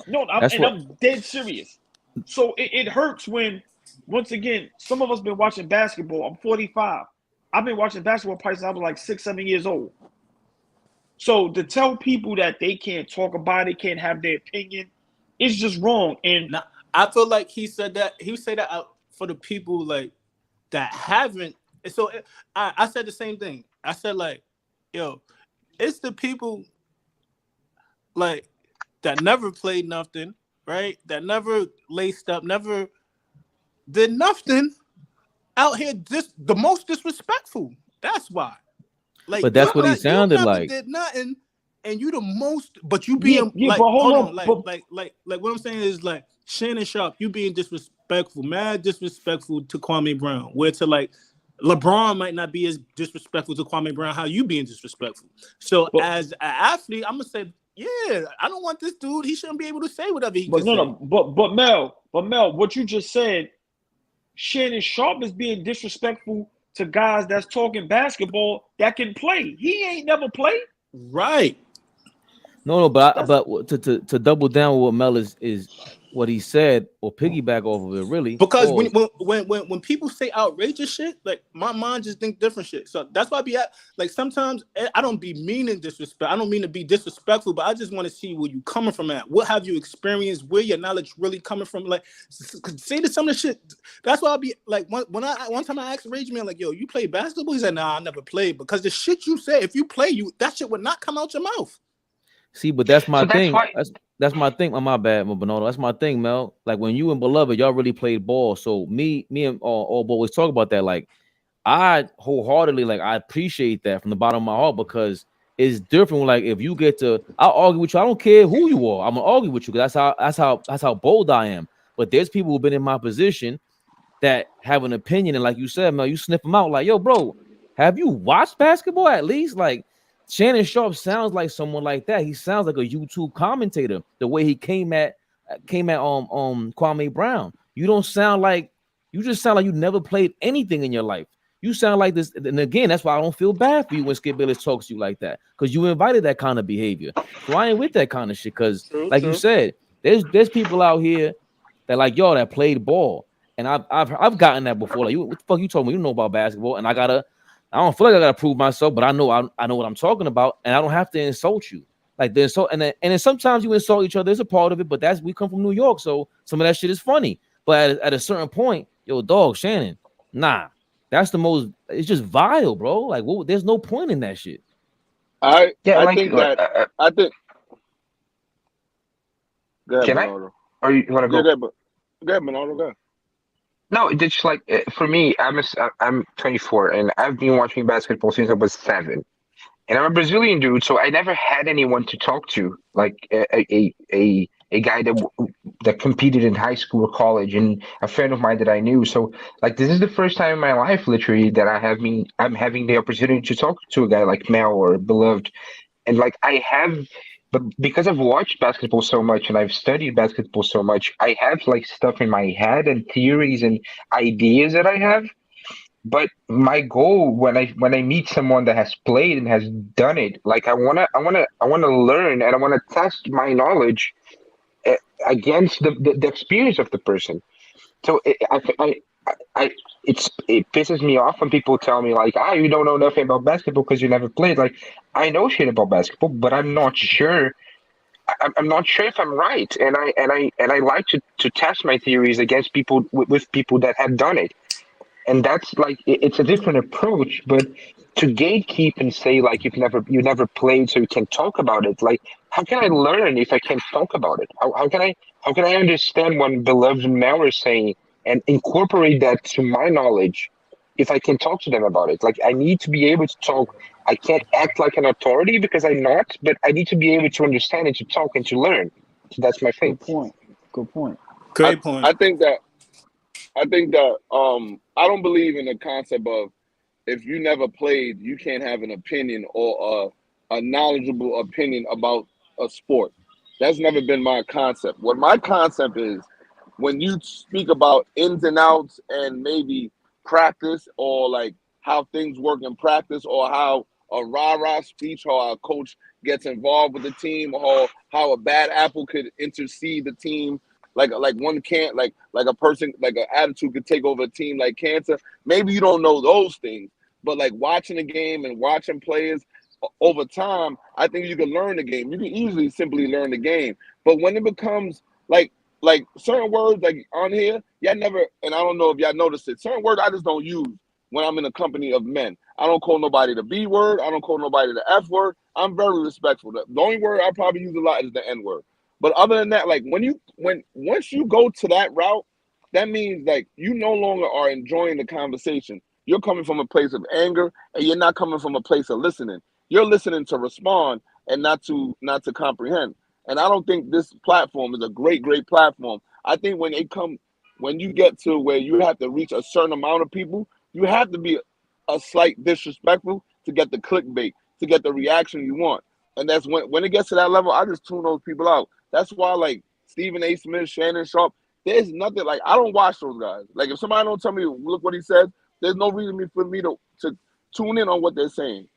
No, I'm dead serious. So it hurts when, once again, some of us been watching basketball. I'm 45. I've been watching basketball since I was like 6, 7 years old. So to tell people that they can't talk about it, can't have their opinion, it's just wrong. And now, I feel like he said that. He would say that out for the people like that haven't. So I said the same thing. I said like, yo, it's the people like that never played nothing, right? That never laced up, never did nothing out here. Just the most disrespectful. That's why. Like, but that's what he sounded you never like. did nothing, and you the most. But you being but hold on. Like what I'm saying is like Shannon Sharpe, you being disrespectful, mad disrespectful to Kwame Brown. Where to like LeBron might not be as disrespectful to Kwame Brown. How you being disrespectful? So as an athlete, I'm gonna say, yeah, I don't want this dude. He shouldn't be able to say whatever he can say. But Mel, what you just said, Shannon Sharpe is being disrespectful to guys that's talking basketball that can play. He ain't never played. Right. No, but to double down with what Mel is what he said or piggyback off of it. Really, Because pause. when people say outrageous shit, like my mind just think different shit. So that's why I be at, like sometimes I don't be meaning disrespect. I don't mean to be disrespectful, but I just want to see where you coming from at. What have you experienced? Where your knowledge really coming from? Like say to some of the shit. That's why I be like one time I asked Rage Man like, yo, you play basketball? He said, nah, I never played. Because the shit you say, if you play, that shit would not come out your mouth. See, but that's my So that's thing. why. That's my thing. Oh, my bad, Bernardo. That's my thing, Mel. Like when you and Beloved, y'all really played ball. So me and all boys talk about that. Like I wholeheartedly, like I appreciate that from the bottom of my heart because it's different. Like if you get to, I'll argue with you. I don't care who you are. I'm gonna argue with you because that's how bold I am. But there's people who've been in my position that have an opinion, and like you said, Mel, you sniff them out. Like, yo, bro, have you watched basketball at least? Like Shannon Sharpe sounds like someone like that. He sounds like a YouTube commentator. The way he came at Kwame Brown. You don't sound like you just sound like you never played anything in your life. You sound like this, and again, that's why I don't feel bad for you when Skip Bayless talks to you like that, because you invited that kind of behavior. So I ain't with that kind of shit. Because, like you said, there's people out here that like y'all that played ball, and I've gotten that before. Like, what the fuck you told me? You know about basketball, and I don't feel like I gotta prove myself, but I know what I'm talking about, and I don't have to insult you. Like the insult, and then sometimes you insult each other. It's a part of it, but we come from New York, so some of that shit is funny. But at a certain point, yo, dog, Shannon, nah, that's the most. It's just vile, bro. Like, there's no point in that shit. I Like, think that I think. Go ahead, can I? Bernardo. Or you want to Yeah, go? go ahead, Bernardo. Go ahead. No, it's like for me, I'm 24 and I've been watching basketball since I was 7. And I'm a Brazilian dude, so I never had anyone to talk to, like a guy that competed in high school or college, and a friend of mine that I knew. So like this is the first time in my life, literally, that I'm having the opportunity to talk to a guy like Mel or Beloved, and like I have. But because I've watched basketball so much and I've studied basketball so much, I have like stuff in my head and theories and ideas that I have. But my goal when I meet someone that has played and has done it, like I wanna learn and I wanna test my knowledge uh, against the experience of the person. So I it pisses me off when people tell me like, ah, you don't know nothing about basketball because you never played. Like I know shit about basketball, but I'm not sure. I'm not sure if I'm right, and I like to test my theories against people with people that have done it, and that's like it's a different approach. But to gatekeep and say like you never played so you can talk about it, like how can I learn if I can't talk about it? How can I understand what Beloved and Mel are saying and incorporate that to my knowledge if I can talk to them about it? Like I need to be able to talk. I can't act like an authority because I'm not, but I need to be able to understand and to talk and to learn. So that's my thing. Good point. Good point. Great point. I think that I don't believe in the concept of if you never played, you can't have an opinion or a knowledgeable opinion about a sport. That's never been my concept. What my concept is, when you speak about ins and outs and maybe practice or like how things work in practice or how a rah-rah speech or a coach gets involved with the team or how a bad apple could intercede the team, like one can't like a person like an attitude could take over a team like cancer. Maybe you don't know those things, but like watching the game and watching players over time, I think you can learn the game. You can easily simply learn the game. But when it becomes like certain words like on here, y'all never, and I don't know if y'all noticed it, certain words I just don't use when I'm in a company of men. I don't call nobody the B word. I don't call nobody the F word. I'm very respectful. The only word I probably use a lot is the N word. But other than that, like once you go to that route, that means like you no longer are enjoying the conversation. You're coming from a place of anger, and you're not coming from a place of listening. You're listening to respond and not to comprehend. And I don't think this platform is a great platform. I think when you get to where you have to reach a certain amount of people, you have to be a slight disrespectful to get the clickbait, to get the reaction you want. And that's when it gets to that level, I just tune those people out. That's why like Stephen A. Smith, Shannon Sharpe, there's nothing like I don't watch those guys. Like if somebody don't tell me look what he said, there's no reason for me to tune in on what they're saying.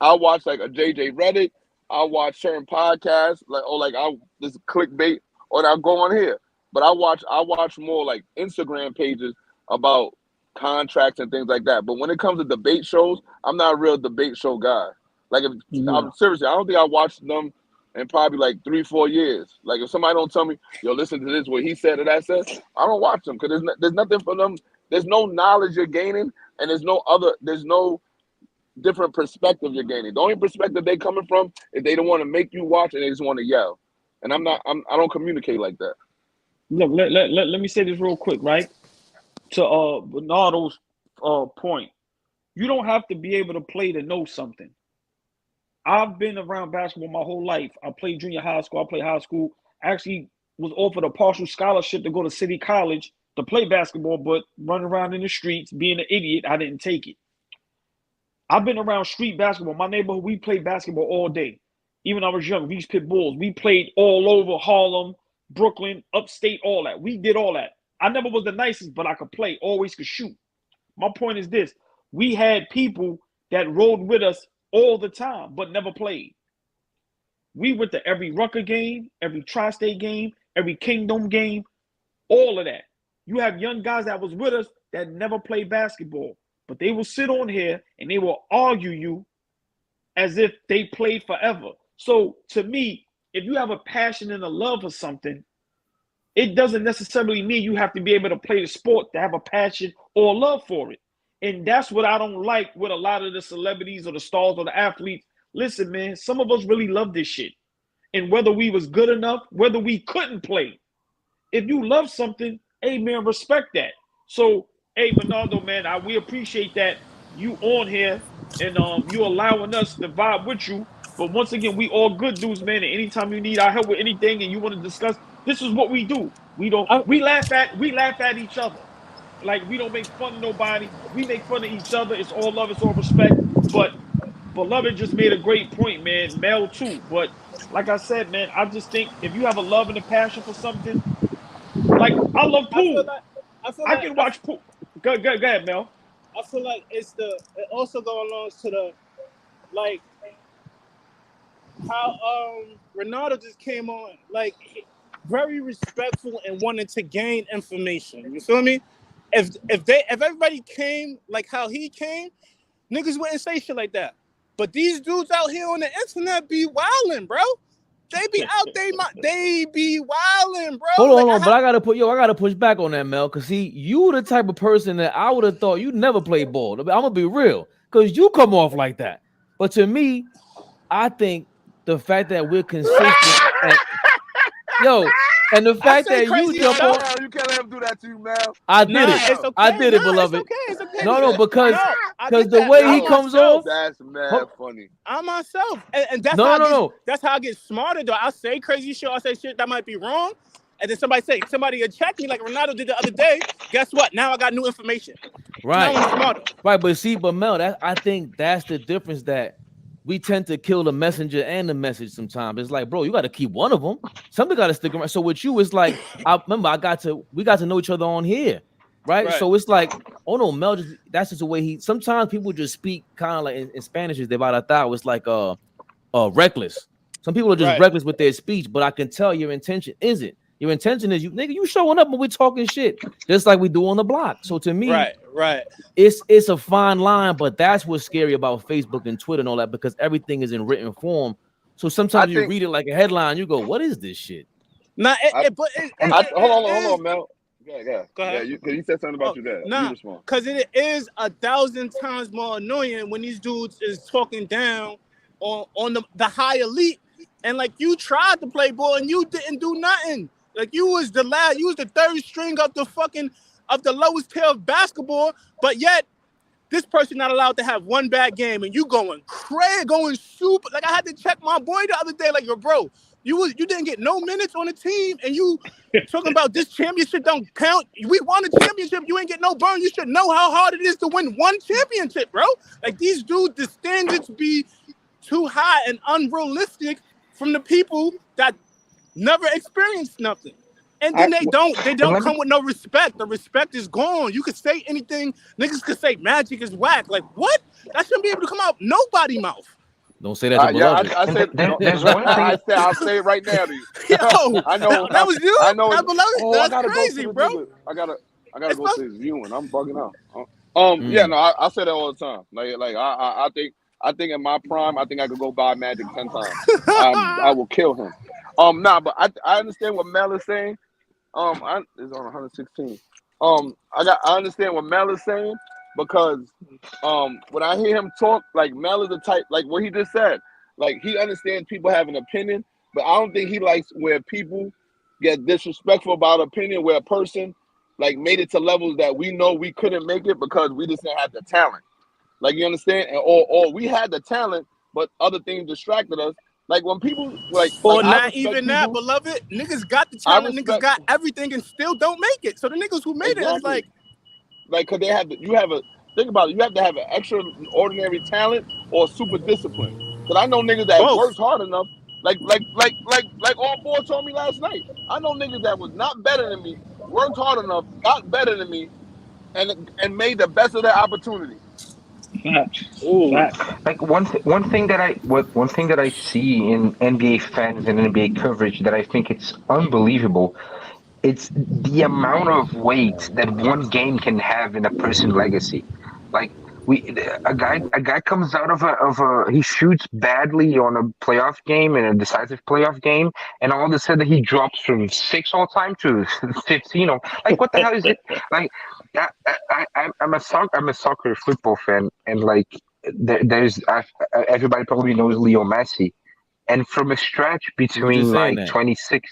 I'll watch like a JJ Reddick. I'll watch certain podcasts, like I'll this clickbait, or I'll go on here. but I watch more like Instagram pages about contracts and things like that. But when it comes to debate shows, I'm not a real debate show guy. Like, I'm seriously, I don't think I watched them in probably like 3-4 years. Like, if somebody don't tell me, yo, listen to this, what he said or that said, I don't watch them because there's nothing for them. There's no knowledge you're gaining, and there's no different perspective you're gaining. The only perspective they coming from is they don't want to make you watch and they just want to yell. And I don't communicate like that. Look, let me say this real quick, right? To Bernardo's point, you don't have to be able to play to know something. I've been around basketball my whole life. I played junior high school. I played high school. Actually was offered a partial scholarship to go to City College to play basketball, but running around in the streets, being an idiot, I didn't take it. I've been around street basketball. My neighborhood, we played basketball all day. Even when I was young, these pit bulls. We played all over Harlem, Brooklyn, upstate, all that. We did all that. I never was the nicest, but I could play, always could shoot. My point is this. We had people that rode with us all the time, but never played. We went to every Rucker game, every Tri-State game, every Kingdom game, all of that. You have young guys that was with us that never played basketball, but they will sit on here and they will argue you as if they played forever. So to me, if you have a passion and a love for something, it doesn't necessarily mean you have to be able to play the sport to have a passion or love for it. And that's what I don't like with a lot of the celebrities or the stars or the athletes. Listen, man, some of us really love this shit. And whether we was good enough, whether we couldn't play, if you love something, hey, man, respect that. So, hey, Bernardo, man, we appreciate that you on here and you allowing us to vibe with you. But once again, we all good dudes, man. And anytime you need our help with anything and you want to discuss, this is what we do. We laugh at each other. Like, we don't make fun of nobody. We make fun of each other. It's all love. It's all respect. But Beloved just made a great point, man. Mel too. But like I said, man, I just think if you have a love and a passion for something, like I love pool. I can watch pool. Go ahead, Mel. I feel like it also goes along to the, like, how Ronaldo just came on, like, very respectful and wanting to gain information. You feel me? If everybody came like how he came, niggas wouldn't say shit like that. But these dudes out here on the internet be wilding, bro. They be out there, they be wilding, bro. Hold on, but I gotta push back on that, Mel, because see, you the type of person that I would have thought you never played ball. I'm gonna be real, because you come off like that. But to me, I think the fact that we're consistent, and the fact that you jump on, you can't let him do that to you, man. I did it. It's okay. I did it, beloved. It's okay. No, because the way he comes off, that's mad funny. I'm myself, and that's that's how I get smarter. Though I say crazy shit, I say shit that might be wrong, and then somebody will check me like Ronaldo did the other day. Guess what? Now I got new information. Right. Now I'm smarter. Right, but Mel, I think that's the difference, that we tend to kill the messenger and the message sometimes. It's like, bro, you got to keep one of them. Something got to stick around. So with you, it's like, we got to know each other on here, right? So it's like, oh no, Mel, that's just the way sometimes people just speak kind of like in Spanish, is de baratao. It's like reckless. Some people are just reckless with their speech, but I can tell your intention isn't. Your intention is you showing up when we're talking shit, just like we do on the block. So to me, it's a fine line, but that's what's scary about Facebook and Twitter and all that, because everything is in written form. So sometimes you read it like a headline, you go, "What is this shit?" Hold on, Mel. Go ahead. You said something about your dad. Nah, because it is 1,000 times more annoying when these dudes is talking down on the high elite, and like you tried to play ball and you didn't do nothing. Like you was the third string of the lowest tier of basketball, but yet this person not allowed to have one bad game, and you going crazy, going super. Like I had to check my boy the other day. Like, yo, bro, you didn't get no minutes on the team, and you talking about this championship don't count. We won a championship. You ain't get no burn. You should know how hard it is to win one championship, bro. Like these dudes, the standards be too high and unrealistic from the people that never experienced nothing. And then they don't come with no respect. The respect is gone. You could say anything. Niggas could say Magic is whack. Like, what? That shouldn't be able to come out nobody's mouth. Don't say that to Yeah, beloved. I said. There's one thing. I'll say it right now to you. Yo, I know. that was you. I know. That beloved. Oh, I That's gotta crazy, go to bro. the nigga. I gotta It's go to his viewing. I'm bugging out. Yeah, Mm. no, I say that all the time. I think in my prime, I think I could go buy Magic 10 times. I will kill him. Nah, but I understand what Mel is saying. It's on 116. I understand what Mel is saying because when I hear him talk, like Mel is the type, like what he just said, like he understands people have an opinion, but I don't think he likes where people get disrespectful about opinion, where a person like made it to levels that we know we couldn't make it because we just didn't have the talent. Like you understand, or we had the talent, but other things distracted us. Like when people like Or I not respect even that, people. beloved. Niggas got the I talent, niggas respect got everything, and still don't make it. So the niggas who made it is exactly. like, Cause they have you have a think about it. You have to have an extraordinary talent or super discipline. Cause I know niggas that both. worked hard enough. Like all four told me last night. I know niggas that was not better than me, worked hard enough, got better than me, and made the best of their opportunity. Facts. Ooh. Facts. Like one thing that I see in NBA fans and NBA coverage that I think it's unbelievable. It's the amount of weight that one game can have in a person's legacy. Like we, a guy comes out of a he shoots badly on a playoff game in a decisive playoff game, and all of a sudden he drops from 6 all time to 15. Like what the hell is it? Like I'm a soccer football fan, and like everybody probably knows Leo Messi, and from a stretch We were just between saying like that. 26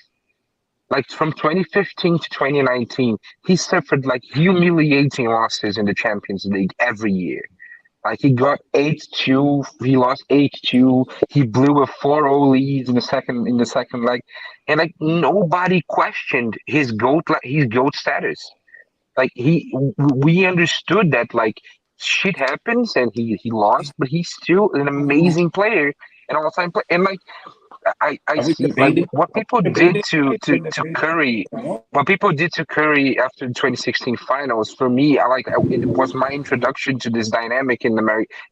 like from 2015 to 2019, he suffered like humiliating losses in the Champions League every year. Like he got 8-2, he lost 8-2, he blew a 4-0 lead in the second leg, and like nobody questioned his goat status. Like we understood that like shit happens and he lost, but he's still an amazing player, an all-time player, and like I Are we see like debating? what Are people we did debating? to Curry, what people did to Curry after the 2016 finals. For me, it was my introduction to this dynamic in the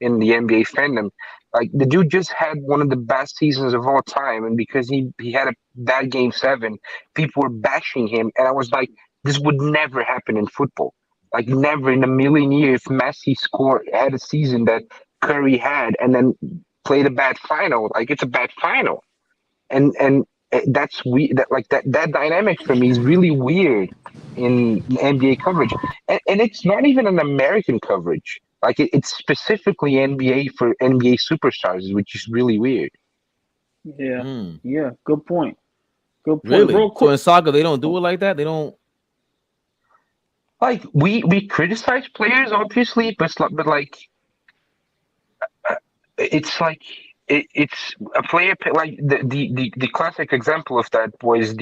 NBA fandom. Like the dude just had one of the best seasons of all time, and because he had a bad game seven, people were bashing him, and I was like, this would never happen in football. Like never in a million years, if Messi had a season that Curry had, and then played a bad final. Like it's a bad final, and that's that dynamic for me is really weird in NBA coverage, and it's not even an American coverage. Like it's specifically NBA for NBA superstars, which is really weird. Yeah. Mm. Yeah. Good point. Good point. Really? Real So quick. in soccer, they don't do it like that. They don't. Like we criticize players obviously, but like it's like it's a player like the classic example of that was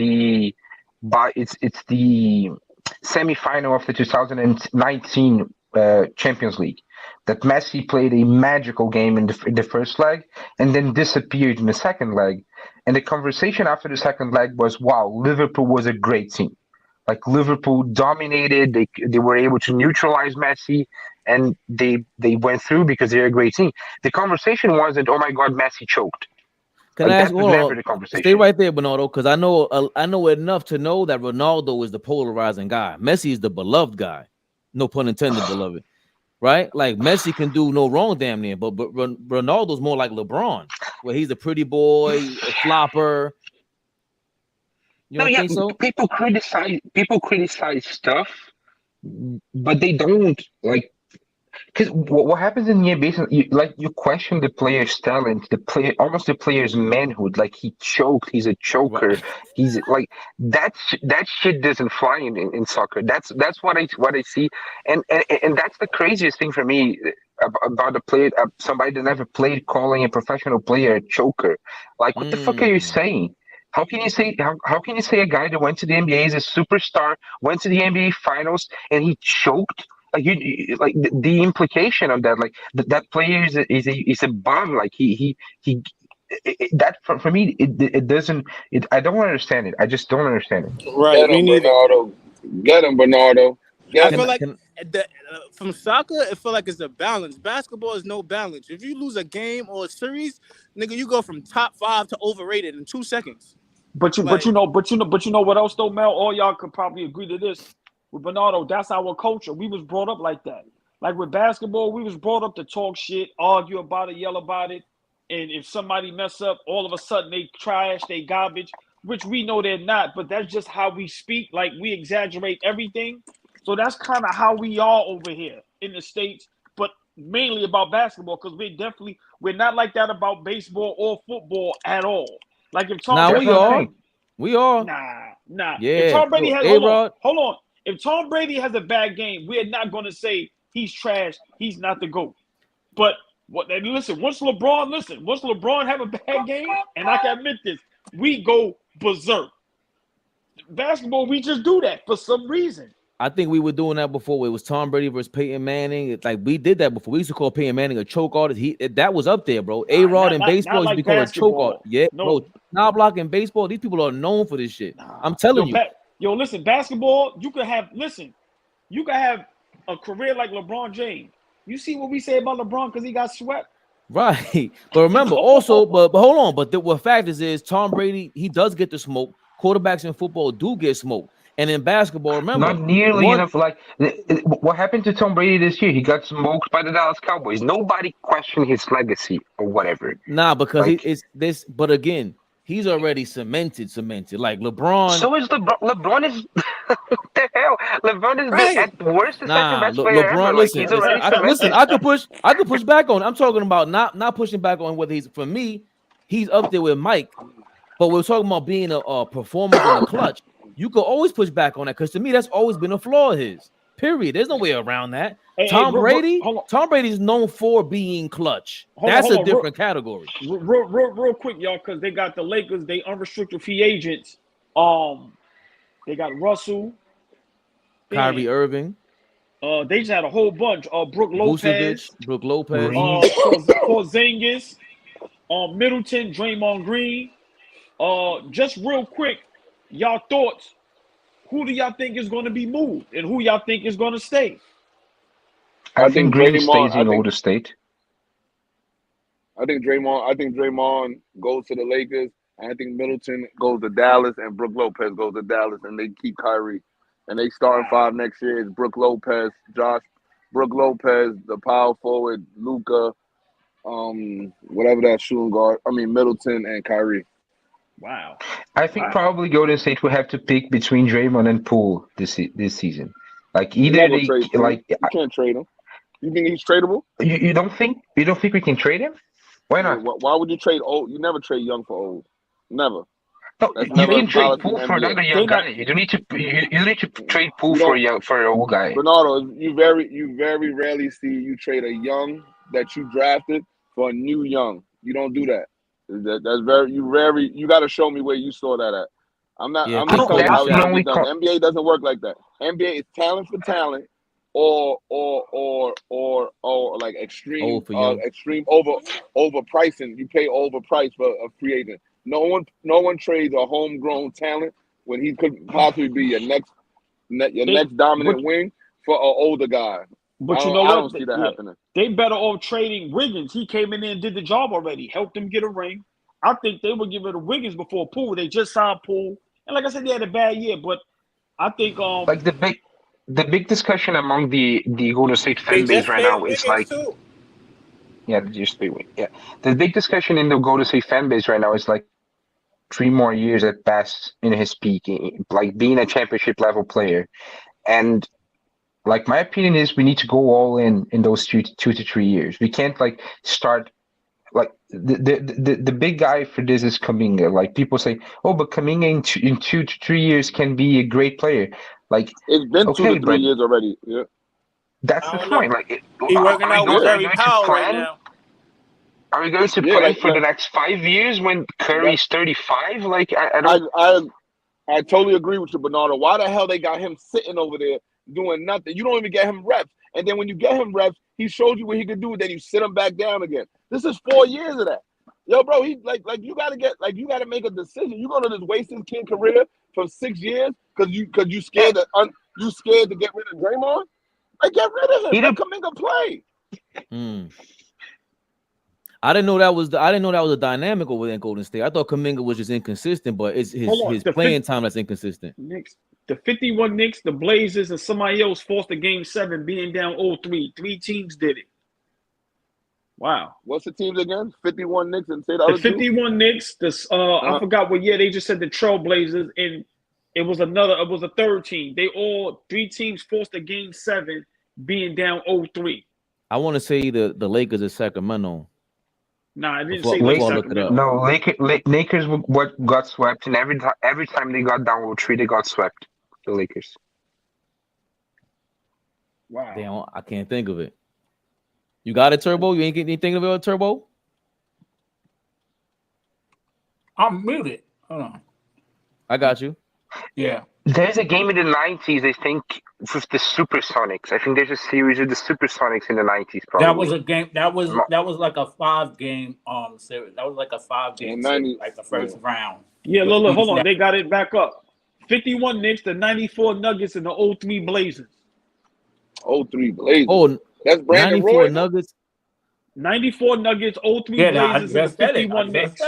it's the semi-final of the 2019 Champions League that Messi played a magical game in the first leg and then disappeared in the second leg, and the conversation after the second leg was, wow, Liverpool was a great team. Like Liverpool dominated, they were able to neutralize Messi, and they went through because they're a great team. The conversation wasn't, oh my God, Messi choked. Can I Like ask? that was Hold never on. the Stay conversation. right there, Bernardo, because I know enough to know that Ronaldo is the polarizing guy. Messi is the beloved guy. No pun intended, beloved. Right? Like Messi can do no wrong, damn near, but Ronaldo's more like LeBron, where he's a pretty boy, a flopper. You No, don't yeah, think so? people criticize stuff, but they don't like. Because what happens in the NBA, you question the player's talent, almost the player's manhood. Like he choked, he's a choker. Right. He's like that shit doesn't fly in soccer. That's what I see, and that's the craziest thing for me about a player, somebody that never played, calling a professional player a choker. Like what the fuck are you Mm. saying? How can you say a guy that went to the NBA is a superstar, went to the NBA finals, and he choked? Like like the implication of that, like that player is a bum. Like he that for me it doesn't. I don't understand it. I just don't understand it. Right. Get Me him, neither. Bernardo. Get him, Bernardo. Yeah. I feel like from soccer, it feel like it's a balance. Basketball is no balance. If you lose a game or a series, nigga, you go from top 5 to overrated in 2 seconds. But you know what else though, Mel? All y'all could probably agree to this. With Bernardo, that's our culture. We was brought up like that. Like with basketball, we was brought up to talk shit, argue about it, yell about it. And if somebody mess up, all of a sudden they trash, they garbage, which we know they're not, but that's just how we speak. Like we exaggerate everything. So that's kind of how we are over here in the States, but mainly about basketball, because we're not like that about baseball or football at all. Like if Tom Now Brady, we are. Nah. Yeah. If Tom Brady has A-Rod. hold on. If Tom Brady has a bad game, we're not going to say he's trash. He's not the GOAT. But listen, once LeBron have a bad game, and I can admit this, we go berserk. Basketball, we just do that for some reason. I think we were doing that before. It was Tom Brady versus Peyton Manning. It's like we did that before. We used to call Peyton Manning a choke artist. That was up there, bro. A-Rod in baseball used to be called a choke artist. Yeah, bro. Knob block in baseball. These people are known for this shit. I'm telling you. Listen, basketball, you could have a career like LeBron James. You see what we say about LeBron because he got swept? Right. But remember, also, but hold on. But what fact is Tom Brady, he does get the smoke. Quarterbacks in football do get smoked. And in basketball, remember, not nearly enough. Like what happened to Tom Brady this year? He got smoked by the Dallas Cowboys. Nobody questioned his legacy or whatever. Nah, because it's this. But again, he's already cemented. Like LeBron. So is LeBron. LeBron is what the hell? LeBron is at worst the second best player LeBron, ever. Listen, I could push back on. I'm talking about not pushing back on whether he's. For me, he's up there with Mike. But we're talking about being a performer in the clutch. You could always push back on that because to me that's always been a flaw of his. Period. There's no way around that. Tom Brady's known for being clutch. That's a different category. Real quick, y'all, because they got the Lakers. They unrestricted free agents. They got Russell, Kyrie Irving. They just had a whole bunch. Brook Lopez, Porzingis, Middleton, Draymond Green. Just real quick. Y'all thoughts, who do y'all think is going to be moved and who y'all think is going to stay? I think Green stays in Golden State. I think Draymond goes to the Lakers, and I think Middleton goes to Dallas, and Brook Lopez goes to Dallas, and they keep Kyrie. And they start 5 next year. It's Brook Lopez, the power forward, Luka, whatever that shooting guard. Middleton and Kyrie. Wow. I think probably Golden State will have to pick between Draymond and Poole this season. Like either you can't trade him. You think he's tradable? You don't think we can trade him? Why not? Why would you trade old? You never trade young for old. Never. No, you can trade Poole for another young guy. You don't need to trade Poole for an old guy. Bernardo, you very rarely see you trade a young that you drafted for a new young. You don't do that. That's you got to show me where you saw that at. I'm not telling you how it has to be done. NBA doesn't work like that. NBA is talent for talent, or like extreme overpricing. You pay overpriced for a free agent. No one trades a homegrown talent when he could possibly be your next dominant wing for an older guy. But you know what? I don't see that happening. They better off trading Wiggins. He came in there and did the job already. Helped them get a ring. I think they would give it to Wiggins before Poole. They just signed Poole. And like I said, they had a bad year. But I think like the big discussion among the Golden State fan base right now is like too. The big discussion in the Golden State fan base right now is like 3 more years at best in his peak, like being a championship level player. And like my opinion is we need to go all in those 2 to 3 years. We can't like start like the big guy for this is Kuminga. Like people say, oh, but Kuminga in 2 to 3 years can be a great player. Like it's been 2 to 3 years already. Yeah, that's the point. Like he's working out with Curry Powell right now. Are we going to plan for the next 5 years when Curry's 35? Like I totally agree with you, Bernardo. Why the hell they got him sitting over there doing nothing? You don't even get him reps. And then when you get him reps, he showed you what he could do, and then you sit him back down again. This is 4 years of that. Yo, bro, he you gotta make a decision. You're gonna just waste his kid career for 6 years you scared you scared to get rid of Draymond? Like, get rid of him. Let Kuminga play. I didn't know that was a dynamic over there in Golden State. I thought Kuminga was just inconsistent, but it's his playing time that's inconsistent. Knicks, the 51 Knicks, the Blazers, and somebody else forced a game 7 being down 0-3. 3 teams did it. Wow. What's the teams again? 51 Knicks and say the other 51 Knicks. I forgot what year they just said the Trailblazers, and it was a third team. 3 teams forced a game 7 being down 0-3. I want to say the Lakers of Sacramento. Nah, I didn't say Sacramento. No, Lakers what got swept, and every time they got down 0-3, they got swept. The Lakers. Wow. Damn, I can't think of it. You got it, Turbo? You ain't getting anything of it, Turbo? I'm muted. Hold on. I got you. Yeah. There's a game in the 90s, I think, with the Supersonics. I think there's a series of the Supersonics in the 90s, probably. That was a game. That was like a 5-game series. That was like a 5-game series, like the first round. Yeah, look, hold on. They got it back up. 51 Knicks, the 94 Nuggets, and the 0-3 Blazers. 0-3 Blazers. Oh, that's Brandon 94 Roy. Nuggets. 94 Nuggets, 0-3 Blazers, and the 51 Knicks.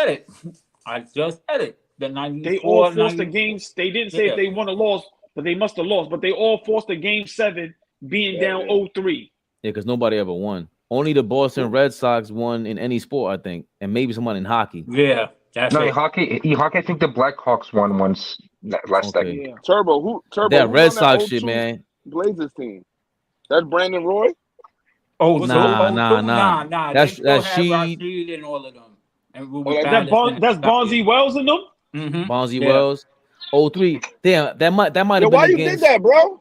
I just said it. The 94. They all forced the games. They didn't say if they won or lost, but they must have lost. But they all forced a game 7 being down 0-3. Yeah, because nobody ever won. Only the Boston Red Sox won in any sport, I think, and maybe someone in hockey. Yeah, that's no, hockey. I think the Blackhawks won once last decade. Yeah. Turbo. That Red Sox shit, man. Blazers team. That's Brandon Roy. Oh, nah. That's Rashid and all of them. And that's Bonzi Wells in them. Mm-hmm. Bonzi Wells. 0-3. Damn, that might have been why against. You did that, bro?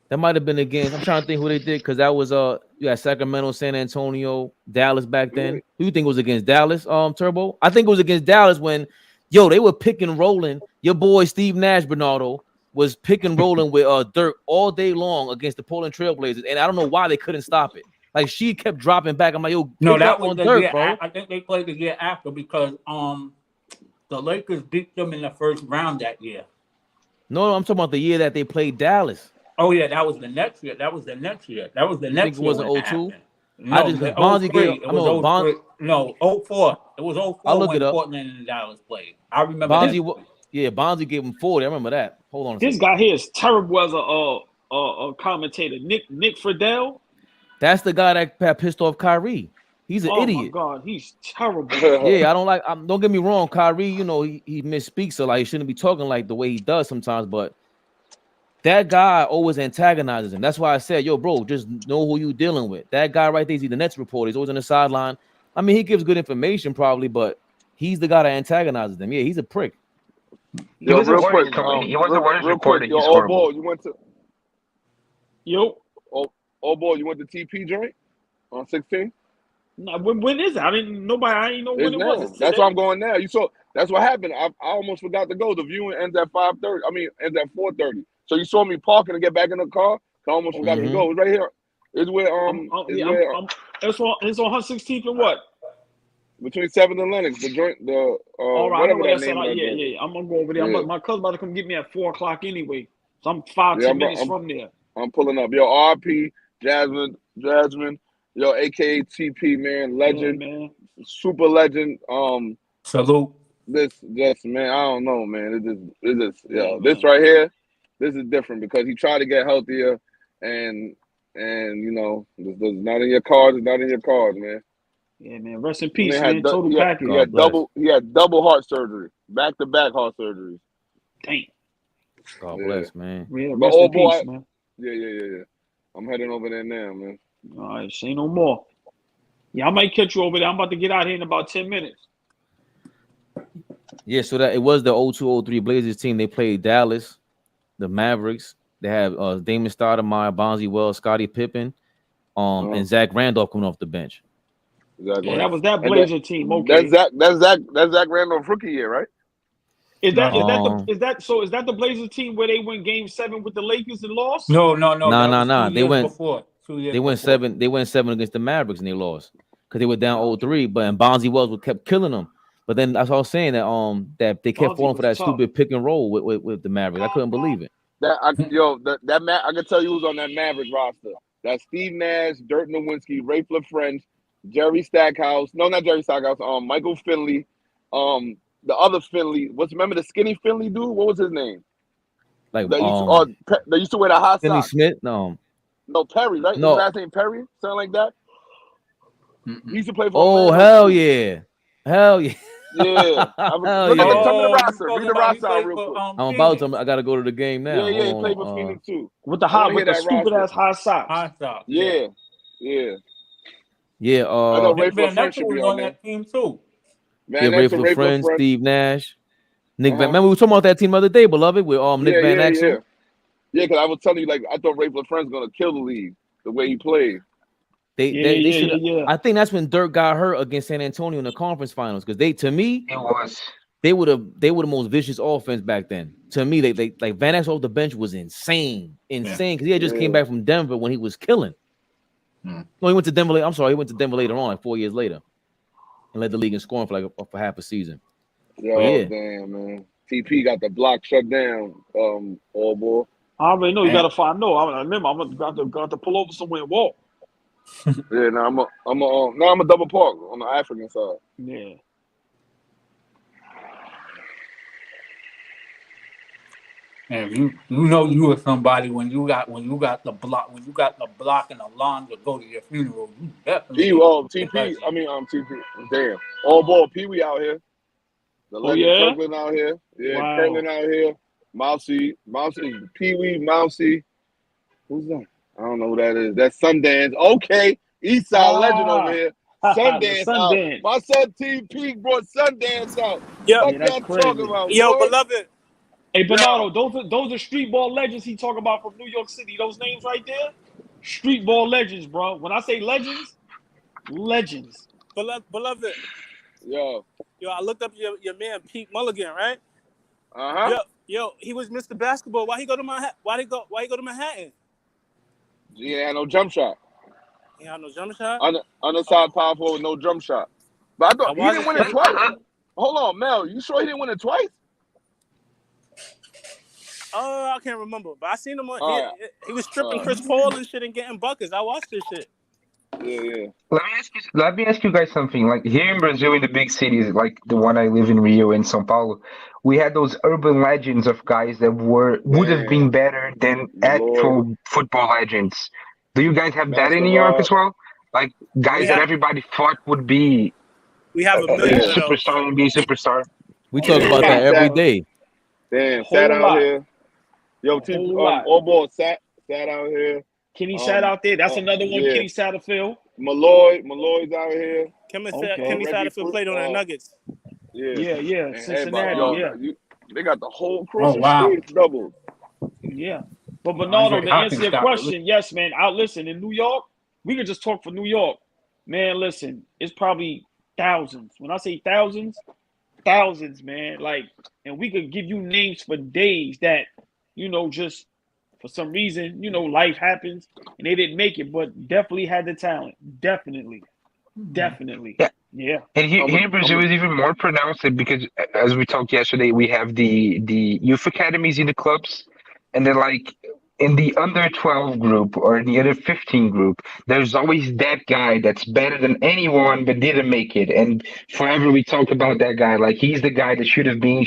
That might have been against. I'm trying to think who they did because that was you had Sacramento, San Antonio, Dallas back then. Who you think was against Dallas? Turbo. I think it was against Dallas when they were pick and rolling. Your boy Steve Nash Bernardo was pick and rolling with Dirk all day long against the Portland Trailblazers, and I don't know why they couldn't stop it. Like she kept dropping back. I'm like, no, that was the Dirk, year. bro. I think they played the year after because the Lakers beat them in the first round that year. No, I'm talking about the year that they played Dallas. Oh yeah, that was the next year. That was the next year. It wasn't 0-2. No, I just Bonzi gave. It was 04. No, 04. It was 04 I'll look when it up. Portland and Dallas played. I remember Bonzi. Yeah, Bonzi gave him 40. I remember that. Hold on. This guy here is terrible as a commentator. Nick Friedel. That's the guy that pissed off Kyrie. He's an idiot. Oh my God, he's terrible. Yeah, I don't like. Don't get me wrong, Kyrie. He misspeaks, so like he shouldn't be talking like the way he does sometimes. But that guy always antagonizes him. That's why I said, yo, bro, just know who you dealing with. That guy right there, he's the Nets reporter. He's always on the sideline. I mean, he gives good information probably, but he's the guy that antagonizes them. Yeah, he's a prick. He was real quick. He was a Warriors reporter. He's horrible. You went to. Oh boy, you went to TP joint on 16? No, when is it? I ain't know when it was. That's why I'm going now. You saw that's what happened. I almost forgot to go. The viewing ends at 5:30. I mean, ends at 4:30. So you saw me parking to get back in the car. I almost forgot to go. It's right here. It's where it's on 116th and what? Between 7th and Lennox, the joint, all right, whatever that name is. Yeah. I'm gonna go over there. Yeah. My cousin about to come get me at 4:00 anyway. So I'm 10 minutes from there. I'm pulling up. Yo, RP, Jasmine, yo, aka TP, man, legend, man. Super legend. Salute. This just man, I don't know, man. This right here, this is different because he tried to get healthier, and this not in your cards. It's not in your cards, man. Yeah, man. Rest in peace, man. Total package. He had double heart surgery, back-to-back heart surgeries. Damn. God bless, man. Yeah, rest in peace, man. Yeah. I'm heading over there now, man. All right, say no more. Yeah, I might catch you over there. I'm about to get out here in about 10 minutes. Yeah, so that it was the 02-03 Blazers team. They played Dallas, the Mavericks. They have Damon Stoudemire, Bonzi Wells, Scottie Pippen, and Zach Randolph coming off the bench. Exactly. Yeah, that was that Blazer team. Okay, that's Zach Randolph rookie year, right? Is that the Blazers team where they win Game 7 with the Lakers and lost? No. They went before. 2 years. They went before. 7. They went 7 against the Mavericks and they lost because they were down 0-3. But Bonzi Wells kept killing them. But then that's what I was saying that they kept Bonzi falling for that was tough. stupid pick and roll with the Mavericks. I couldn't believe it. I can tell you who's on that Mavericks roster. That's Steve Nash, Dirk Nowitzki, Ray French, Jerry Stackhouse. No, not Jerry Stackhouse. Michael Finley. The other Finley. Remember the skinny Finley dude? What was his name? Like they used to wear the hot Finley socks. Smith? No, Perry, right? No. His last name Perry? Something like that. He used to play for. Oh, hell yeah. Hell yeah. Yeah. Look at the top of the roster. Read the roster out real quick. I'm about to. I got to go to the game now. Yeah, he played for Phoenix too. With the stupid ass high socks. High socks. Yeah. Yeah. I know Ray Van French should Exel be was on on there. that team too. Yeah, Ray Friends, Steve Nash, Nick Van. Uh-huh. Remember we were talking about that team the other day, beloved, with Nick Van Exel. Yeah, because I was telling you, like, I thought Ray Friends was gonna kill the league the way he played. They should. I think that's when Dirk got hurt against San Antonio in the conference finals because they were the most vicious offense back then. To me, they like Van Exel off the bench was insane because he had just came back from Denver when he was killing. No, he went to Denver. I'm sorry, he went to Denver later on, like 4 years later, and led the league in scoring for half a season. Damn, man. TP got the block shut down. All boy. I already know you gotta find. No, I remember. I'm got to pull over somewhere and walk. Yeah, now I'm a double park on the African side. Yeah. And you know you were somebody when you got the block and the lawn to go to your funeral. You definitely TP. I mean TP. Damn. All ball Pee Wee out here. The legend Kirkland out here. Yeah, wow. Kirkland out here. Mousy, Pee Wee, Mousy. Who's that? I don't know who that is. That's Sundance. Okay. Eastside legend over here. Sundance out. My son TP brought Sundance out. Yeah, that's crazy. Talking about, yo, boy? beloved. Hey, Bernardo, those are street ball legends he talk about from New York City. Those names right there, street ball legends, bro. When I say legends. Beloved. Yo, I looked up your man Pete Mulligan, right? Uh-huh. Yo, he was Mr. Basketball. Why he go to Manhattan? He ain't had no jump shot. He had no jump shot? Underside power forward with no jump shot. But I thought he didn't win it twice. Hold on, Mel. You sure he didn't win it twice? Oh, I can't remember. But I seen him on he was stripping Chris Paul and shit and getting buckets. I watched this shit. Yeah. Let me ask you guys something. Like here in Brazil, in the big cities, like the one I live in, Rio and São Paulo, we had those urban legends of guys that would have been better than actual football legends. Do you guys have that in New York as well? Like guys that everybody thought would be we have a million superstar and be a superstar. We talk about that every day. Damn, sat out here. Yo, all ball sat out here. Kenny sat out there. That's another one. Kenny Satterfield. Malloy's out here. Kenny Satterfield played on the Nuggets. Yeah. Cincinnati. They got the whole cross streets doubled. Yeah. But Bernardo, to answer your question, yes, man. Listen, in New York, we could just talk for New York. Man, listen, it's probably thousands. When I say thousands, man. Like, and we could give you names for days that, just for some reason, life happens and they didn't make it, but definitely had the talent. Definitely. Yeah. And here in Brazil is even more pronounced because, as we talked yesterday, we have the youth academies in the clubs, and then like in the under 12 group or in the under 15 group, there's always that guy that's better than anyone but didn't make it. And forever we talk about that guy, like he's the guy that should have been.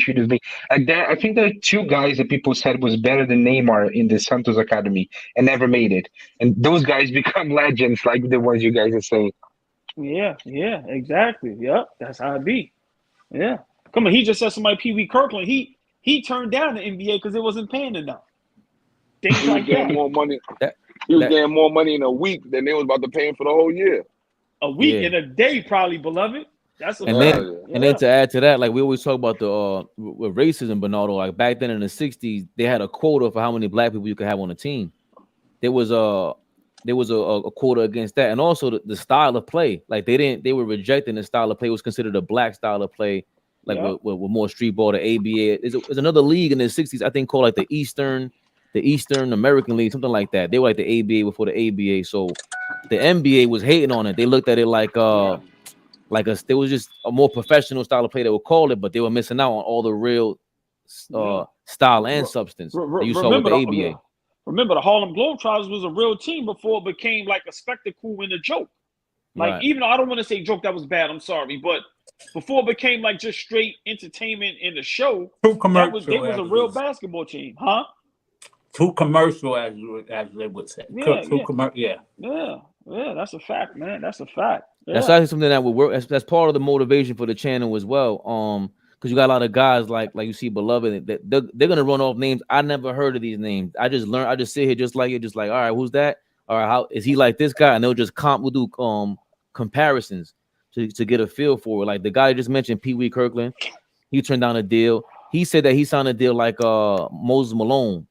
Like that, I think there are two guys that people said was better than Neymar in the Santos Academy and never made it. And those guys become legends, like the ones you guys are saying. Yeah, exactly. Yep, that's how it be. Yeah. Come on, he just said somebody Pee Wee Kirkland. He turned down the NBA because it wasn't paying enough. Things like that. More money. He was getting more money in a week than they was about to pay him for the whole year. A week and a day, probably, beloved. That's and then to add to that, like we always talk about the with racism, Bernardo. Like back then in the '60s, they had a quota for how many black people you could have on a team. There was a quota against that, and also the style of play. Like they were rejecting the style of play. It was considered a black style of play, like with more street ball. The ABA is another league in the '60s, I think, called like the Eastern American League, something like that. They were like the ABA before the ABA. So the NBA was hating on it. They looked at it like like there was just a more professional style of play they would call it, but they were missing out on all the real style and substance that you saw with the ABA. Remember, the Harlem Globetrotters was a real team before it became like a spectacle and a joke. Like, even though I don't want to say joke, that was bad, I'm sorry, but before it became like just straight entertainment in the show, they was a real basketball team, huh? Too commercial, as they would say. Yeah, that's a fact, man. That's a fact. Yeah. That's actually something that would work. That's part of the motivation for the channel as well. Because you got a lot of guys like you see Beloved that they're gonna run off names. I never heard of these names. I just sit here just like all right, who's that? All right, how is he like this guy? And they'll just we'll do comparisons to get a feel for it. Like the guy I just mentioned, Pee Wee Kirkland, he turned down a deal. He said that he signed a deal like Moses Malone,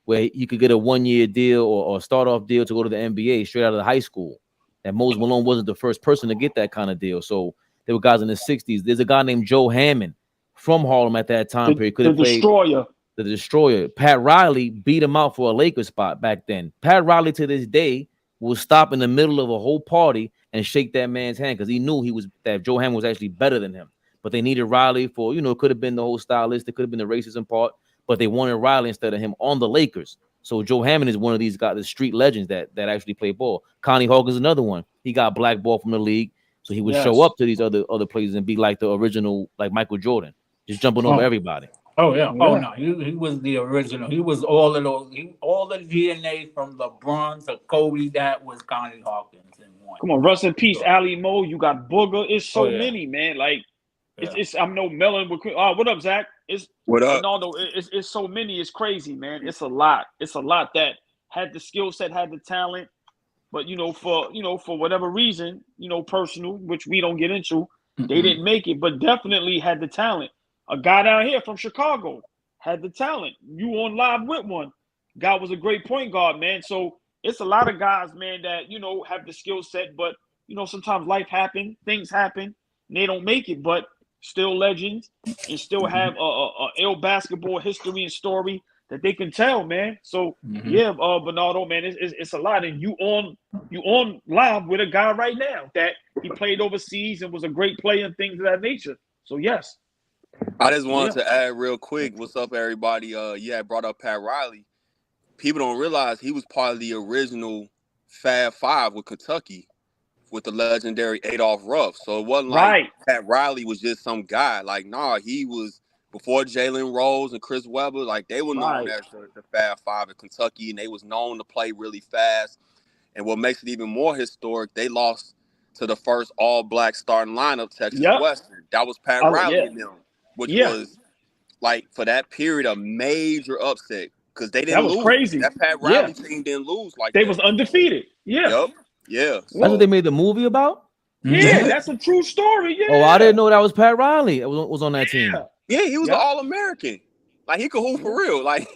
where you could get a 1-year deal or start off deal to go to the NBA straight out of the high school. And Moses Malone wasn't the first person to get that kind of deal. So there were guys in the 60s. There's a guy named Joe Hammond from Harlem at that time period. Could have played the Destroyer. Pat Riley beat him out for a Lakers spot back then. Pat Riley to this day will stop in the middle of a whole party and shake that man's hand because he knew that Joe Hammond was actually better than him. But they needed Riley for, it could have been the whole stylist. It could have been the racism part. But they wanted Riley instead of him on the Lakers. So Joe Hammond is one of these guys, the street legends that actually play ball. Connie Hawkins is another one. He got blackballed from the league. So he would show up to these other places and be like the original, like Michael Jordan, just jumping over everybody. Oh yeah. Oh no, he was the original. He was all of those. All the DNA from LeBron to Kobe. That was Connie Hawkins in one. Come on, rest in peace, Ali Mo. You got Booger. It's so many, man. Like it's I'm no Melon. What up, Zach? What up? No, it's so many. It's crazy, man. It's a lot. It's a lot that had the skill set, had the talent, but for whatever reason, personal, which we don't get into, they didn't make it, but definitely had the talent. A guy down here from Chicago had the talent. You on live with one. Guy was a great point guard, man. So it's a lot of guys, man, that, have the skill set, but, sometimes life happens, things happen, and they don't make it, but still legends and still have a ill basketball history and story that they can tell, man. So, Bernardo, man, it's a lot. And you on live with a guy right now that he played overseas and was a great player and things of that nature. So, yes. I just wanted to add real quick. What's up, everybody? You had brought up Pat Riley. People don't realize he was part of the original Fab Five with Kentucky with the legendary Adolph Ruff. So it wasn't like Pat Riley was just some guy. Like, he was before Jalen Rose and Chris Webber. Like, they were known as the Fab Five in Kentucky, and they was known to play really fast. And what makes it even more historic, they lost to the first all-black starting lineup, Texas Western. That was Pat Riley and them. Which was, like, for that period, a major upset because they didn't lose. Crazy. That Pat Riley team didn't lose like they that. was undefeated. Yeah. Yep. Yeah. So, that's what they made the movie about? Yeah, that's a true story. Yeah. Oh, I didn't know that was Pat Riley. It was on that team. Yeah, he was an All-American. Like, he could hoop for real. Like,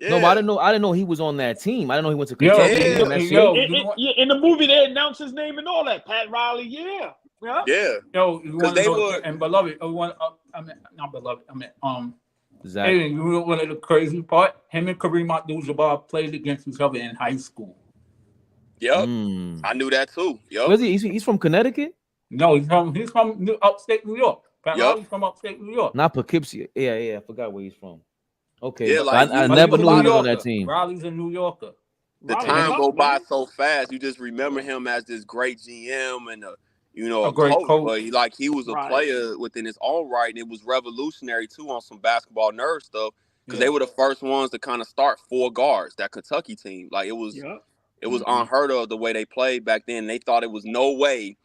No, but I didn't know he was on that team. I didn't know he went to Kentucky. In the movie, they announced his name and all that. Pat Riley, Yeah. Because they were and Beloved. Not Beloved. Zach. Hey, you know one of the crazy part? Him and Kareem Abdul-Jabbar played against each other in high school. Yep, I knew that too. Yep. Where's he? He's from Connecticut? No, he's from upstate New York. Pat Riley's from upstate New York. Not Poughkeepsie. Yeah, I forgot where he's from. Okay, yeah, like, I never knew he was on that team. Riley's a New Yorker. The time go by so fast. You just remember him as this great GM and a great coach. But he was a player within his own right, and it was revolutionary too on some basketball nerd stuff because they were the first ones to kind of start 4 guards. That Kentucky team, like it was unheard of the way they played back then. They thought it was no way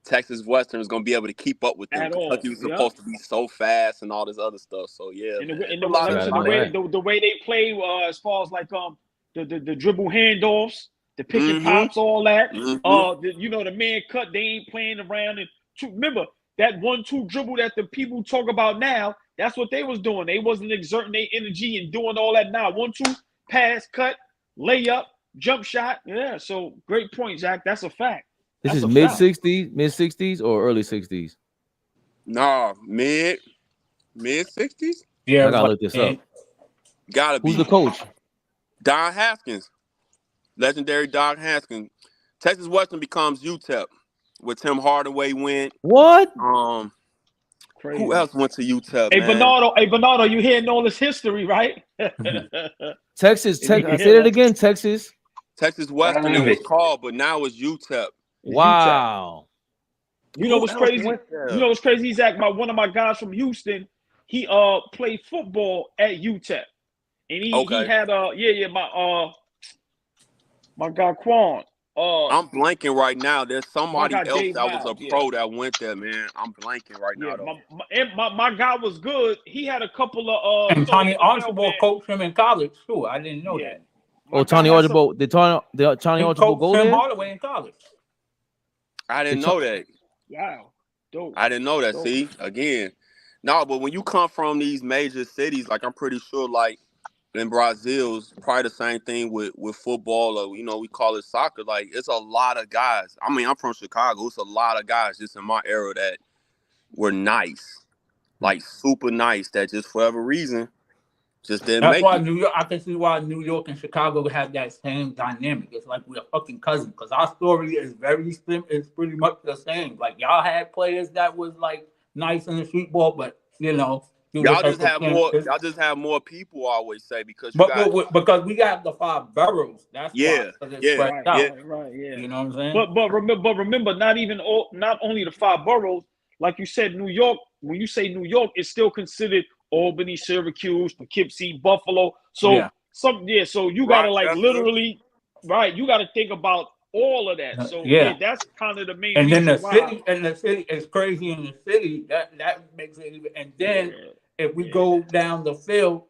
Texas Western was going to be able to keep up with them. Kentucky was supposed to be so fast and all this other stuff. So the way they play as far as like the dribble handoffs, the pick and pops, all that. The man cut. They ain't playing around. And remember that 1-2 dribble that the people talk about now. That's what they was doing. They wasn't exerting their energy and doing all that now. 1-2 pass, cut, layup, jump shot. Yeah. So great point, Zach. That's a fact. This is mid 60s or early 60s? No, mid 60s. Yeah, I gotta look this up. Gotta be. Who's the coach? Don Haskins, legendary Don Haskins. Texas Western becomes UTEP where Tim Hardaway went. What? Crazy. Who else went to UTEP? Hey, man? Bernardo, you hearing all this history, right? Texas. Say that again. Texas Western. It was called, but now it's UTEP. Wow. You know what's crazy? You know what's crazy, Zach? One of my guys from Houston, he played football at UTEP, and he had my guy Kwame. I'm blanking right now. There's somebody else that was a pro that went there, man. I'm blanking right now. My guy was good. He had a couple of and Tony Archibald coached him in college too. I didn't know that. Oh, Tony Archibald. Did Tony Archibald go there? Hardaway in college. I didn't know that. Wow. Dope. I didn't know that. Dope. See, again. No, but when you come from these major cities, like I'm pretty sure like in Brazil, it's probably the same thing with football, or we call it soccer. Like it's a lot of guys. I mean, I'm from Chicago. It's a lot of guys just in my era that were nice, like super nice. That just for whatever reason just didn't make it. New York. I can see why New York and Chicago have that same dynamic. It's like we're fucking cousins because our story is very slim. It's pretty much the same. Like y'all had players that was like nice in the street ball, but y'all just have more. Y'all just have more people. I always say because because we got the 5 boroughs. That's right. You know what I'm saying? But remember, not only the 5 boroughs. Like you said, New York. When you say New York, it's still considered Albany, Syracuse, Poughkeepsie, Buffalo. So So you gotta literally, right? You gotta think about all of that. So that's kind of the main. And then the city is crazy in the city. That makes it even. And then if we go down the field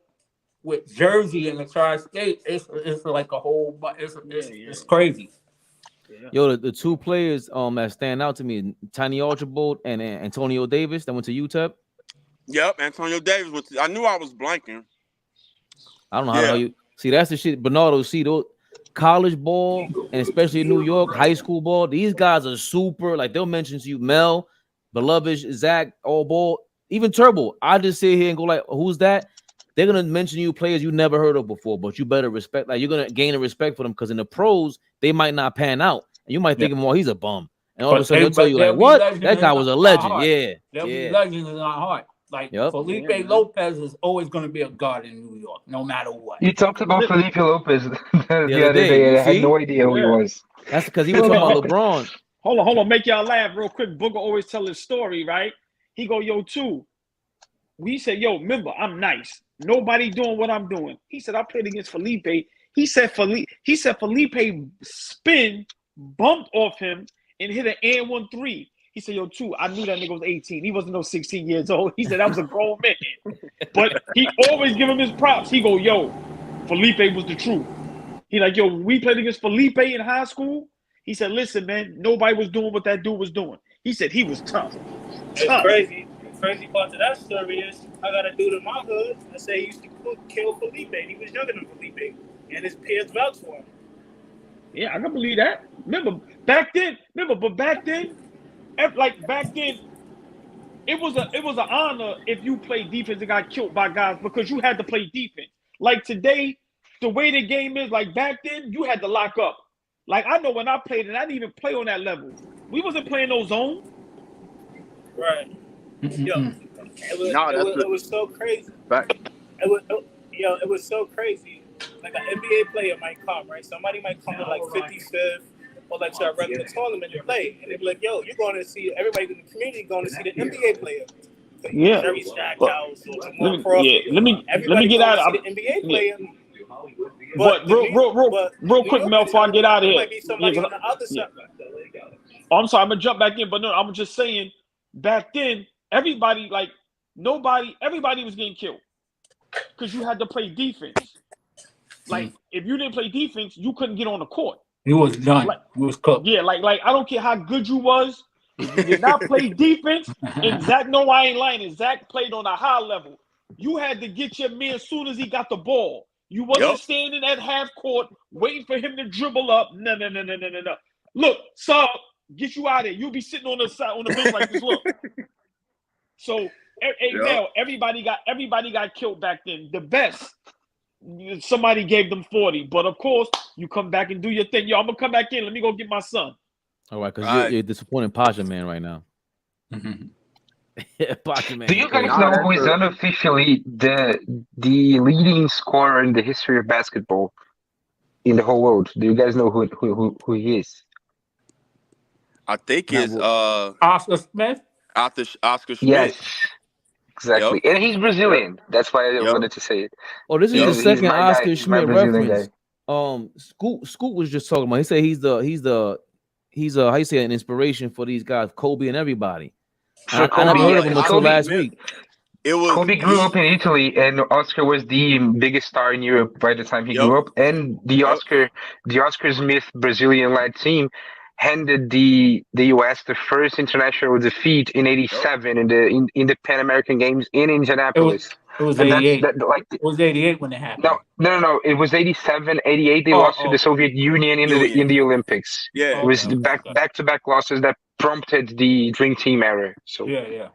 with Jersey and the Tri-State, it's like a whole. It's crazy. Yo, the 2 players that stand out to me, Tiny Archibald and Antonio Davis that went to UTEP. Yep, Antonio Davis went I knew I was blanking. I don't know how you see. That's the shit, Bernardo. See those college ball and especially in New York, high school ball. These guys are super. Like they'll mention to you, Mel, Beloved, Zach, all ball, even Turbo. I just sit here and go like, who's that? They're gonna mention you players you never heard of before, but you better respect. Like you're gonna gain a respect for them because in the pros they might not pan out, and you might think him, well, he's a bum, and all of a sudden they'll tell you like, what? That guy was a legend. They'll be legends in our heart. Like Felipe Lopez is always going to be a god in New York, no matter what. You talked about Felipe Lopez the other day. I had no idea who he was. That's because he was talking about LeBron. Hold on, make y'all laugh real quick. Booger always tell his story, right? He go, yo, too. We said, yo, remember, I'm nice. Nobody doing what I'm doing. He said, I played against Felipe. He said Felipe spin, bumped off him, and hit an and 1-3. He said, yo, too, I knew that nigga was 18. He wasn't no 16 years old. He said that was a grown man. But he always give him his props. He go, yo, Felipe was the truth. He like, yo, we played against Felipe in high school. He said, listen, man, nobody was doing what that dude was doing. He said he was tough. It's crazy. The crazy part of that story is I got a dude in my hood that say he used to kill Felipe. He was younger than Felipe. And his peers vouched for him. Yeah, I can believe that. Remember, back then, it was an honor if you played defense and got killed by guys because you had to play defense. Like today, the way the game is, like back then, you had to lock up. Like I know when I played, and I didn't even play on that level. We wasn't playing no zone. Right. Yo, it was so crazy. It was so crazy. Like an NBA player might come, right? Somebody might come to like 55th. Or like to a regular tournament to play, and they'd be like, "Yo, you're going to see everybody in the community going to see the NBA player." Yeah. Jerry Stackhouse or Jamal Crawford. Let me get out of the NBA player. But real quick, Mel, before I get out of here. Might be somebody on the other side. Oh, I'm sorry, I'm gonna jump back in, but no, I'm just saying. Back then, everybody was getting killed because you had to play defense. Like if you didn't play defense, you couldn't get on the court. He was done. He was cooked. Yeah, like I don't care how good you was. If you did not play defense, and Zach, no, I ain't lying. And Zach played on a high level. You had to get your man as soon as he got the ball. You wasn't standing at half court waiting for him to dribble up. No. Look, sub, get you out of there. You'll be sitting on the side on the bench like this. Look. So, now everybody got killed back then. The best. Somebody gave them 40, but of course you come back and do your thing. Yo, I'm gonna come back in. Let me go get my son. All right, because you're disappointing Pasha Man right now. Pasha Man. Do you guys Nah, know that's who is a- unofficially the leading scorer in the history of basketball in the whole world? Do you guys know who he is? I think Not it's Oscar Smith. Oscar Schmidt. Yes, exactly. And he's Brazilian. That's why I Yep. wanted to say it. Oh, this is the He's second my guy. Oscar He's my Schmidt Brazilian reference. guy. Scoot was just talking about. He said he's how you say, an inspiration for these guys, Kobe and everybody. For I never Kobe, heard of him until Oscar last Schmidt, week. It was Kobe grew up in Italy, and Oscar was the biggest star in Europe by the time he grew up. And the Oscar Smith Brazilian-led team handed the U.S. the first international defeat in '87 in the Pan American Games in Indianapolis. It was And 88. like It was 88 when it happened. No. It was '87, '88. They lost to the Soviet Union in the Olympics. Yeah. It was the back-to-back losses that prompted the Dream Team era. So Yeah.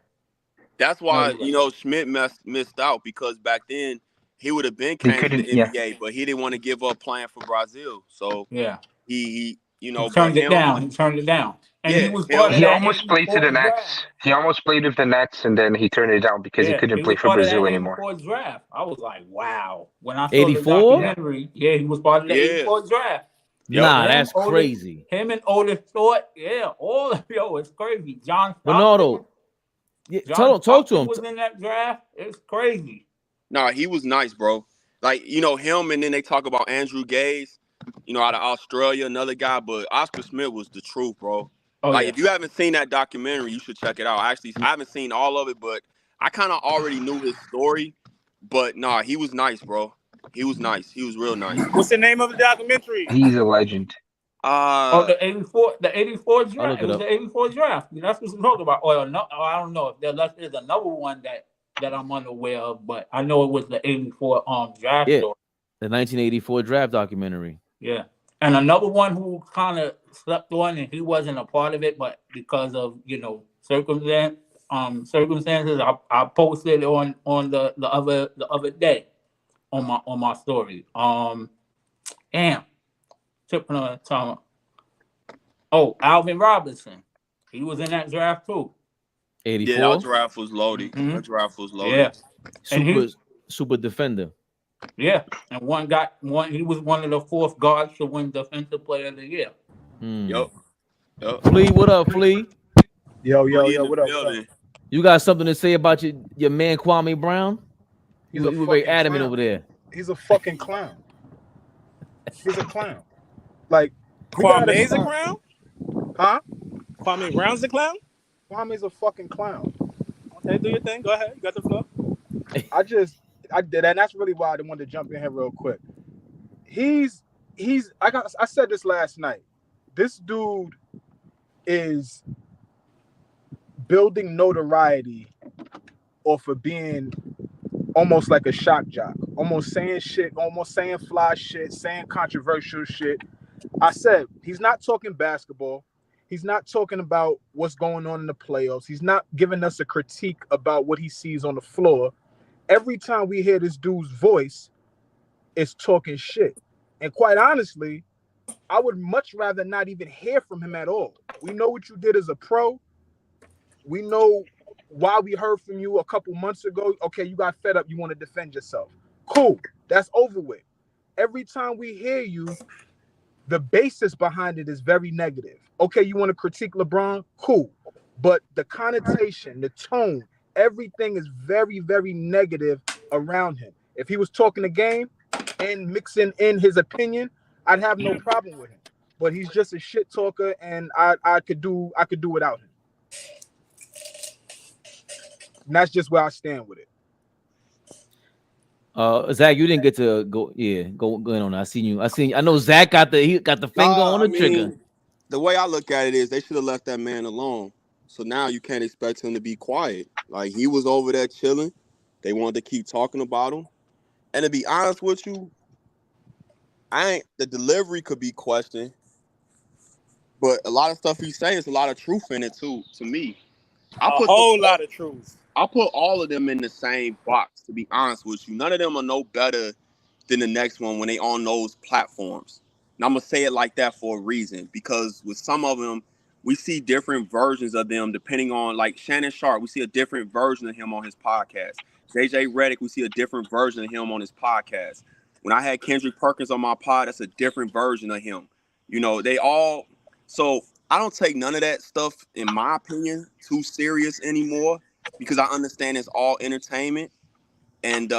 That's why Schmidt missed out, because back then he would have been They came to the couldn't- NBA, but he didn't want to give up playing for Brazil. So he turned it down. He turned it down. And he was part of he that almost played to the 84 Nets. draft. He almost played with the Nets, and then he turned it down because he couldn't play was for part of Brazil that anymore. 84 draft. I was like, wow. When I saw 84? the documentary, he was part of the 84 draft. Nah, that's crazy. Him and Otis Thorpe, all of it's crazy. John Bernardo, talk to him. Was in that draft. It's crazy. Nah, he was nice, bro. Like, him, and then they talk about Andrew Gaze, out of Australia, another guy, but Oscar Smith was the truth, bro. If you haven't seen that documentary, you should check it out. Actually, I haven't seen all of it, but I kind of already knew his story. But nah, he was nice, bro. He was nice. He was real nice. What's the name of the documentary? He's a legend. The 84 draft. It was up. the 84 draft. That's what we're talking about. Or no, I don't know if there's another one that I'm unaware of, but I know it was the 84 draft. Yeah, the 1984 draft documentary. Yeah, and another one who kind of slept on, and he wasn't a part of it, but because of circumstances, I posted on the other day on my story. Tripping on the time. Oh, Alvin Robinson. He was in that draft too. 84. Yeah, that draft was loaded. Mm-hmm. That draft was loaded. Yeah. Super defender. Yeah. And he was one of the fourth guards to win Defensive Player of the Year. Yep. Flea, what up, Flea? Yo, what up? You got something to say about your man Kwame Brown? He's you were very adamant over there. He's a fucking clown. He's a clown. Like, Kwame's a clown? Huh? Kwame Brown's a clown? Kwame's a fucking clown. Okay, do your thing. Go ahead. You got the floor. I did, and that's really why I wanted to jump in here real quick. I said this last night. This dude is building notoriety off of being almost like a shock jock, almost saying shit, almost saying fly shit, saying controversial shit. I said, he's not talking basketball. He's not talking about what's going on in the playoffs. He's not giving us a critique about what he sees on the floor. Every time we hear this dude's voice, it's talking shit. And quite honestly, I would much rather not even hear from him at all. We know what you did as a pro. We know why we heard from you a couple months ago. Okay, you got fed up. You want to defend yourself. Cool. That's over with. Every time we hear you, the basis behind it is very negative. Okay, you want to critique LeBron? Cool. But the connotation, the tone, everything is very, very negative around him. If he was talking the game and mixing in his opinion, I'd have no problem with him. But he's just a shit talker, and I could do without him. And that's just where I stand with it. Zach, you didn't get to go. Yeah, go in on that. I know Zach got the finger on the trigger. The way I look at it is they should have left that man alone. So now you can't expect him to be quiet. Like, he was over there chilling. They wanted to keep talking about him. And to be honest with you, the delivery could be questioned, but a lot of stuff he's saying is a lot of truth in it too. To me, a whole lot of truth. I'll put all of them in the same box. To be honest with you, none of them are no better than the next one when they on those platforms. And I'm gonna say it like that for a reason, because with some of them, we see different versions of them depending on, like Shannon Sharpe, we see a different version of him on his podcast. JJ Redick, we see a different version of him on his podcast. When I had Kendrick Perkins on my pod, that's a different version of him. You know, they all, so I don't take none of that stuff, in my opinion, too serious anymore because I understand it's all entertainment. And,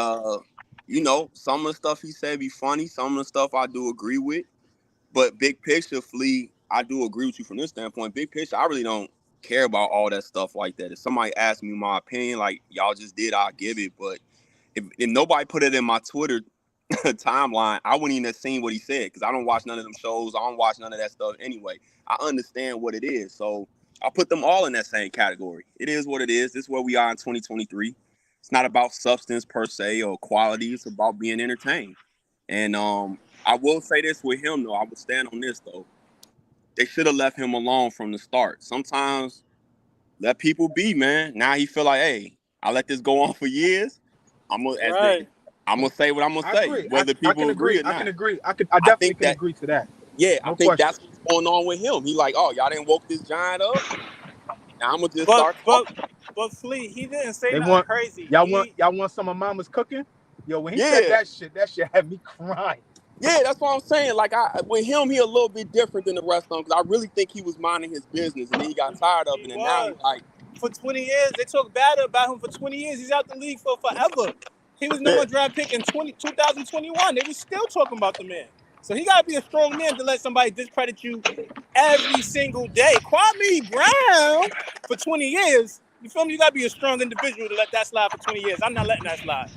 you know, some of the stuff he said be funny. Some of the stuff I do agree with. But big picture, Flea, I do agree with you from this standpoint. Big picture, I really don't care about all that stuff like that. If somebody asks me my opinion, like y'all just did, I'll give it. But if nobody put it in my Twitter timeline, I wouldn't even have seen what he said because I don't watch none of them shows. I don't watch none of that stuff anyway. I understand what it is. So I put them all in that same category. It is what it is. This is where we are in 2023. It's not about substance per se or quality. It's about being entertained. And I will say this with him, though. I would stand on this, though. They should have left him alone from the start. Sometimes let people be, man. Now he feel like, hey, I let this go on for years. I'm gonna say what I'm gonna say, whether people agree or not. I can agree. I definitely can agree to that. Yeah, I think that's what's going on with him. He like, oh, y'all didn't woke this giant up. Now I'm gonna just start talking. But Flea, he didn't say nothing crazy. Y'all want some of Mama's cooking? Yo, when he said that shit had me crying. Yeah, that's what I'm saying. Like, with him, he a little bit different than the rest of them because I really think he was minding his business and then he got tired of it. And now he's like, for 20 years, they talk bad about him for 20 years. He's out the league for forever. He was number one draft pick in 2021. They were still talking about the man. So he got to be a strong man to let somebody discredit you every single day. Kwame Brown for 20 years. You feel me? You got to be a strong individual to let that slide for 20 years. I'm not letting that slide.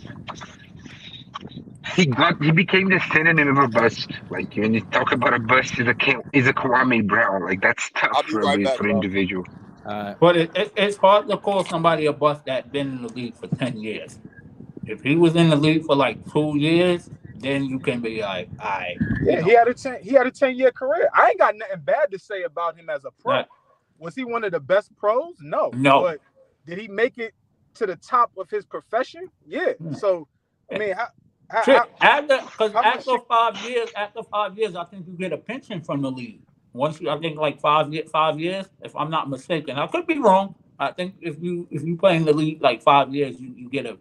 He became the synonym of a bust. Like when you talk about a bust, is a Kwame Brown. Like that's tough for an individual. But it's hard to call somebody a bust that's been in the league for 10 years. If he was in the league for like 2 years, then you can be like, all right. Yeah, he had a 10-year career. I ain't got nothing bad to say about him as a pro. Was he one of the best pros? No. But did he make it to the top of his profession? Yeah. So I mean, after 5 years, I think you get a pension from the league. Once I think like 5 years, if I'm not mistaken. I could be wrong. I think if you play in the league like 5 years, you get a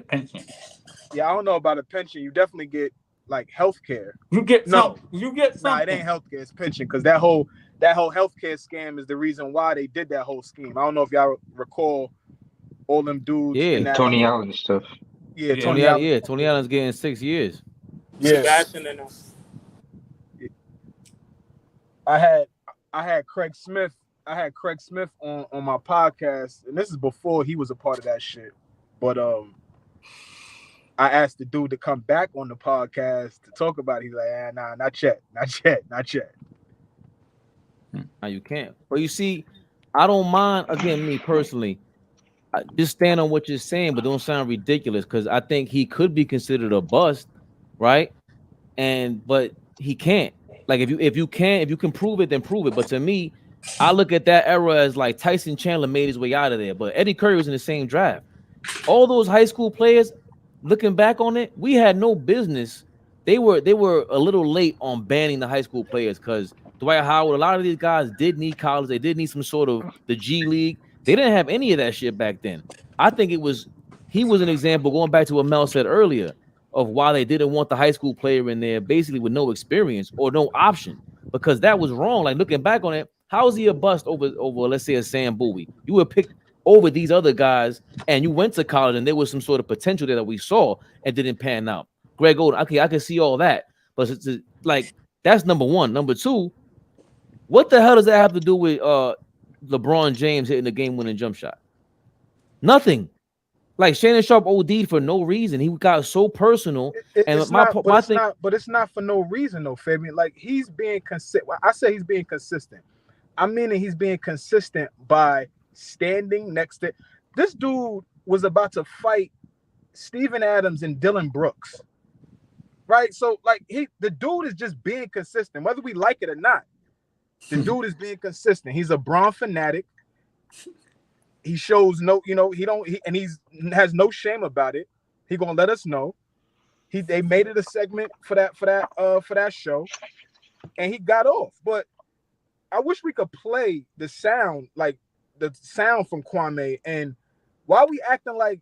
pension. Yeah, I don't know about a pension. You definitely get like health care. You get something. Nah, it ain't health care, it's pension, because that whole healthcare scam is the reason why they did that whole scheme. I don't know if y'all recall all them dudes. Yeah, Tony Allen stuff. Yeah, Tony Allen. Yeah, Tony Allen's getting 6 years. Yeah. I had Craig Smith. I had Craig Smith on my podcast, and this is before he was a part of that shit. But I asked the dude to come back on the podcast to talk about it. He's like, nah, not yet. Now you can't. But you see, I don't mind, again, me personally, I just stand on what you're saying, but don't sound ridiculous, because I think he could be considered a bust, right? But he can't. Like if you can prove it, then prove it. But to me, I look at that era as like Tyson Chandler made his way out of there, but Eddie Curry was in the same draft. All those high school players, looking back on it, we had no business. They were a little late on banning the high school players, because Dwight Howard, a lot of these guys did need college. They did need some sort of the G League. They didn't have any of that shit back then. I think he was an example, going back to what Mel said earlier, of why they didn't want the high school player in there, basically with no experience or no option, because that was wrong. Like looking back on it, how is he a bust over let's say a Sam Bowie? You were picked over these other guys, and you went to college, and there was some sort of potential there that we saw and didn't pan out. Greg Oden, okay, I can see all that, but it's like that's number one. Number two, what the hell does that have to do with LeBron James hitting the game-winning jump shot? Nothing. Like Shannon Sharpe OD'd for no reason. He got so personal. But it's not for no reason though, Fabian. Like he's being consistent. I say he's being consistent. I mean he's being consistent by standing next to this dude was about to fight Steven Adams and Dylan Brooks. Right? So like the dude is just being consistent, whether we like it or not. The dude is being consistent. He's a Bron fanatic. He shows he has no shame about it. He gonna let us know. They made it a segment for that show, and he got off. But I wish we could play the sound, like the sound from Kwame, and why we acting like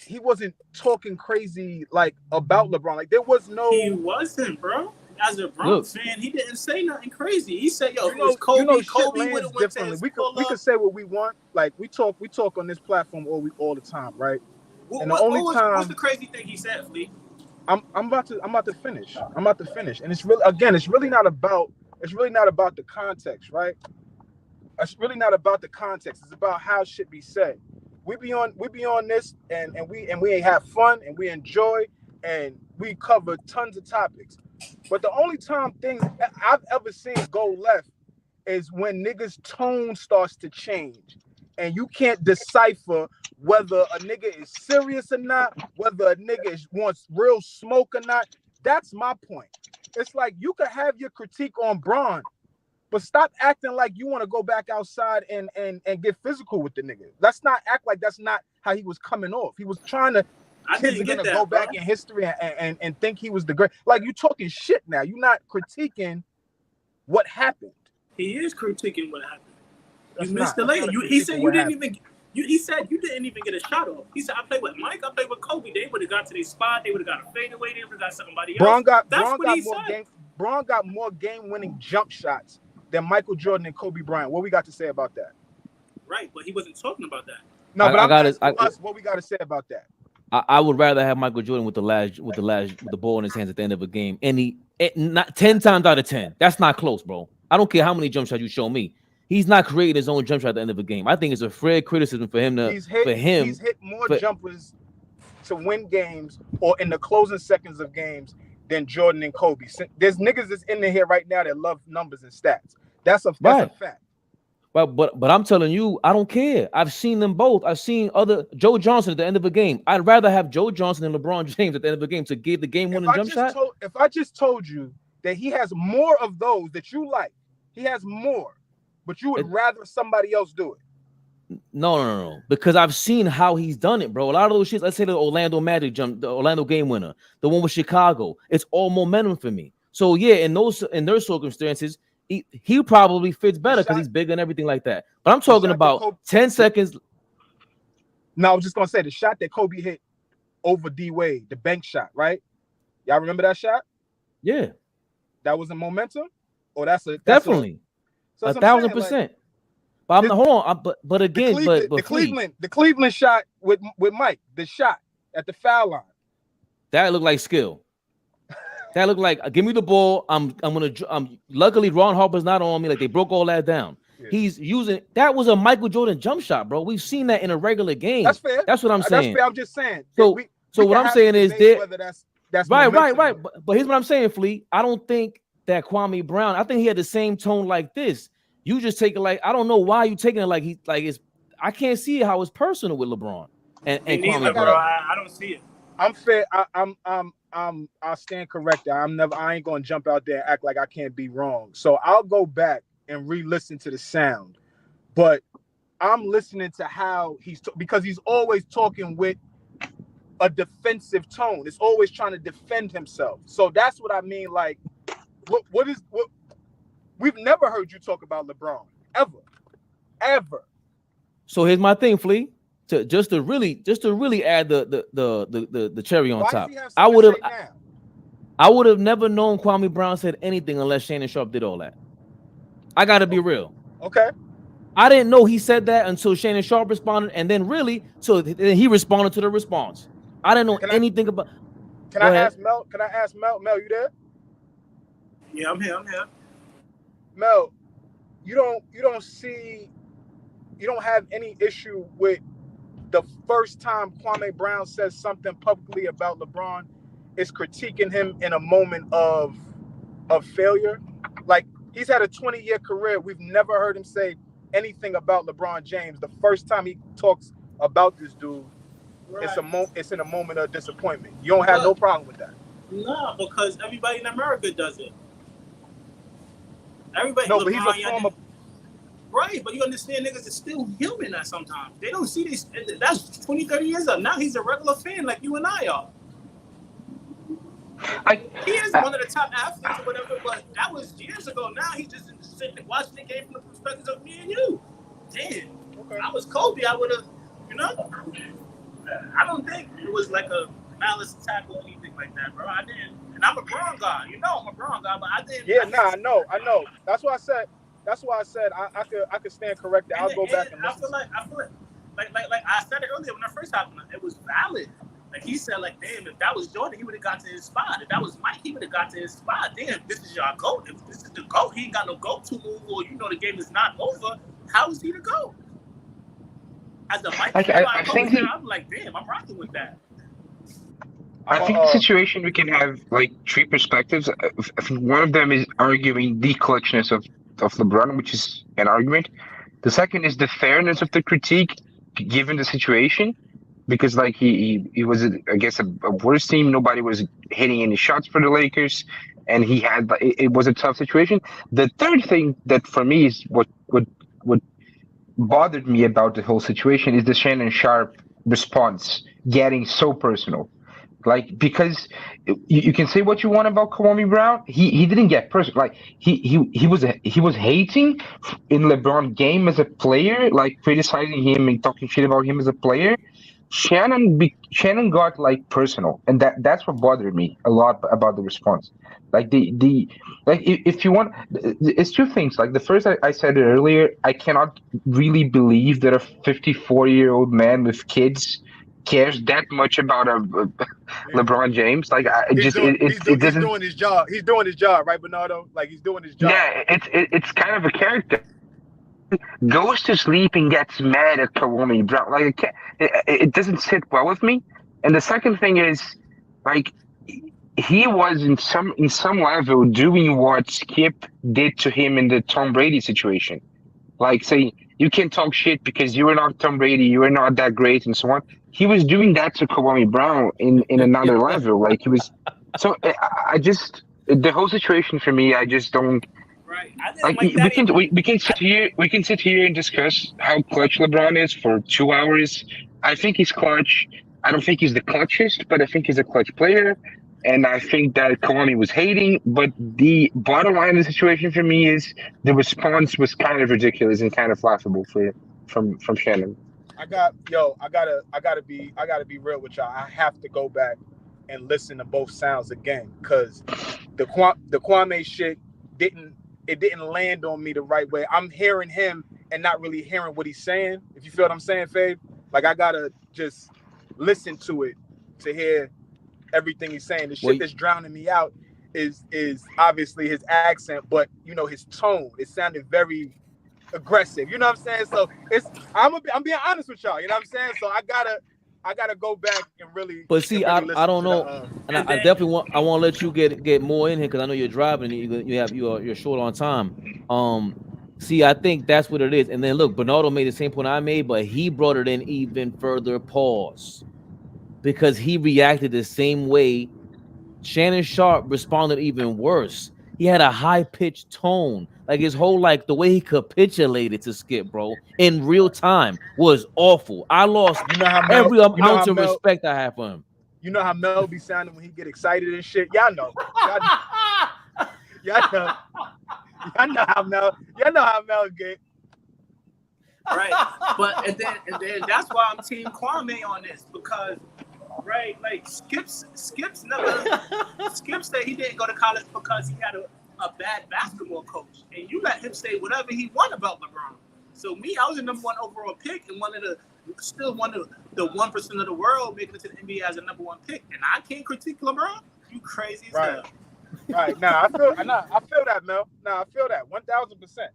he wasn't talking crazy like about LeBron. Like there was no. He wasn't, bro. As a Bronx fan, he didn't say nothing crazy. He said, "Yo, if it was Kobe, Kobe would have went to his we could say what we want. Like we talk on this platform all the time, right? What's the crazy thing he said, Fleet? I'm about to finish. And it's really not about the context, right? It's really not about the context. It's about how shit be said. We be on this and we have fun and we enjoy and we cover tons of topics. But the only time things I've ever seen go left is when niggas' tone starts to change. And you can't decipher whether a nigga is serious or not, whether a nigga wants real smoke or not. That's my point. It's like you could have your critique on Bron, but stop acting like you want to go back outside and get physical with the nigga. Let's not act like that's not how he was coming off. He was trying to. Kids are gonna go back in history and think he was the great. Like you talking shit now. You're not critiquing what happened. He is critiquing what happened. You missed the lane. He said you didn't even. He said you didn't even get a shot off. He said I played with Mike. I played with Kobe. They would have got to their spot. They would have got a fadeaway. They would have got somebody else. Bron got more game-winning jump shots than Michael Jordan and Kobe Bryant. What we got to say about that? Right, but he wasn't talking about that. No, but I'm asking us what we got to say about that. I would rather have Michael Jordan with the ball in his hands at the end of a game. Not 10 times out of 10. That's not close, bro. I don't care how many jump shots you show me. He's not creating his own jump shot at the end of a game. I think it's a fair criticism for him He's hit more jumpers to win games or in the closing seconds of games than Jordan and Kobe. There's niggas that's in there here right now that love numbers and stats. That's a fact. But I'm telling you, I don't care. I've seen them both. I've seen Joe Johnson at the end of a game. I'd rather have Joe Johnson than LeBron James at the end of a game to give the game-winning jump shot. If I just told you that he has more of those that you like, he has more, but you would rather somebody else do it. No. Because I've seen how he's done it, bro. A lot of those shits, let's say the Orlando Magic jump, the Orlando game winner, the one with Chicago, it's all momentum for me. So yeah, in their circumstances, he probably fits better because he's bigger and everything like that. But I'm talking about 10 seconds. No, I was just gonna say the shot that Kobe hit over D Wade, the bank shot, right? Y'all remember that shot? Yeah. That was a momentum? Or that's definitely 1,000%. But hold on. But again, the Cleveland shot with Mike, the shot at the foul line. That looked like skill. That looked like give me the ball. Luckily Ron Harper's not on me. Like they broke all that down. Yeah. He's using that was a Michael Jordan jump shot, bro. We've seen that in a regular game. That's fair. That's what I'm saying. That's fair. I'm just saying. So what I'm saying is that's right. But here's what I'm saying, Fleet. I don't think that Kwame Brown. I think he had the same tone like this. You just take it like I don't know why you taking it like it's. I can't see how it's personal with LeBron and Kwame Brown. I don't see it. I'm fair. I'll stand corrected. I ain't gonna jump out there and act like I can't be wrong. So I'll go back and re-listen to the sound. But I'm listening to how because he's always talking with a defensive tone. It's always trying to defend himself. So that's what I mean. Like, what we've never heard you talk about LeBron ever. So here's my thing, Flea. Just to really add the cherry on top. I would have never known Kwame Brown said anything unless Shannon Sharpe did all that. I gotta be real. Okay. I didn't know he said that until Shannon Sharpe responded, and then then he responded to the response. I didn't know anything about. Can I ask Mel? Mel, you there? Yeah, I'm here. Mel, you don't have any issue with the first time Kwame Brown says something publicly about LeBron is critiquing him in a moment of failure. Like he's had a 20-year career. We've never heard him say anything about LeBron James. The first time he talks about this dude, right. It's in a moment of disappointment. You don't have no problem with that. No, because everybody in America does it. Everybody. No, but he's a former. Right, but you understand niggas are still human at sometimes. They don't see this. That's 20, 30 years up. Now he's a regular fan like you and I are. He is one of the top athletes or whatever, but that was years ago. Now he's just sitting watching the game from the perspective of me and you. Damn, I was Kobe. I would have, you know. I don't think it was like a malice attack or anything like that, bro. I didn't. And I'm a Braun guy. You know I'm a Braun guy, but I didn't. Yeah, I know. That's why I said I could stand corrected. I'll go back and listen. I feel like I said it earlier when I first happened. It was valid. Like he said, like, damn, if that was Jordan, he would have got to his spot. If that was Mike, he would have got to his spot. Damn, this is your GOAT. If this is the GOAT, he ain't got no go-to move, or the game is not over. How is he the GOAT? As a Mike, I think I'm like, damn, I'm rocking with that. I think the situation we can have like three perspectives. I think one of them is arguing the clutchness of LeBron, which is an argument. The second is the fairness of the critique, given the situation, because like he was I guess a worse team. Nobody was hitting any shots for the Lakers, and he had it was a tough situation. The third thing that for me is what bothered me about the whole situation is the Shannon Sharpe response getting so personal. Like, because you can say what you want about Kwame Brown, he didn't get personal. Like he was hating in LeBron game as a player, like criticizing him and talking shit about him as a player. Shannon got like personal, and that's what bothered me a lot about the response. Like if you want, it's two things. Like the first, I said it earlier, I cannot really believe that a 54-year-old man with kids cares that much about LeBron James. Like he's doing his job. He's doing his job, right, Bernardo? Like he's doing his job. Yeah, it's kind of a character. Goes to sleep and gets mad at Kwame Brown. Like it doesn't sit well with me. And the second thing is, like, he was in some level doing what Skip did to him in the Tom Brady situation. Like saying you can talk shit because you are not Tom Brady, you are not that great, and so on. He was doing that to Kwame Brown in another level. Like he was. So I just the whole situation for me, I just don't. Right. We can sit here and discuss how clutch LeBron is for 2 hours. I think he's clutch. I don't think he's the clutchest, but I think he's a clutch player. And I think that Kwame was hating, but the bottom line of the situation for me is the response was kind of ridiculous and kind of laughable from Shannon. I gotta be real with y'all. I have to go back and listen to both sounds again, because the Kwame shit didn't land on me the right way. I'm hearing him and not really hearing what he's saying. If you feel what I'm saying, Fave, like I gotta just listen to it to hear everything he's saying. The shit that's drowning me out is obviously his accent, but his tone. It sounded very aggressive. You know what I'm saying? So I'm being honest with y'all. You know what I'm saying? So I gotta go back and really. But see, I don't know, and I definitely want to let you get more in here, because I know you're driving and you're short on time. See, I think that's what it is. And then look, Bernardo made the same point I made, but he brought it in even further. Pause. Because he reacted the same way. Shannon Sharpe responded even worse. He had a high-pitched tone. Like his whole, like the way he capitulated to Skip, bro, in real time was awful. I lost every ounce of respect I have for him. You know how Mel be sounding when he get excited and shit? Y'all know. Y'all know how Mel get. Right. But and then that's why I'm Team Kwame on this, because right, like Skip said he didn't go to college because he had a bad basketball coach, and you let him say whatever he wanted about LeBron. So I was the number 1 overall pick, and one of the 1% of the world making it to the NBA as a number 1 pick, and I can't critique LeBron. You crazy as hell. Right. Now I feel that, Mel. Now I feel that 1,000%.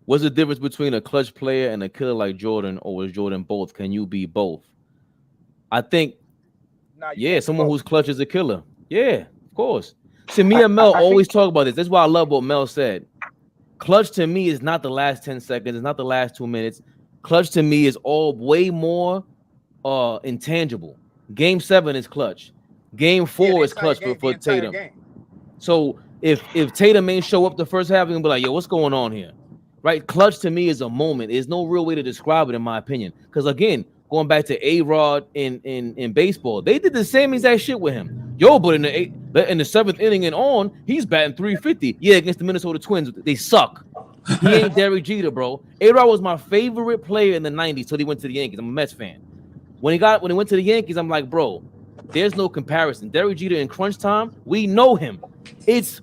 What's the difference between a clutch player and a killer like Jordan, or is Jordan both? Can you be both? I think, someone who's clutch is a killer. Yeah, of course. See, me and Mel always talk about this. That's why I love what Mel said. Clutch to me is not the last 10 seconds. It's not the last 2 minutes. Clutch to me is all way more intangible. Game 7 is clutch. Game 4 is clutch for Tatum. So if Tatum ain't show up the first half, you're gonna be like, yo, what's going on here? Right? Clutch to me is a moment. There's no real way to describe it, in my opinion. Because again, going back to A-Rod in baseball, they did the same exact shit with him. Yo, but in the But in the 7th inning and on, he's batting 350. Yeah, against the Minnesota Twins, they suck. He ain't Derek Jeter, bro. A-Rod was my favorite player in the 90s till he went to the Yankees. I'm a Mets fan. When he went to the Yankees, I'm like, bro, there's no comparison. Derek Jeter in crunch time, we know him. It's,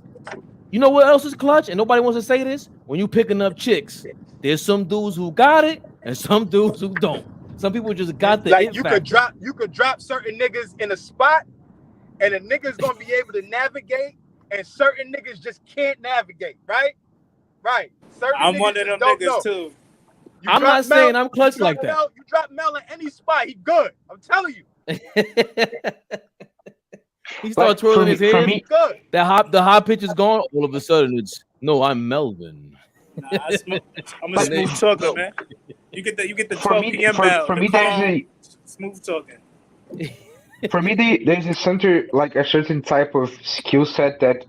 you know what else is clutch? And nobody wants to say this. When you picking up chicks, there's some dudes who got it and some dudes who don't. Some people just got the like it you factor. could drop certain niggas in a spot, and the niggas gonna be able to navigate, and certain niggas just can't navigate, right? Right. Certain I'm niggas one of them don't niggas know. too. I'm not saying I'm clutch like that. You drop Mel in any spot, he good. I'm telling you. He started twirling his head. Good. The high pitch is gone. All of a sudden, it's no. I'm Melvin. Nah, I'm a smooth talker, man. You get the 12 p.m. bell. For me, there's a smooth talking. For me, there's a certain type of skill set that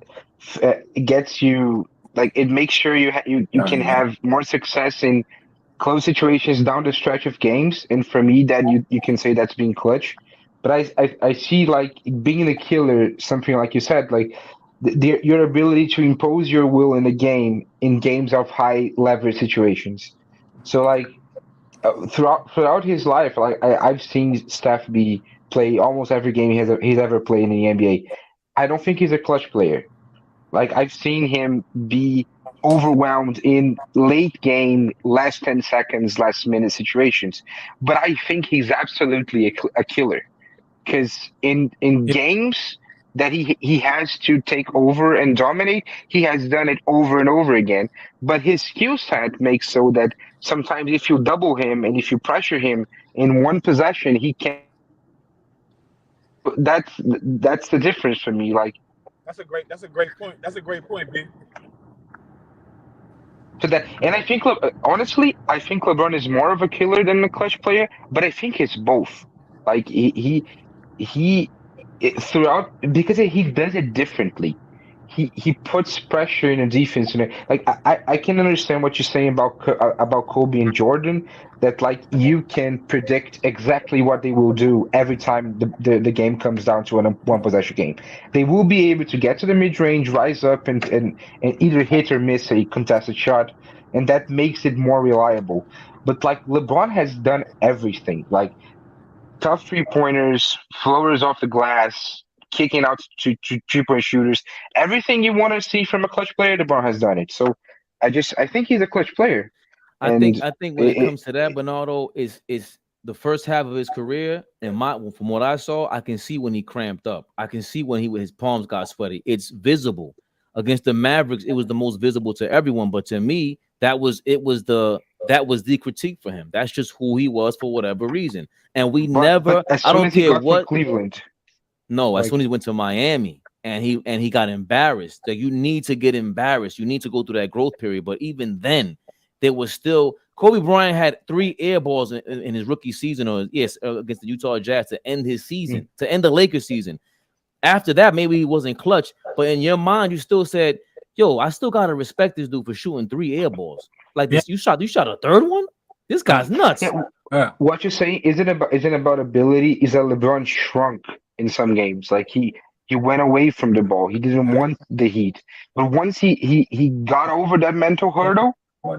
gets you, like, it makes sure you can have more success in close situations down the stretch of games. And for me, that you can say that's being clutch. But I see, like, being a killer, something like you said, like your ability to impose your will in the game in games of high leverage situations. So, like, throughout his life, like I've seen Steph play almost every game he's ever played in the NBA. I don't think he's a clutch player. Like, I've seen him be overwhelmed in late game, last 10 seconds, last minute situations. But I think he's absolutely a killer, because in games that he has to take over and dominate, he has done it over and over again. But his skill set makes so that sometimes if you double him and if you pressure him in one possession, he can. That's the difference for me. Like, That's a great point. That's a great point, B. so that, and I think, honestly, I think LeBron is more of a killer than a clutch player, but I think it's both. Like, throughout, because he does it differently. He puts pressure in the defense, and like I can understand what you're saying about Kobe and Jordan, that, like, you can predict exactly what they will do every time the game comes down to a one possession game. They will be able to get to the mid range, rise up, and either hit or miss a contested shot, and that makes it more reliable. But, like, LeBron has done everything, like tough 3-pointers, floaters off the glass, kicking out to 3-point shooters. Everything you want to see from a clutch player, LeBron has done it. So I think he's a clutch player. I think when it comes to that, Bernardo, is the first half of his career, and from what I saw, I can see when he cramped up. I can see when his palms got sweaty. It's visible. Against the Mavericks, it was the most visible to everyone. But to me, that was the critique for him. That's just who he was for whatever reason. And but I don't care what Cleveland. No, as soon as he went to Miami and he got embarrassed. Like, you need to get embarrassed. You need to go through that growth period. But even then, there was still Kobe Bryant had 3 air balls in his rookie season, against the Utah Jazz to end his season, to end the Lakers season. After that, maybe he wasn't clutch, but in your mind, you still said, "Yo, I still gotta respect this dude for shooting 3 air balls like this." You shot a 3rd one. This guy's nuts. What you're saying isn't about ability. Is that LeBron shrunk in some games? Like, he went away from the ball. He didn't want the heat. But once he got over that mental hurdle,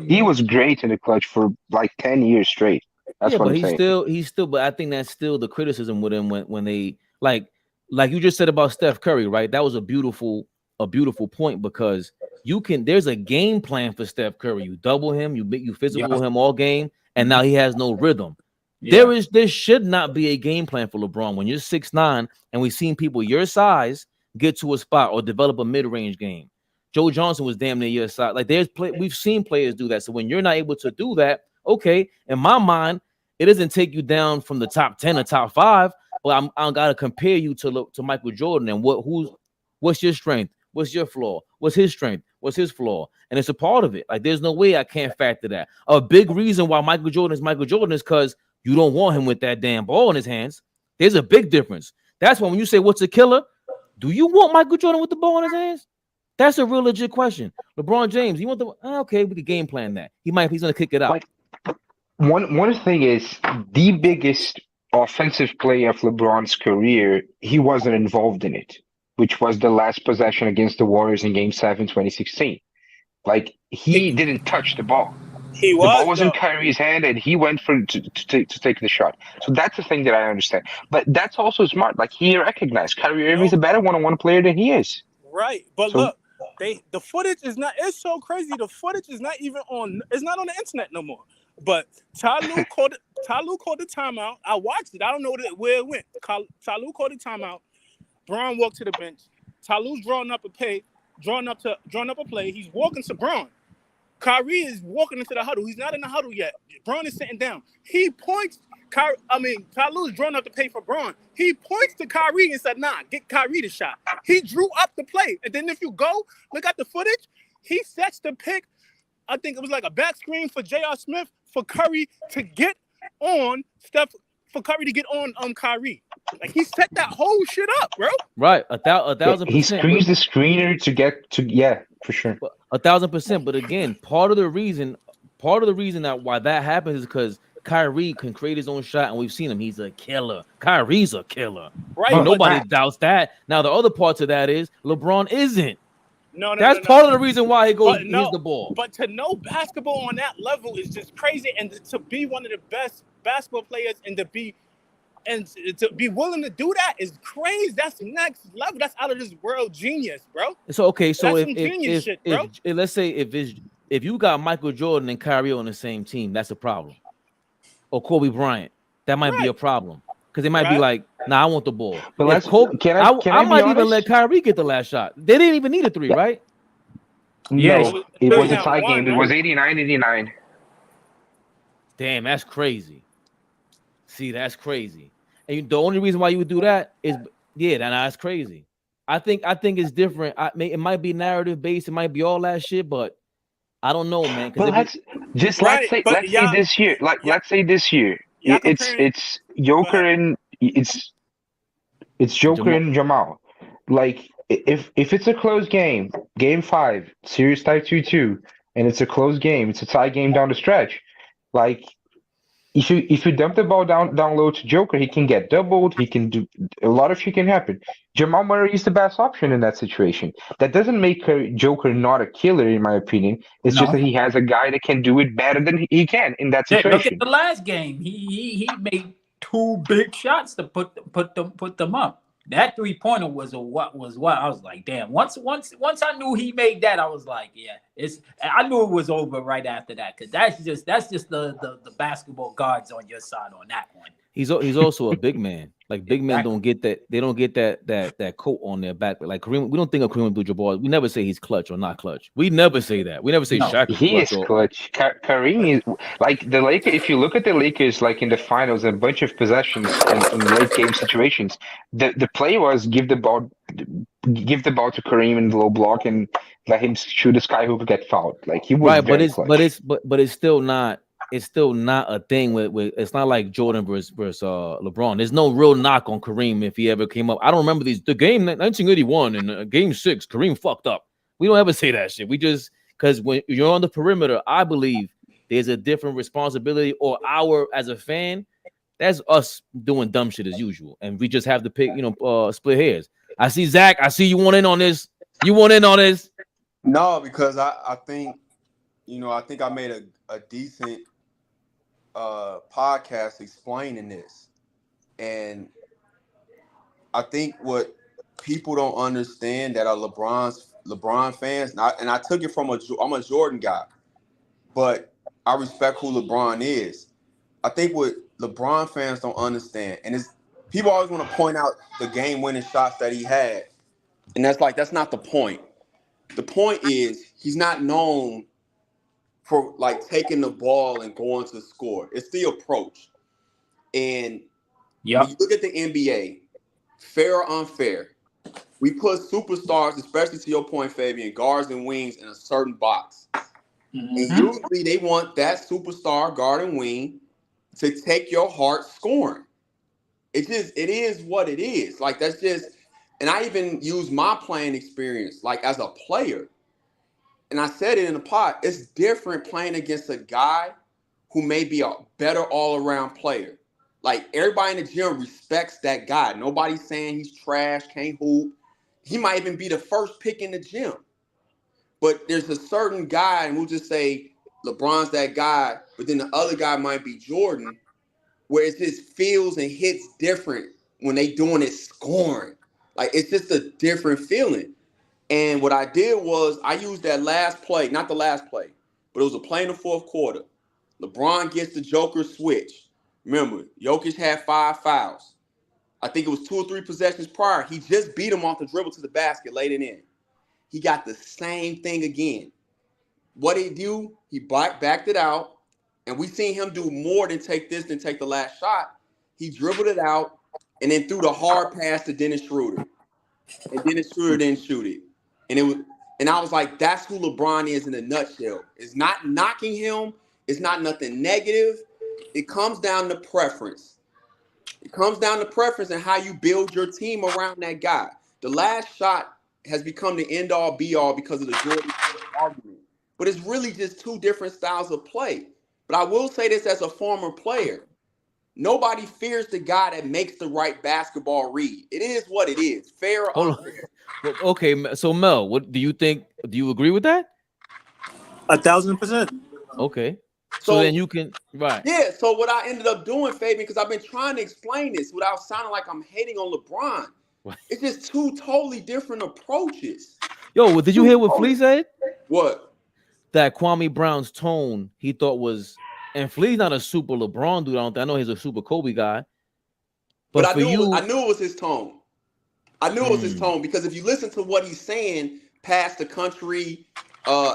he was great in the clutch for like 10 years straight. That's what I'm saying. He's still. But I think that's still the criticism with him when they like you just said about Steph Curry, right? That was a beautiful point, because there's a game plan for Steph Curry. You double him, you physical him all game, and now he has no rhythm. Yeah. There should not be a game plan for LeBron when you're 6'9", and we've seen people your size get to a spot or develop a mid-range game. Joe Johnson was damn near your size. Like, we've seen players do that. So when you're not able to do that, okay, in my mind, it doesn't take you down from the top 10 or top 5, but I gotta compare you to Michael Jordan and what's your strength, what's your flaw, what's his strength, what's his flaw, and it's a part of it. Like, there's no way I can't factor that. A big reason why Michael Jordan is because you don't want him with that damn ball in his hands. There's a big difference. That's why when you say what's a killer, do you want Michael Jordan with the ball in his hands? That's a real legit question. LeBron James, you want okay, we could game plan that. He's gonna kick it out. Like, one thing is, the biggest offensive play of LeBron's career, he wasn't involved in it. which was the last possession against the Warriors in Game 7, 2016. Like, he didn't touch the ball. He The ball was was in though. Kyrie's hand, and he went to take the shot. So that's the thing that I understand. But that's also smart. Like, he recognized Kyrie Irving's a better one-on-one player than he is. Right, but So, look, the footage is not. It's so crazy. The footage is not even on. It's not on the internet no more. But Ty Lue called the timeout. I watched it. I don't know where it went. Ty Lue called the timeout. Braun walked to the bench. Ty Lue's drawing up a play. He's walking to Braun. Kyrie is walking into the huddle. He's not in the huddle yet. Braun is sitting down. He points. Ty Lue's drawing up the play for Braun. He points to Kyrie and said, "Nah, get Kyrie the shot." He drew up the play, and then if you go look at the footage, he sets the pick. I think it was like a back screen for J.R. Smith for Curry to get on Kyrie. Like, he set that whole shit up, bro. Right, 1,000%. he screens the screener to get to, yeah, for sure. 1,000%. But again, part of the reason that why that happens is because Kyrie can create his own shot, and we've seen him. He's a killer. Kyrie's a killer. Right. Nobody doubts that. Now, the other part to that is LeBron isn't. No, That's part of the reason why he goes he's the ball. But to know basketball on that level is just crazy, and to be one of the best basketball players and to be willing to do that is crazy. That's next level. That's out of this world genius, bro. So okay, so that's genius shit, bro. Let's say if you got Michael Jordan and Kyrie on the same team, that's a problem. Or Kobe Bryant, that might be a problem. Because they might be like, nah, I want the ball. But I might even let Kyrie get the last shot. They didn't even need a three, right? No, it was a tie game. It was 89-89. Damn, that's crazy. See, that's crazy. And the only reason why you would do that is, that's crazy. I think it's different. It might be narrative based. It might be all that shit, but I don't know, man. But let's say this year. Let's say this year. It's Joker and it's Joker and Jamal. Like, if it's a close game, Game 5, series tie 2-2, and it's a close game, it's a tie game down the stretch. Like, if you dump the ball down low to Joker, he can get doubled. He can do a lot of shit can happen. Jamal Murray is the best option in that situation. That doesn't make Joker not a killer, in my opinion. It's just that he has a guy that can do it better than he can in that situation. Look at the last game. He made 2 big shots to put them up. That 3-pointer was what I was like, damn. Once I knew he made that, I was like, I knew it was over right after that, because that's just the basketball gods on your side on that one. He's also a big man. Like, big men don't get that. They don't get that coat on their back. Like Kareem, we don't think of Kareem Abdul-Jabbar. We never say he's clutch or not clutch. We never say that. We never say Shaq. He is clutch. Kareem is like the Lakers. If you look at the Lakers, like in the finals, a bunch of possessions in late game situations, the play was give the ball to Kareem in the low block and let him shoot a sky hoop and get fouled. Like, he was but it's still not. It's still not a thing with it's not like Jordan versus LeBron. There's no real knock on Kareem if he ever came up. I don't remember the game 1981 and game 6, Kareem fucked up. We don't ever say that shit. We just, because when you're on the perimeter, I believe there's a different responsibility, or as a fan, that's us doing dumb shit as usual. And we just have to pick, split hairs. I see Zach. I see you want in on this. You want in on this? No, because I think, I think I made a decent podcast explaining this, and I think what people don't understand that are LeBron fans, and I took it from I'm a Jordan guy, but I respect who LeBron is. I think what LeBron fans don't understand, and it's people always want to point out the game-winning shots that he had, and that's not the point. The point is he's not known for like taking the ball and going to score. It's the approach. And when you look at the NBA, fair or unfair, we put superstars, especially to your point, Fabian, guards and wings in a certain box. Mm-hmm. And usually they want that superstar, guard and wing to take your heart scoring. It is what it is. Like, that's just, and I even use my playing experience, like as a player. And I said it in the pod, it's different playing against a guy who may be a better all-around player. Like, everybody in the gym respects that guy. Nobody's saying he's trash, can't hoop. He might even be the first pick in the gym. But there's a certain guy, and we'll just say LeBron's that guy, but then the other guy might be Jordan, where it just feels and hits different when they doing it scoring. Like, it's just a different feeling. And what I did was I used that last play, not the last play, but it was a play in the fourth quarter. LeBron gets the Joker switch. Remember, Jokic had 5 fouls. I think it was 2 or 3 possessions prior. He just beat him off the dribble to the basket, laid it in. He got the same thing again. What did he do? He backed it out, and we seen him do more than take the last shot. He dribbled it out and then threw the hard pass to Dennis Schroeder. And Dennis Schroeder didn't shoot it. And I was like, that's who LeBron is in a nutshell. It's not knocking him. It's not nothing negative. It comes down to preference. It comes down to preference and how you build your team around that guy. The last shot has become the end-all, be-all because of the Jordan argument. But it's really just 2 different styles of play. But I will say this as a former player. Nobody fears the guy that makes the right basketball read. It is what it is, fair or unfair. Okay, so Mel, what do you think? Do you agree with that? 1,000%. Okay. So then you can, right. Yeah, so what I ended up doing, Fabian, because I've been trying to explain this without sounding like I'm hating on LeBron. It's just 2 totally different approaches. Yo, did you hear what Flea said? What? That Kwame Brown's tone he thought was, and Flea's not a super LeBron dude. I know he's a super Kobe guy. But I knew it was his tone. I knew it was his tone because if you listen to what he's saying past the country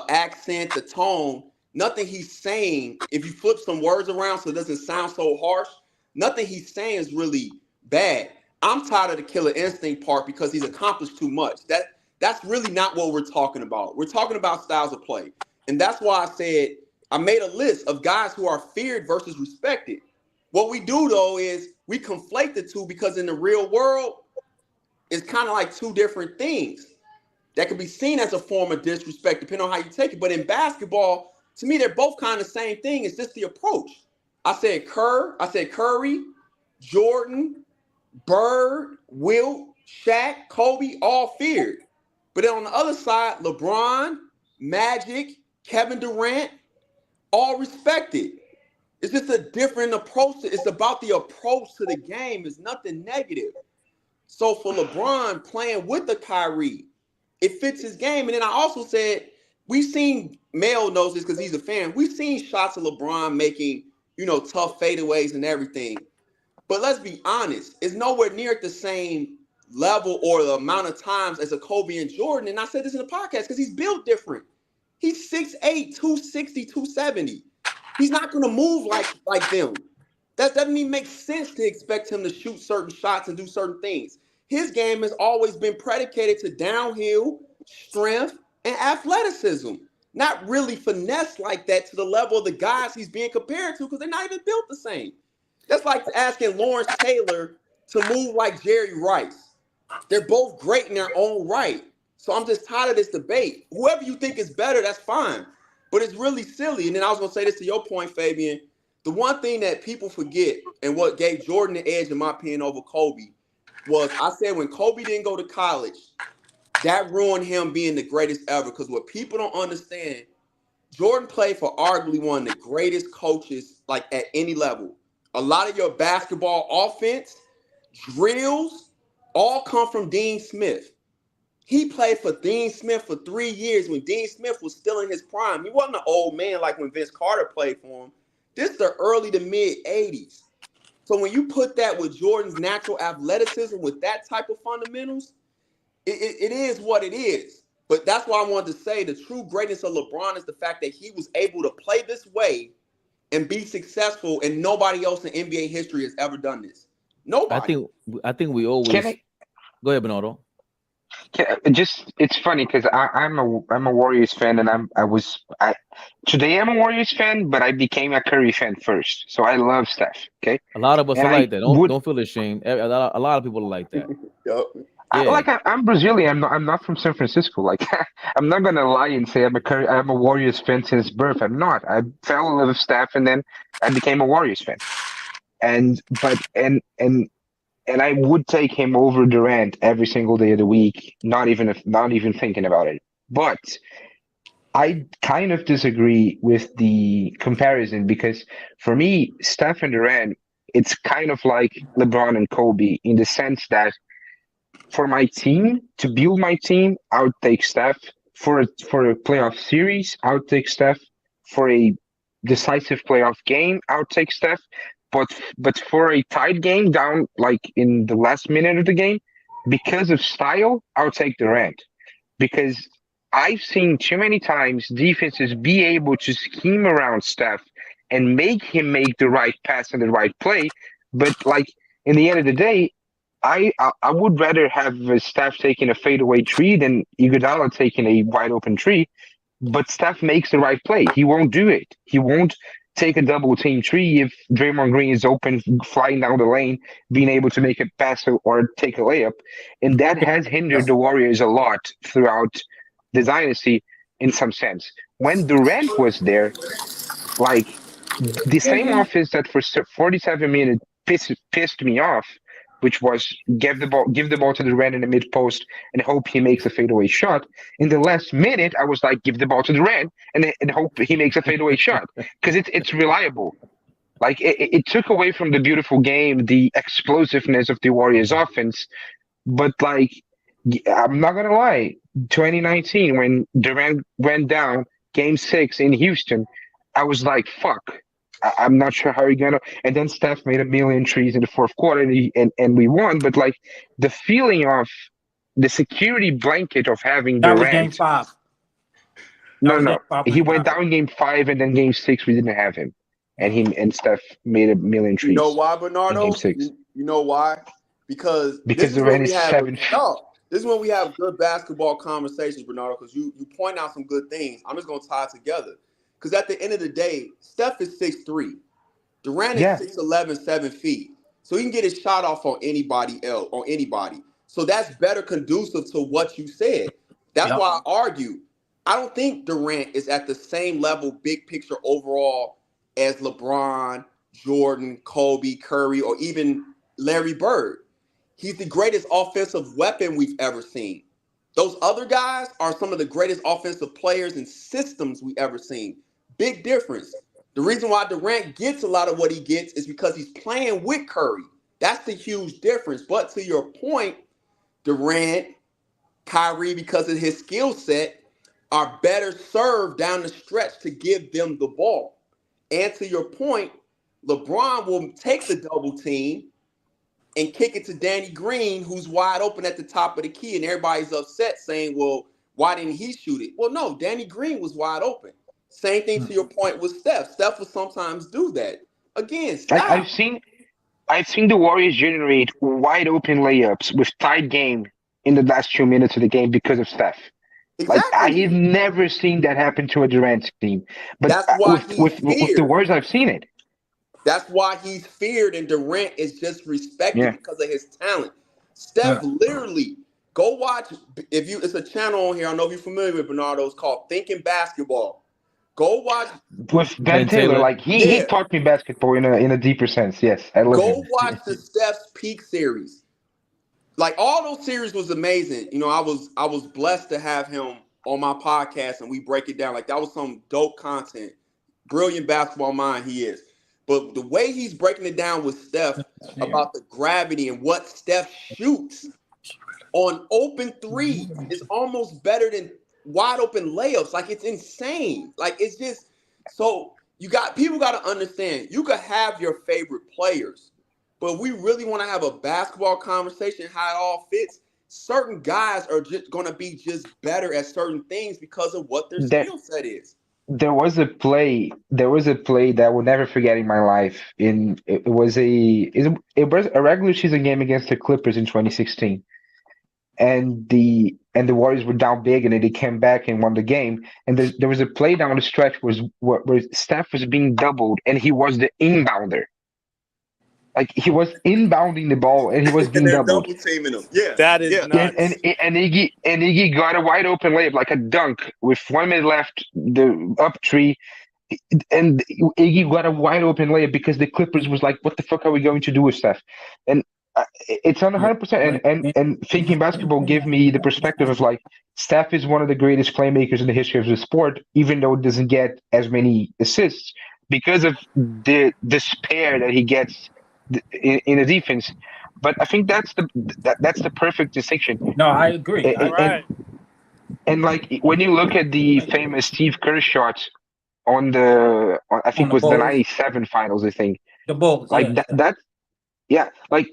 accent, the tone, nothing he's saying, if you flip some words around so it doesn't sound so harsh, nothing he's saying is really bad. I'm tired of the killer instinct part because he's accomplished too much. That's really not what we're talking about. We're talking about styles of play. And that's why I said I made a list of guys who are feared versus respected. What we do, though, is we conflate the 2 because in the real world, it's kind of like 2 different things that can be seen as a form of disrespect, depending on how you take it. But in basketball, to me, they're both kind of the same thing. It's just the approach. I said Curry, Jordan, Bird, Wilt, Shaq, Kobe, all feared. But then on the other side, LeBron, Magic, Kevin Durant, all respected. It's just a different approach. It's about the approach to the game. It's nothing negative. So for LeBron playing with the Kyrie, it fits his game. And then I also said, we've seen, Mel knows this because he's a fan, we've seen shots of LeBron making, tough fadeaways and everything. But let's be honest, it's nowhere near at the same level or the amount of times as a Kobe and Jordan. And I said this in the podcast because he's built different. He's 6'8", 260, 270. He's not going to move like them. That doesn't even make sense to expect him to shoot certain shots and do certain things. His game has always been predicated to downhill, strength, and athleticism. Not really finesse like that to the level of the guys he's being compared to because they're not even built the same. That's like asking Lawrence Taylor to move like Jerry Rice. They're both great in their own right. So I'm just tired of this debate. Whoever you think is better, that's fine. But it's really silly. And then I was going to say this to your point, Fabian. The one thing that people forget and what gave Jordan the edge, in my opinion, over Kobe was I said when Kobe didn't go to college, that ruined him being the greatest ever. Because what people don't understand, Jordan played for arguably one of the greatest coaches like at any level. A lot of your basketball offense, drills, all come from Dean Smith. He played for Dean Smith for 3 years when Dean Smith was still in his prime. He wasn't an old man like when Vince Carter played for him. This is the early to mid 80s. So when you put that with Jordan's natural athleticism with that type of fundamentals, it is what it is. But that's why I wanted to say the true greatness of LeBron is the fact that he was able to play this way and be successful, and nobody else in NBA history has ever done this. Nobody. I think we always. Go ahead, Bernardo. It's funny because I'm a Warriors fan, and today I'm a Warriors fan, but I became a Curry fan first, so I love Steph. Okay, a lot of us are like that. Don't feel ashamed. A lot of people are like that. Yep. Yeah. I'm Brazilian. I'm not from San Francisco. Like I'm not gonna lie and say I'm a Warriors fan since birth. I'm not. I fell in love with Steph, and then I became a Warriors fan. And and I would take him over Durant every single day of the week, not even thinking about it. But I kind of disagree with the comparison because for me, Steph and Durant, it's kind of like LeBron and Kobe in the sense that for my team to build my team, I would take Steph. For a playoff series, I would take Steph. For a decisive playoff game, I would take Steph. But for a tied game down like in the last minute of the game, because of style, I would take Durant. Because I've seen too many times defenses be able to scheme around Steph and make him make the right pass and the right play. But like in the end of the day, I would rather have Steph taking a fadeaway three than Iguodala taking a wide open three. But Steph makes the right play. He won't do it. He won't take a double team three if Draymond Green is open, flying down the lane, being able to make a pass or take a layup. And that has hindered the Warriors a lot throughout the dynasty in some sense. When Durant was there, like the same offense that for 47 minutes pissed me off, which was give the ball to Durant in the mid post and hope he makes a fadeaway shot. In the last minute, I was like, give the ball to Durant and hope he makes a fadeaway shot because it's reliable. Like it took away from the beautiful game, the explosiveness of the Warriors offense, but like I'm not gonna lie, 2019 when Durant went down Game 6 in Houston, I was like, fuck. I'm not sure how you're gonna. And then Steph made a million trees in the fourth quarter, and we won. But like the feeling of the security blanket of having That was game Durant. 5. No. He went down Game 5, and then Game 6 we didn't have him, and Steph made a million trees. You know why, In Bernardo? Game 6. You know why? Because this Durant is 7. this is when we have good basketball conversations, Bernardo. Because you point out some good things. I'm just gonna tie it together. Because at the end of the day, Steph is 6'3". Durant is 6'11", 7 feet. So he can get his shot off on anybody else, on anybody. So that's better conducive to what you said. That's why I argue. I don't think Durant is at the same level, big picture overall, as LeBron, Jordan, Kobe, Curry, or even Larry Bird. He's the greatest offensive weapon we've ever seen. Those other guys are some of the greatest offensive players and systems we've ever seen. Big difference. The reason why Durant gets a lot of what he gets is because he's playing with Curry. That's the huge difference. But to your point, Durant, Kyrie, because of his skill set, are better served down the stretch to give them the ball. And to your point, LeBron will take the double team and kick it to Danny Green, who's wide open at the top of the key, and everybody's upset saying, well, why didn't he shoot it? Well, no, Danny Green was wide open. Same thing to your point with Steph. Steph will sometimes do that. Again, Steph. I've seen the Warriors generate wide open layups with tight game in the last 2 minutes of the game because of Steph. Exactly. Like I have never seen that happen to a Durant team. But that's why with the Warriors, I've seen it. That's why he's feared, and Durant is just respected because of his talent. Steph literally, go watch, it's a channel on here, I don't know if you're familiar with, Bernardo, it's called Thinking Basketball. Go watch with Ben Taylor. Like he taught me basketball in a deeper sense. Yes, I love him. Go watch the Steph's Peak series. Like all those series was amazing. You know, I was blessed to have him on my podcast and we break it down. Like that was some dope content. Brilliant basketball mind he is. But the way he's breaking it down with Steph about the gravity and what Steph shoots on open threes is almost better than wide open layups. Like it's insane. Like it's just so people got to understand you could have your favorite players, but we really want to have a basketball conversation how it all fits. Certain guys are just going to be just better at certain things because of what their skill set is. There was a play that I will never forget in my life. It was a regular season game against the Clippers in 2016. And the Warriors were down big, and then they came back and won the game. And there was a play down the stretch where Steph was being doubled, and he was the inbounder. Like he was inbounding the ball, and he was being doubled. Double teaming him. Yeah, that is nuts. And Iggy got a wide open layup, like a dunk, with 1 minute left, the up three, and Iggy got a wide open layup because the Clippers was like, "What the fuck are we going to do with Steph?" And It's 100%. And thinking basketball give me the perspective of like Steph is one of the greatest playmakers in the history of the sport, even though it doesn't get as many assists because of the despair that he gets in the defense. But I think that's the perfect distinction. No, I agree. And like when you look at the famous Steve Kerr shot on I think it was the '97 finals, I think. The Bulls, like like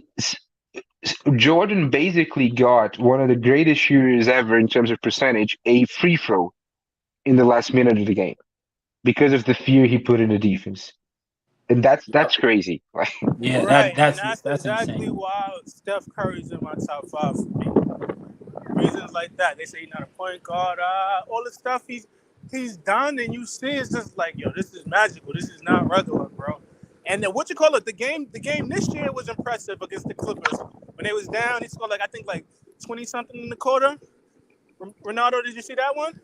Jordan basically got one of the greatest shooters ever in terms of percentage, a free throw in the last minute of the game because of the fear he put in the defense. And that's crazy. Yeah, that's exactly insane. why Steph Curry's in my top 5 for me. Reasons like that. They say he's not a point guard. All the stuff he's done, and you see it's just like, yo, this is magical. This is not regular, bro. And then the game this year was impressive against the Clippers. When they was down, he scored I think 20-something in the quarter. Ronaldo, did you see that one?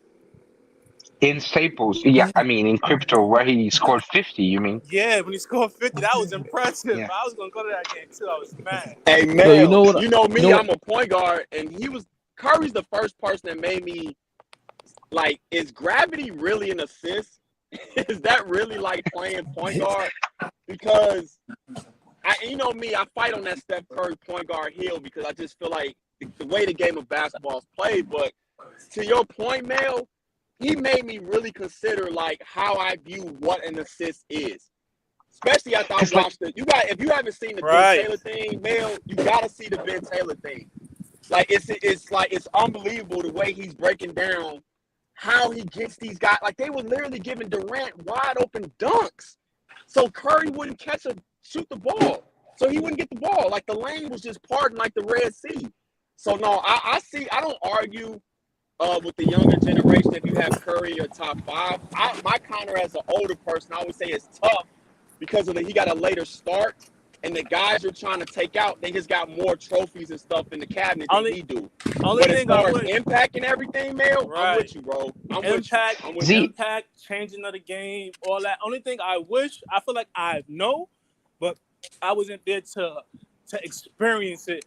In Staples, yeah, I mean in crypto where he scored 50, you mean? Yeah, when he scored 50, that was impressive. Yeah. I was gonna go to that game too. I was mad. Hey man, you know me, I'm a point guard, and Curry's the first person that made me like, is gravity really an assist? Is that really like playing point guard? Because I fight on that Steph Curry point guard hill because I just feel like the way the game of basketball is played. But to your point, Mel, he made me really consider like how I view what an assist is. Especially after I watched it. If you haven't seen the Ben Taylor thing, Mel, you gotta see the Ben Taylor thing. Like it's unbelievable the way he's breaking down how he gets these guys. Like they were literally giving Durant wide open dunks, so Curry wouldn't shoot the ball, so he wouldn't get the ball. Like the lane was just parting like the Red Sea. So no, I don't argue with the younger generation if you have Curry in your top 5. My counter as an older person, I would say it's tough because he got a later start. And the guys you're trying to take out, they just got more trophies and stuff in the cabinet than he do. But as far as impact and everything, Mel, I'm with you, bro. I'm with you. Impact, changing of the game, all that. Only thing I feel like I know, but I wasn't there to experience it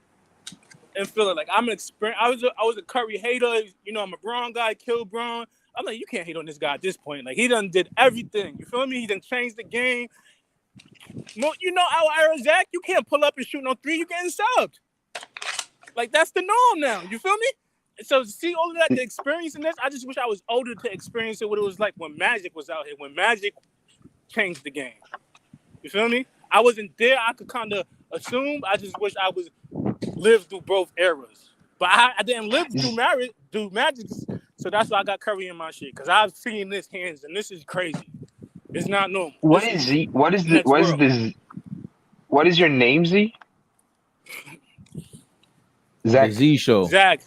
and feel it. Like I'm an experience. I was a Curry hater. You know, I'm a Braun guy, killed Braun. I'm like, you can't hate on this guy at this point. Like he done did everything. You feel me? He done changed the game. You know, our era, Zach, you can't pull up and shoot no 3. You're getting subbed. Like, that's the norm now. You feel me? So, see all of that, the experience in this, I just wish I was older to experience it, what it was like when Magic was out here, when Magic changed the game. You feel me? I wasn't there. I could kind of assume. I just wish I lived through both eras. But I didn't live through Magic, so that's why I got Curry in my shit, because I've seen this hands, and this is crazy. It's not normal. What is your name, Z? Zach. The Z Show. Zach.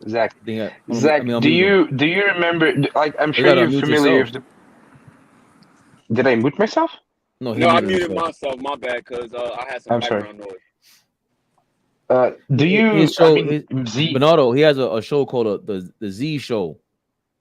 Zach. Do you remember? Like, I'm sure you're familiar with the. Did I mute myself? No, I muted myself. My bad, because I had some background noise. Do you? Z Bernardo, he has a show called the Z Show.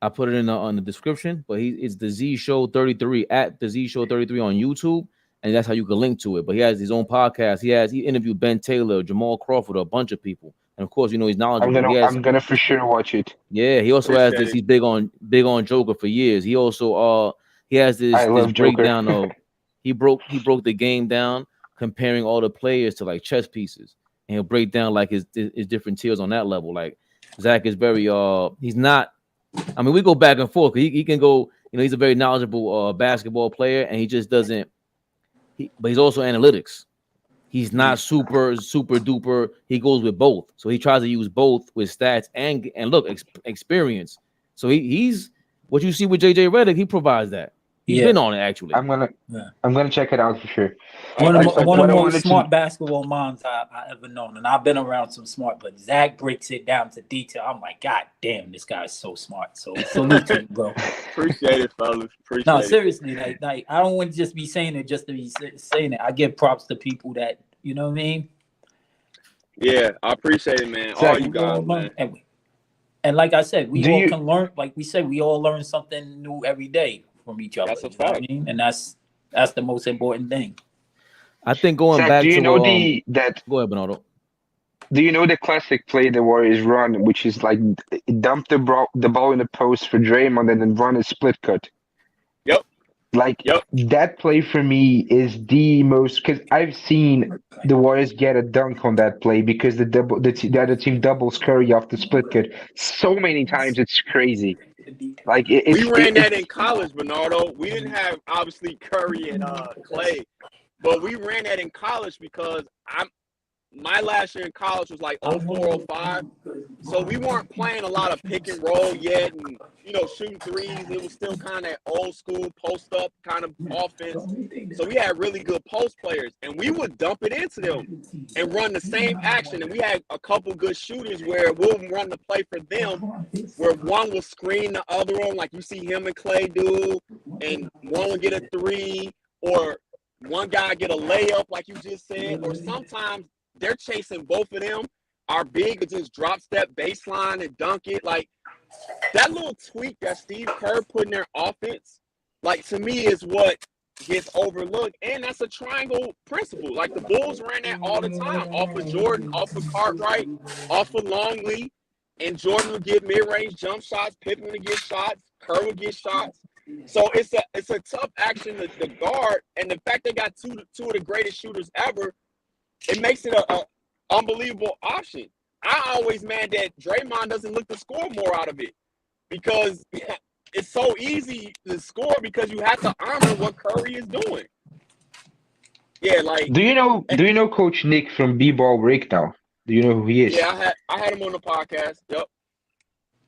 I put it on the description, but it's the Z Show 33 at the Z Show 33 on YouTube, and that's how you can link to it. But he has his own podcast. He interviewed Ben Taylor, Jamal Crawford, a bunch of people, and of course, you know, he's knowledgeable. I'm gonna for sure watch it. Yeah, he also has this. He's big on Joker for years. He also he has this breakdown of he broke the game down, comparing all the players to like chess pieces, and he'll break down like his different tiers on that level. Like Zach is very he's not. I mean, we go back and forth. He can go, you know, he's a very knowledgeable basketball player, and he just doesn't. But he's also analytics. He's not super duper. He goes with both, so he tries to use both with stats and look experience. So he's what you see with JJ Redick. He provides that. He's been on it actually. I'm gonna check it out for sure. One of the most smart basketball minds I ever known, and I've been around some smart, but Zach breaks it down to detail. I'm like, God damn, this guy's so smart. So salute to you, bro. Appreciate it, fellas. Appreciate it. Seriously, like I don't want to just be saying it just to be saying it. I give props to people that, you know what I mean. Yeah, I appreciate it, man. All you guys, man. And like I said, we all can learn. Like we said, we all learn something new every day from each other. That's a fact. I mean? And that's the most important thing. I think going Zach, back do you to know go ahead, Bernardo. do you know the classic play the Warriors run, which is like dump the ball in the post for Draymond and then run a split cut? Yep. Like Yep. that play for me is the most, because I've seen the Warriors get a dunk on that play because the other team doubles Curry off the split cut so many times. It's crazy. Like We ran that in college, Bernardo. We didn't have obviously Curry and Clay, but we ran that in college because my last year in college was like 04, 05. So we weren't playing a lot of pick and roll yet and, shooting threes. It was still kind of old school post up kind of offense. So we had really good post players and we would dump it into them and run the same action. And we had a couple good shooters where we'll run the play for them where one will screen the other one like you see him and Clay do, and one will get a three, or one guy get a layup like you just said, or sometimes they're chasing both of them. Our big would just drop step baseline and dunk it. Like that little tweak that Steve Kerr put in their offense, like to me is what gets overlooked. And that's a triangle principle. Like the Bulls ran that all the time off of Jordan, off of Cartwright, off of Longley. And Jordan would get mid-range jump shots, Pippen would get shots, Kerr would get shots. So it's a tough action to guard. And the fact they got two of the greatest shooters ever, it makes it a unbelievable option. I always mad that Draymond doesn't look to score more out of it because it's so easy to score because you have to honor what Curry is doing. Yeah, like. Do you know Coach Nick from B-Ball Breakdown? Do you know who he is? Yeah, I had him on the podcast. Yep.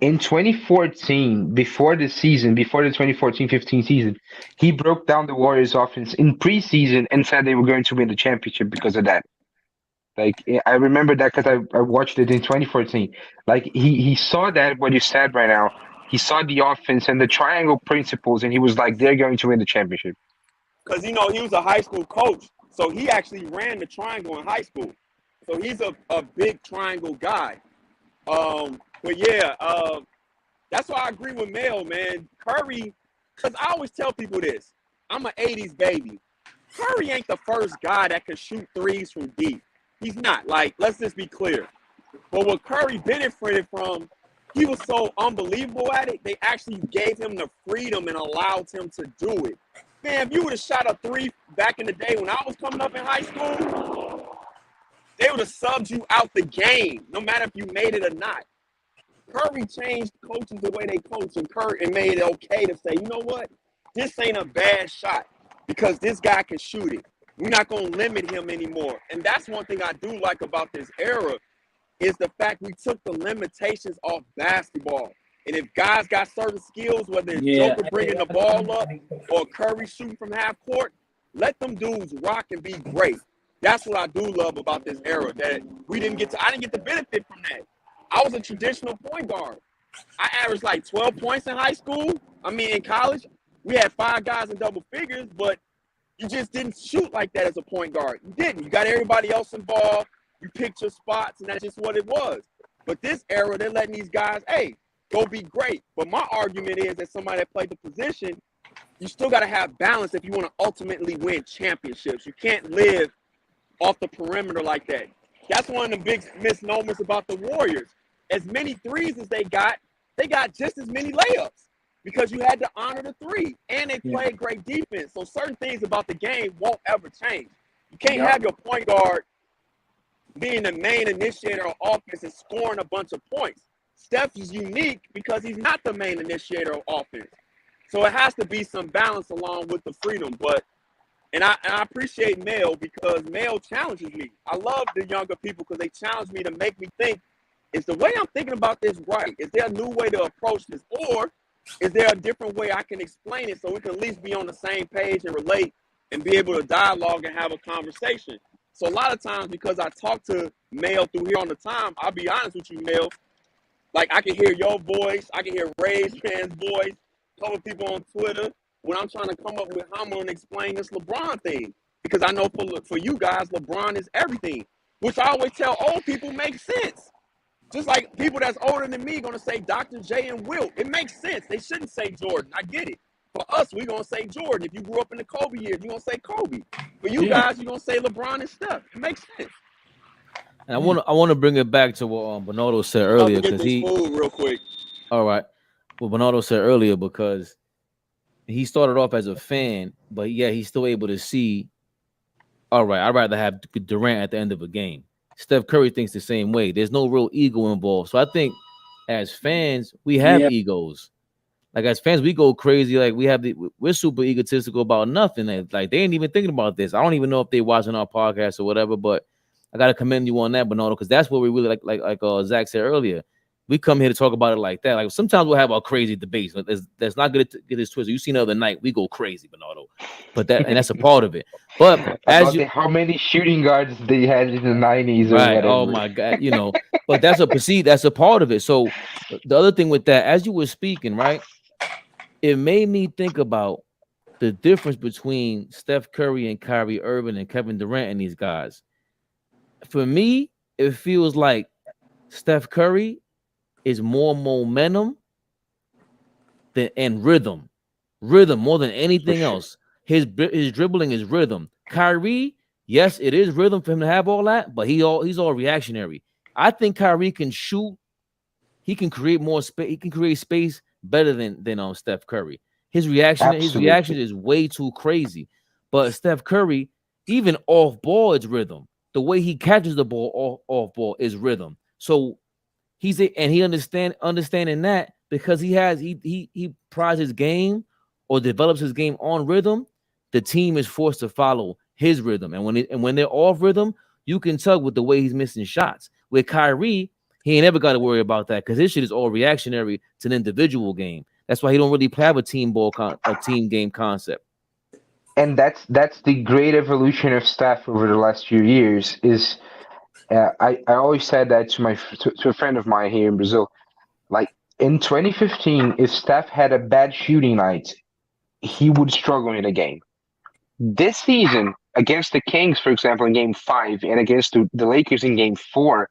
In 2014, before the 2014-15 season, he broke down the Warriors offense in preseason and said they were going to win the championship because of that. Like, I remember that because I watched it in 2014. Like, he saw that, what you said right now. He saw the offense and the triangle principles, and he was like, they're going to win the championship. Because, he was a high school coach, so he actually ran the triangle in high school. So he's a big triangle guy. But, yeah, that's why I agree with Mel, man. Curry, because I always tell people this. I'm an 80s baby. Curry ain't the first guy that can shoot threes from deep. He's not. Like, let's just be clear. But what Curry benefited from, he was so unbelievable at it, they actually gave him the freedom and allowed him to do it. Man, if you would have shot a three back in the day when I was coming up in high school, they would have subbed you out the game, no matter if you made it or not. Curry changed coaches the way they coach, and made it okay to say, you know what? This ain't a bad shot because this guy can shoot it. We're not going to limit him anymore. And that's one thing I do like about this era is the fact we took the limitations off basketball. And if guys got certain skills, whether it's Joker bringing the ball up or Curry shooting from half court, let them dudes rock and be great. That's what I do love about this era, that I didn't get the benefit from that. I was a traditional point guard. I averaged like 12 points in in college. We had 5 guys in double figures, but you just didn't shoot like that as a point guard. You didn't. You got everybody else involved. You picked your spots, and that's just what it was. But this era, they're letting these guys, go be great. But my argument is that somebody that played the position, you still got to have balance if you want to ultimately win championships. You can't live off the perimeter like that. That's one of the big misnomers about the Warriors. As many threes as they got just as many layups because you had to honor the three. And they played great defense. So certain things about the game won't ever change. You can't have your point guard being the main initiator of offense and scoring a bunch of points. Steph is unique because he's not the main initiator of offense. So it has to be some balance along with the freedom. And I appreciate Mel because Mel challenges me. I love the younger people because they challenge me to make me think, is the way I'm thinking about this right? Is there a new way to approach this? Or is there a different way I can explain it so we can at least be on the same page and relate and be able to dialogue and have a conversation? So a lot of times, because I talk to Mel through here on the time, I'll be honest with you, Mel, like I can hear your voice, I can hear Ray's fans' voice, a couple people on Twitter, when I'm trying to come up with how I'm going to explain this LeBron thing. Because I know for you guys, LeBron is everything, which I always tell old people makes sense. Just like people that's older than me going to say Dr. J and Wilt. It makes sense. They shouldn't say Jordan. I get it. For us, we're going to say Jordan. If you grew up in the Kobe years, you're going to say Kobe. For you guys, you're gonna say LeBron and Steph. It makes sense. And I want to bring it back to what Bernardo said I'm about earlier to get because this food real quick. all right, what Bernardo said earlier because he started off as a fan, but yeah, he's still able to see. All right, I'd rather have Durant at the end of a game. Steph Curry thinks the same way. There's no real ego involved, so I think as fans we have egos. Like as fans, we go crazy. Like we're super egotistical about nothing. Like they ain't even thinking about this. I don't even know if they watching our podcast or whatever. But I gotta commend you on that, Bernardo, because that's what we really like Zach said earlier. We come here to talk about it like that. Like sometimes we'll have our crazy debates. That's not good to get this twisted. You seen the other night, we go crazy, Bernardo. But that's a part of it. But how many shooting guards they had in the 90s or right, whatever. oh my God, but that's a part of it. So the other thing with that, as you were speaking, right, it made me think about the difference between Steph Curry and Kyrie Irving and Kevin Durant and these guys. For me, it feels like Steph Curry is more momentum and rhythm more than anything else. His dribbling is rhythm. Kyrie, yes, it is rhythm for him to have all that, but he's all reactionary. I think Kyrie can shoot. He can create more space. He can create space better than Steph Curry. His reaction is way too crazy. But Steph Curry, even off ball, it's rhythm. The way he catches the ball off ball is rhythm. So he understanding that because he prides his game or develops his game on rhythm. The team is forced to follow his rhythm, and when they're off rhythm, you can tell with the way he's missing shots. With Kyrie, he ain't ever got to worry about that because his shit is all reactionary to an individual game. That's why he don't really have a team game concept. And that's the great evolution of Steph over the last few years. Is I always said that to a friend of mine here in Brazil. Like in 2015, if Steph had a bad shooting night, he would struggle in a game. This season, against the Kings, for example, in Game 5, and against the Lakers in Game 4,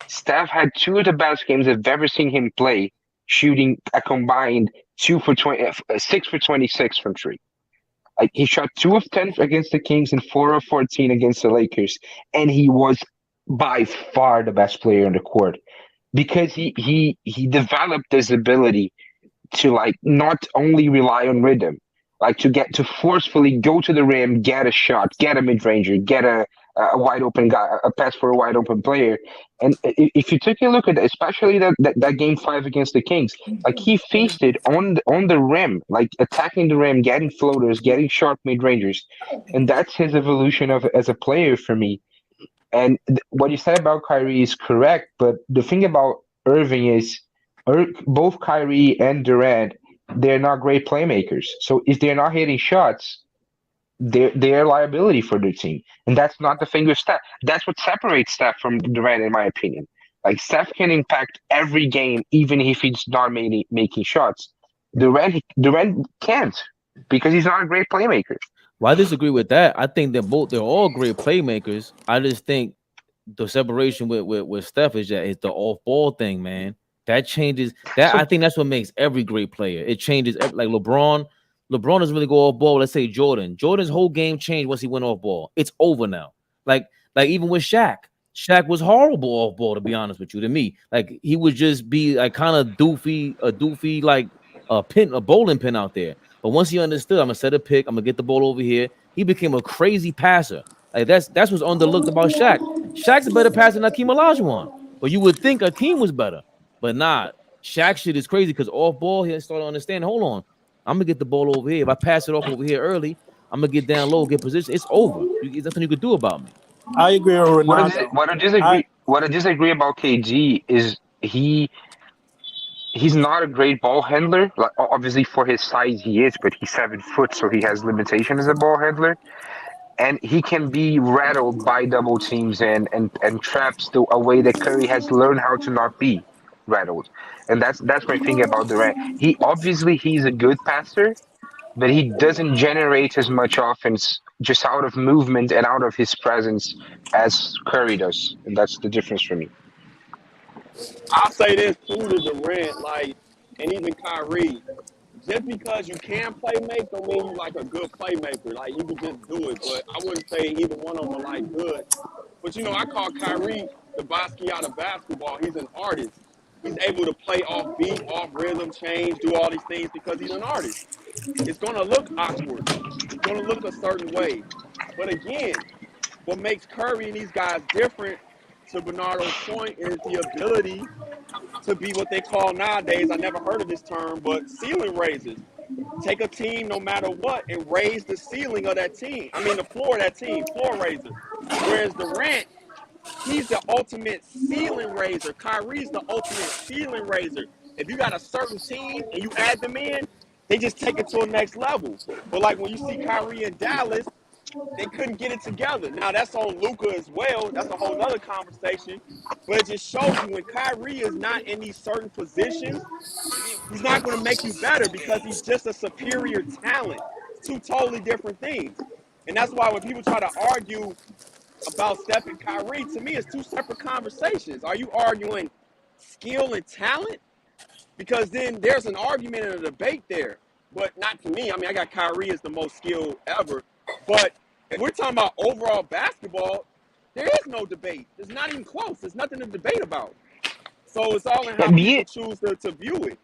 Steph had two of the best games I've ever seen him play, shooting a combined 6 for 26 from three. Like he shot 2 of 10 against the Kings and 4 of 14 against the Lakers, and he was by far the best player on the court because he developed this ability to like not only rely on rhythm, like to forcefully go to the rim, get a shot, get a mid-ranger, get a wide open guy, a pass for a wide open player. And if you take a look at especially that Game 5 against the Kings, like he feasted on the rim, like attacking the rim, getting floaters, getting sharp mid-rangers, and that's his evolution as a player for me. And what you said about Kyrie is correct, but the thing about Irving is both Kyrie and Durant, they're not great playmakers. So if they're not hitting shots, they're a liability for their team. And that's not the thing with Steph. That's what separates Steph from Durant, in my opinion. Like Steph can impact every game, even if he's not making shots. Durant can't because he's not a great playmaker. Well, I disagree with that. I think they're all great playmakers. I just think the separation with Steph is that it's the off ball thing, man. That changes that. I think that's what makes every great player. It changes like LeBron. LeBron doesn't really go off ball. Let's say Jordan. Jordan's whole game changed once he went off ball. It's over now. Like even with Shaq. Shaq was horrible off ball, to be honest with you. To me, like he would just be like kind of doofy like a bowling pin out there. But once he understood, I'm gonna set a pick, I'm gonna get the ball over here. He became a crazy passer. Like that's what's underlooked about Shaq. Shaq's a better passer than Hakeem Olajuwon. But you would think Hakeem was better, but nah. Shaq shit is crazy because off ball he started to understand. Hold on, I'm gonna get the ball over here. If I pass it off over here early, I'm gonna get down low, get position. It's over. There's nothing you could do about me. I agree with Ronaldo. What I disagree about KG is he's not a great ball handler. Like obviously for his size he is, but he's 7 foot, so he has limitation as a ball handler. And he can be rattled by double teams and traps a way that Curry has learned how to not be rattled. And that's my thing about Durant. He's a good passer, but he doesn't generate as much offense just out of movement and out of his presence as Curry does. And that's the difference for me. I'll say this too to Durant, like, and even Kyrie, just because you can play make don't mean you like a good playmaker. Like you can just do it, but I wouldn't say either one of them are like good. But you know, I call Kyrie the Basquiat of basketball. He's an artist. He's able to play off beat, off rhythm, change, do all these things because he's an artist. It's gonna look awkward. It's gonna look a certain way. But again, what makes Curry and these guys different, to Bernardo's point, is the ability to be what they call nowadays, I never heard of this term, but ceiling raisers. Take a team no matter what and raise the ceiling of that team. I mean the floor of that team, floor raiser. Whereas Durant, he's the ultimate ceiling raiser. Kyrie's the ultimate ceiling raiser. If you got a certain team and you add them in, they just take it to a next level. But like when you see Kyrie in Dallas, they couldn't get it together. Now that's on Luka as well. That's a whole other conversation. But it just shows you when Kyrie is not in these certain positions, he's not going to make you better because he's just a superior talent. It's two totally different things. And that's why when people try to argue about Steph and Kyrie, to me, it's two separate conversations. Are you arguing skill and talent? Because then there's an argument and a debate there. But not to me. I mean, I got Kyrie as the most skilled ever. But if we're talking about overall basketball, there is no debate. It's not even close. There's nothing to debate about. So it's all in how people choose to view it.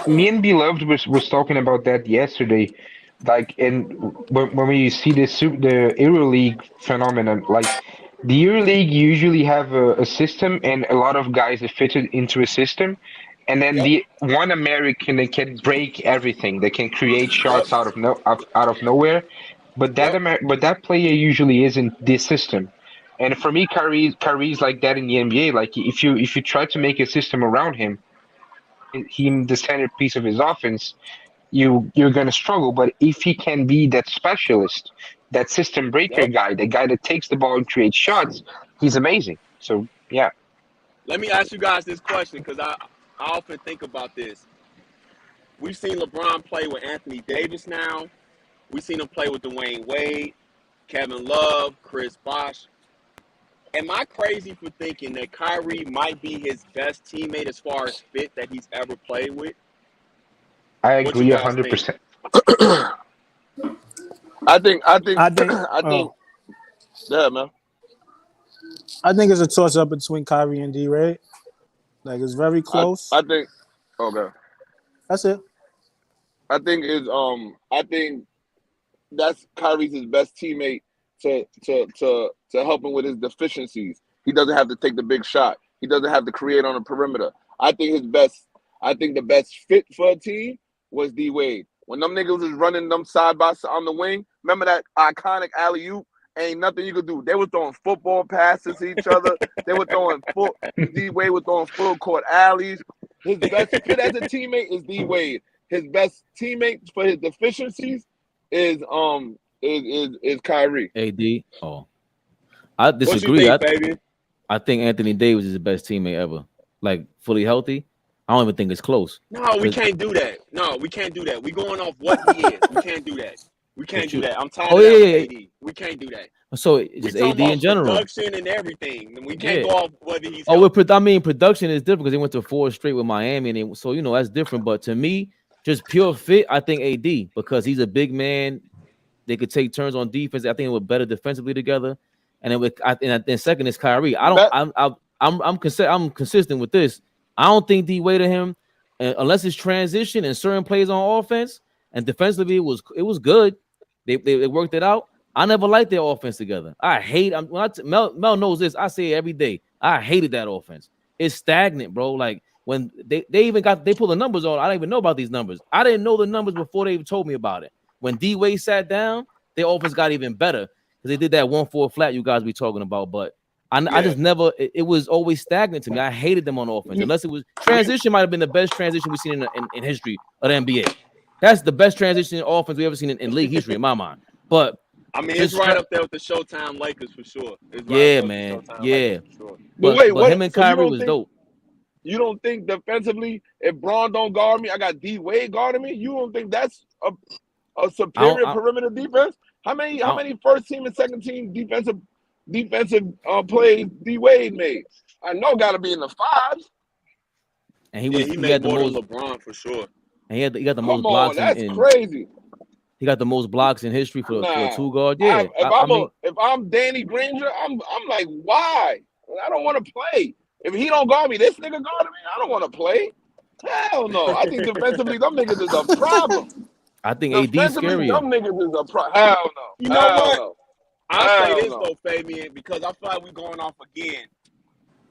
Me and Beloved was talking about that yesterday. Like, and when we see the EuroLeague phenomenon, like the EuroLeague usually have a system and a lot of guys are fitted into a system, and then the one American that can break everything, they can create shots out of nowhere, but that player usually isn't this system. And for me, Kyrie's like that in the NBA. Like if you try to make a system around him the centerpiece of his offense, you're gonna struggle. But if he can be that specialist, that system breaker guy, the guy that takes the ball and creates shots, he's amazing. So yeah. Let me ask you guys this question because I often think about this. We've seen LeBron play with Anthony Davis now. We've seen him play with Dwayne Wade, Kevin Love, Chris Bosh. Am I crazy for thinking that Kyrie might be his best teammate as far as fit that he's ever played with? I agree 100%. I think. Yeah, man. I think it's a toss up between Kyrie and D-Ray. Like it's very close. I think. Okay. That's it. I think that's Kyrie's his best teammate to help him with his deficiencies. He doesn't have to take the big shot. He doesn't have to create on the perimeter. I think the best fit for a team was D Wade. When them niggas was running them side by side on the wing, remember that iconic alley-oop? Ain't nothing you could do. They were throwing football passes to each other. They were throwing D Wade was throwing full court alleys. His best fit as a teammate is D Wade. His best teammate for his deficiencies is Kyrie. AD. Oh, I disagree. I think Anthony Davis is the best teammate ever. Like fully healthy, I don't even think it's close. No, we can't do that. No, we can't do that. We going off what he is. We can't do that. We can't do that. I'm tired of that. AD. We can't do that. So just AD in general, production and everything. And we can't go off whether he's. Production is different because they went to 4 straight with Miami, and so that's different. But to me, just pure fit, I think AD because he's a big man. They could take turns on defense. I think it would better defensively together. And then second is Kyrie. I'm consistent with this. I don't think D Wade to him, unless it's transition and certain plays on offense and defensively, it was good. They worked it out. I never liked their offense together. I hate. Mel knows this. I say it every day. I hated that offense. It's stagnant, bro. Like when they pull the numbers on. I don't even know about these numbers. I didn't know the numbers before they even told me about it. When D Wade sat down, their offense got even better because they did that 1-4 flat you guys be talking about. But I just never. It was always stagnant to me. I hated them on offense unless it was transition. Might have been the best transition we've seen in history of the NBA. That's the best transition offense we've ever seen in league history in my mind. But I mean, it's right up there with the Showtime Lakers for sure. Man. Yeah. Sure. But him and Kyrie was dope. You don't think defensively, if Braun don't guard me, I got D Wade guarding me? You don't think that's a superior perimeter defense? How many first team and second team defensive plays D Wade made? I know got to be in the 5s. And he made more than LeBron for sure. and he got the most Come on, blocks that's in crazy. he got the most blocks in history for a Nah, 2 guard. Yeah, if I'm Danny Granger, I'm like, why? I don't want to play. If he don't guard me, this nigga guarding me. I don't want to play. Hell no. I think defensively, them niggas is a problem. I think AD's Defensively, scarier. them niggas is a problem. Hell no. You know Hell what? no. I'll say Hell this no. though, Fabian, because I feel like we're going off again.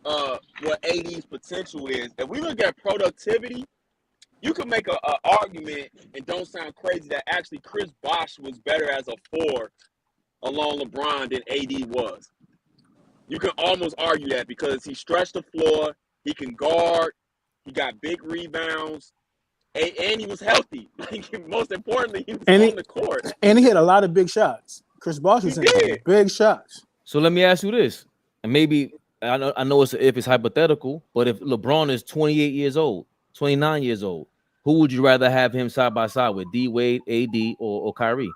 What AD's potential is. If we look at productivity, you can make an argument and don't sound crazy that actually Chris Bosh was better as a 4 along LeBron than AD was. You can almost argue that because he stretched the floor, he can guard, he got big rebounds, and he was healthy. Like, most importantly, he was on the court. And he hit a lot of big shots. Chris Bosh was hitting big shots. So let me ask you this, and maybe I know if it's hypothetical, but if LeBron is 28 years old, 29 years old, who would you rather have him side by side with, D Wade, AD, or Kyrie?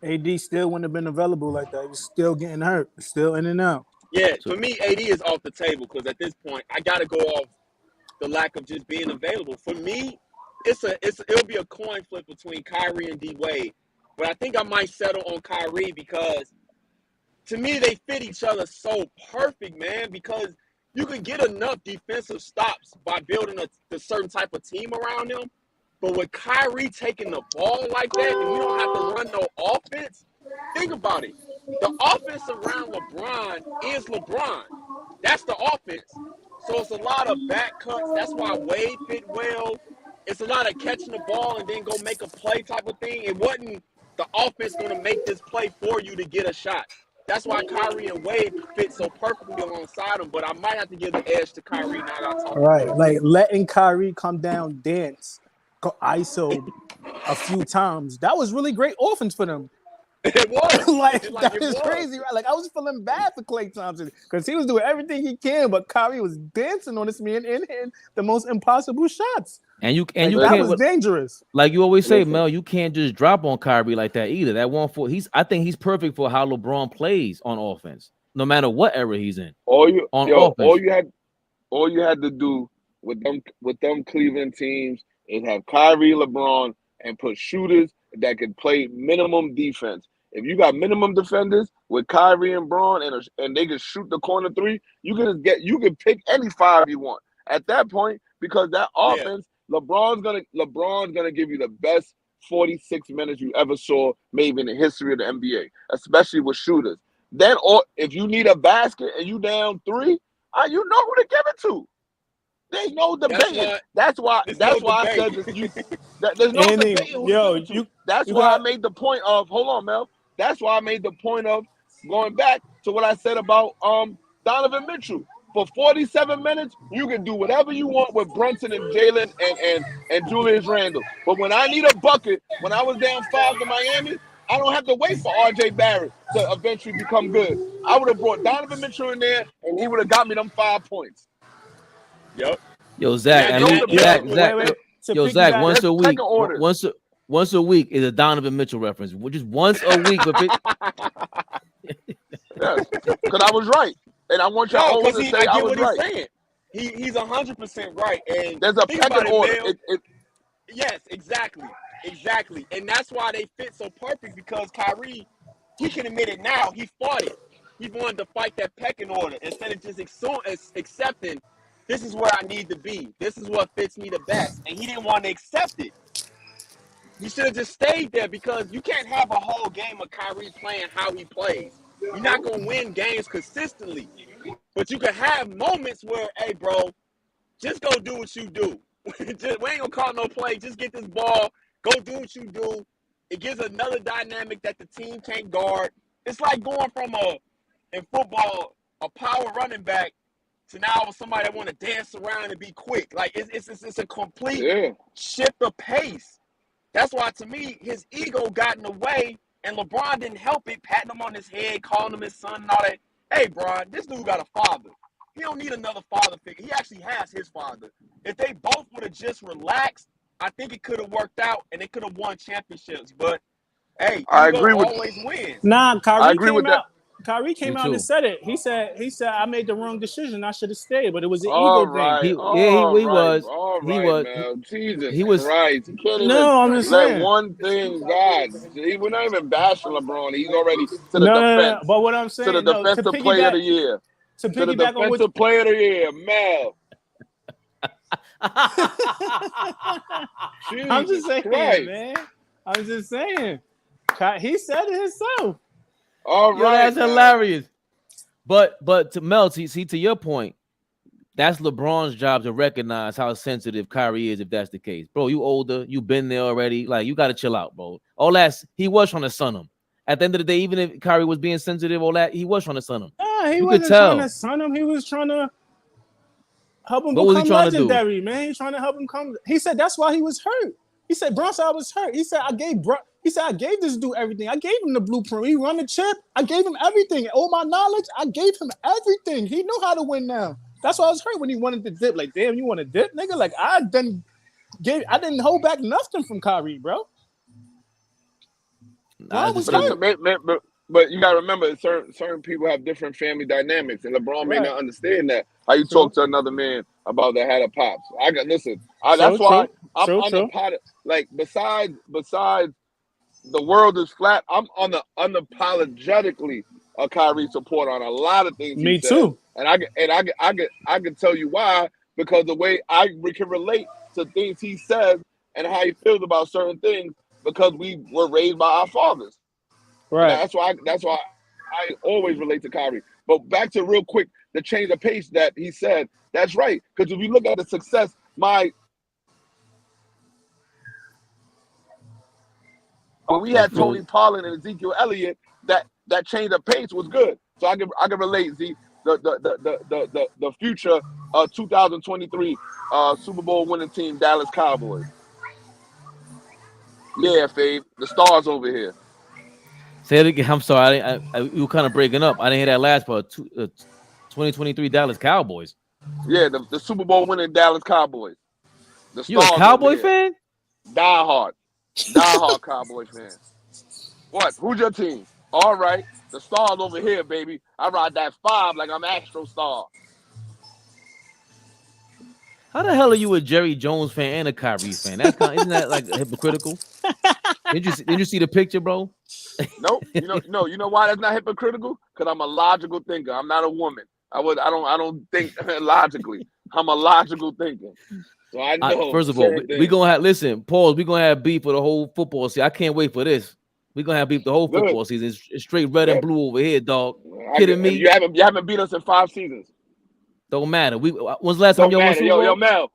AD still wouldn't have been available like that. He was still getting hurt, still in and out. Yeah, for me, AD is off the table because at this point, I got to go off the lack of just being available. For me, it'll be a coin flip between Kyrie and D Wade, but I think I might settle on Kyrie because to me they fit each other so perfect, man. Because you can get enough defensive stops by building a certain type of team around him, but with Kyrie taking the ball like that, and we don't have to run no offense. Think about it. The offense around LeBron is LeBron. That's the offense. So it's a lot of back cuts. That's why Wade fit well. It's a lot of catching the ball and then go make a play type of thing. It wasn't the offense going to make this play for you to get a shot. That's why Kyrie and Wade fit so perfectly alongside him. But I might have to give the edge to Kyrie now that I talk Right, about like letting Kyrie come down, dance, go ISO a few times. That was really great offense for them. It was. That is crazy, right? Like I was feeling bad for Klay Thompson because he was doing everything he can, but Kyrie was dancing on this man and hitting the most impossible shots. And you that was dangerous. Like you always say, Mel, you can't just drop on Kyrie like that either. That 1-4, I think he's perfect for how LeBron plays on offense, no matter what era he's in. All you had to do with them Cleveland teams is have Kyrie, LeBron, and put shooters that could play minimum defense. If you got minimum defenders with Kyrie and Braun and they can shoot the corner 3, you can pick any 5 you want at that point because that offense, LeBron's gonna give you the best 46 minutes you ever saw, maybe in the history of the NBA, especially with shooters. Then, or if you need a basket and you down 3, you know who to give it to. There's no debate. That's why I said there's no debate. That's why I made the point of hold on, Mel. That's why I made the point of going back to what I said about Donovan Mitchell. For 47 minutes, you can do whatever you want with Brunson and Jalen and Julius Randle. But when I need a bucket, when I was down 5 to Miami, I don't have to wait for RJ Barrett to eventually become good. I would have brought Donovan Mitchell in there, and he would have got me them 5 points. Yep. Yo, Zach, Zach, once a week is a Donovan Mitchell reference. Just once a week. Yes, because I was right, and I want y'all always to say I was right. He's 100% right, and there's a pecking order. Yes, exactly, and that's why they fit so perfect because Kyrie, he can admit it now. He fought it. He wanted to fight that pecking order instead of just accepting. This is where I need to be. This is what fits me the best. And he didn't want to accept it. He should have just stayed there because you can't have a whole game of Kyrie playing how he plays. You're not going to win games consistently. But you can have moments where, hey, bro, just go do what you do. We ain't going to call no play. Just get this ball. Go do what you do. It gives another dynamic that the team can't guard. It's like going from in football, a power running back to now somebody that want to dance around and be quick. Like it's a complete shift of pace. That's why to me his ego got in the way, and LeBron didn't help it, patting him on his head, calling him his son and all that. Hey, Bron, this dude got a father. He don't need another father figure. He actually has his father. If they both would have just relaxed, I think it could have worked out and they could have won championships. But hey, I agree with always wins. Nah, Kyrie came out. Kyrie came Me out too. and said it. He said I made the wrong decision. I should have stayed, but it was an All ego thing. right, He was. He was. man. Jesus He was. Christ. You can't even No, I'm just let saying. one thing God. We're not even bashing LeBron. He's already to the No. defense. But what I'm To saying, the no, to defensive player of the year. To the piggyback on what defensive player of the year, Mel. I'm just Jesus saying, Christ. man. I'm just saying. He said it himself. All Yo, right, that's man. hilarious. But to Mel, see to your point, that's LeBron's job to recognize how sensitive Kyrie is if that's the case. Bro, you older, you been there already. Like, you got to chill out, bro. All that, he was trying to sun him. At the end of the day, even if Kyrie was being sensitive, all that, he was trying to sun him. Nah, he You wasn't could tell. trying to sun him. He was trying to help him What was he become trying to do? legendary, man. He's trying to help him come. He said that's why he was hurt. He said, Bron said I was hurt. He said, I gave this dude everything. I gave him the blueprint. He run the chip. I gave him everything. All my knowledge, I gave him everything. He knew how to win now. That's why I was hurt when he wanted to dip. Like, damn, you want to dip, nigga? Like, I didn't hold back nothing from Kyrie, bro. But you gotta remember, certain people have different family dynamics, and LeBron may not understand that. How you talk to another man about that had a pops? That's why I'm unapologetic. Like besides the world is flat, I'm unapologetically a Kyrie supporter on a lot of things. Me too. And I can tell you why, because the way we can relate to things he says and how he feels about certain things, because we were raised by our fathers. Right. And that's why I always relate to Kyrie. But back to real quick, the change of pace that he said, that's right. Because if you look at the success, when we had Tony Pollard and Ezekiel Elliott, that change of pace was good. So I can relate, Z, the future 2023 Super Bowl winning team, Dallas Cowboys. Yeah, Fave, the stars over here. Say it again. I'm sorry. You were kind of breaking up. I didn't hear that last part. 2023 Dallas Cowboys. Yeah, the Super Bowl winning Dallas Cowboys. You a Cowboy fan? Die hard Cowboy fan. What? Who's your team? All right, the stars over here, baby. I ride that 5 like I'm Astro Star. How the hell are you a Jerry Jones fan and a Kyrie fan? Isn't that like hypocritical? Did you see the picture, bro? Nope. You know why that's not hypocritical? Because I'm a logical thinker. I'm not a woman. I don't think logically. I'm a logical thinker. So I know. First of all, we gonna have pause. We gonna have beef for the whole football season. I can't wait for this. We gonna have beef the whole football season. It's straight red and blue over here, dog. Kidding me? You haven't beat us in 5 seasons. Don't matter. When's the last time y'all won Super Bowl? Yo, Mel,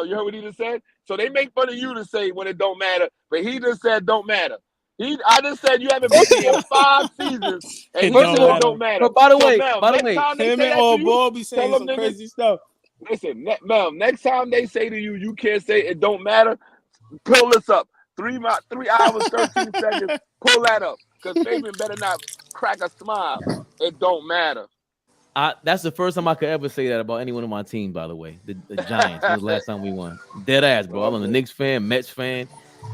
you heard what he just said? So they make fun of you to say when it don't matter, but he just said don't matter. I just said you haven't been here in 5 seasons, and he said it don't matter. But by the way, him and old boy be saying some crazy stuff. Listen, Mel, next time they say to you, you can't say it don't matter, pull this up. 3 hours, 13 seconds, pull that up. Because Fabian better not crack a smile. It don't matter. That's the first time I could ever say that about anyone on my team, by the way. The Giants. That was the last time we won. Dead ass, bro. I'm a Knicks fan, Mets fan,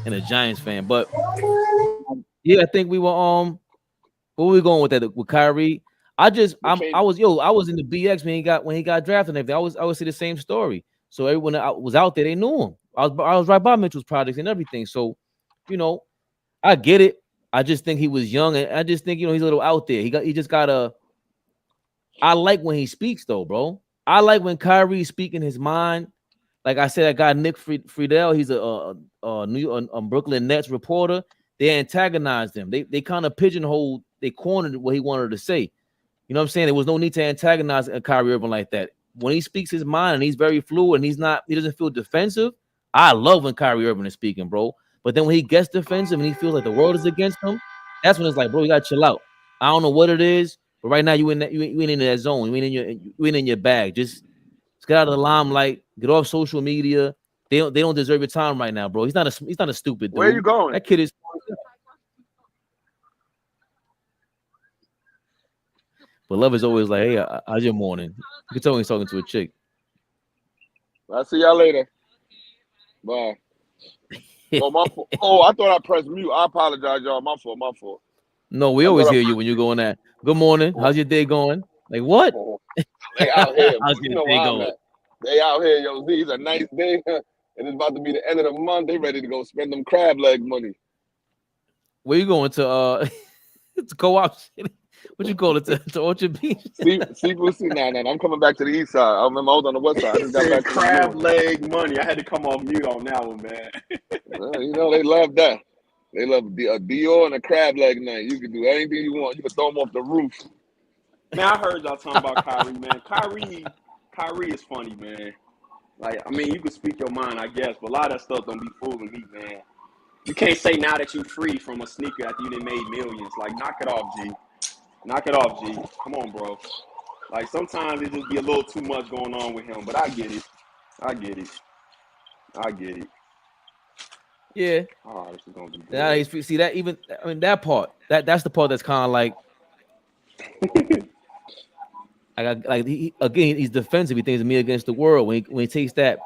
and a Giants fan. But yeah, I think we were where were we going with that? With Kyrie? I was in the BX when he got drafted and everything. I always say the same story. So everyone that was out there, they knew him. I was right by Mitchell's projects and everything. So, I get it. I just think he was young, and I just think he's a little out there. He just got a. I like when he speaks though, bro. I like when Kyrie speaking his mind. Like I said, I got Nick Friedel. He's a Brooklyn Nets reporter. They antagonized him. They kind of pigeonholed. They cornered what he wanted to say. You know what I'm saying? There was no need to antagonize a Kyrie Irving like that. When he speaks his mind and he's very fluid and he doesn't feel defensive. I love when Kyrie Irving is speaking, bro. But then when he gets defensive and he feels like the world is against him, that's when it's like, bro, you gotta chill out. I don't know what it is, but right now you ain't in that zone. You ain't in your bag. Just get out of the limelight. Get off social media. They don't deserve your time right now, bro. He's not a stupid dude. Where you going? That kid is. But love is always like, hey, how's your morning? You can tell when he's talking to a chick. I'll see y'all later. Bye. Oh, my fault. Oh, I thought I pressed mute. I apologize, y'all. My fault. No, we I always thought hear you when you go in that. Good morning. How's your day going? Like what? they out here. How's You your know day where I'm going? at. They out here, yo. These a nice day, and it's about to be the end of the month. They ready to go spend them crab leg money. Where you going to? To co-op city? What you call it to Orchard Beach? Sequel C. Nah. I'm coming back to the east side. I remember I was on the west side. I He just got said back to the crab north. leg money. I had to come off mute on that one, man. You know they love that. They love a Dior and a crab leg night. You can do anything you want. You can throw them off the roof. Man, I heard y'all talking about Kyrie, man. Kyrie is funny, man. Like, I mean, you can speak your mind, I guess, but a lot of that stuff don't be fooling me, man. You can't say now that you free from a sneaker after you done made millions. Like, knock it off, G. Knock it off, G. Come on, bro. Like, sometimes it just be a little too much going on with him, but I get it. Yeah. Oh, this is gonna be Now see that even that part that's the part that's kind of like he's defensive. He thinks me against the world. When he takes that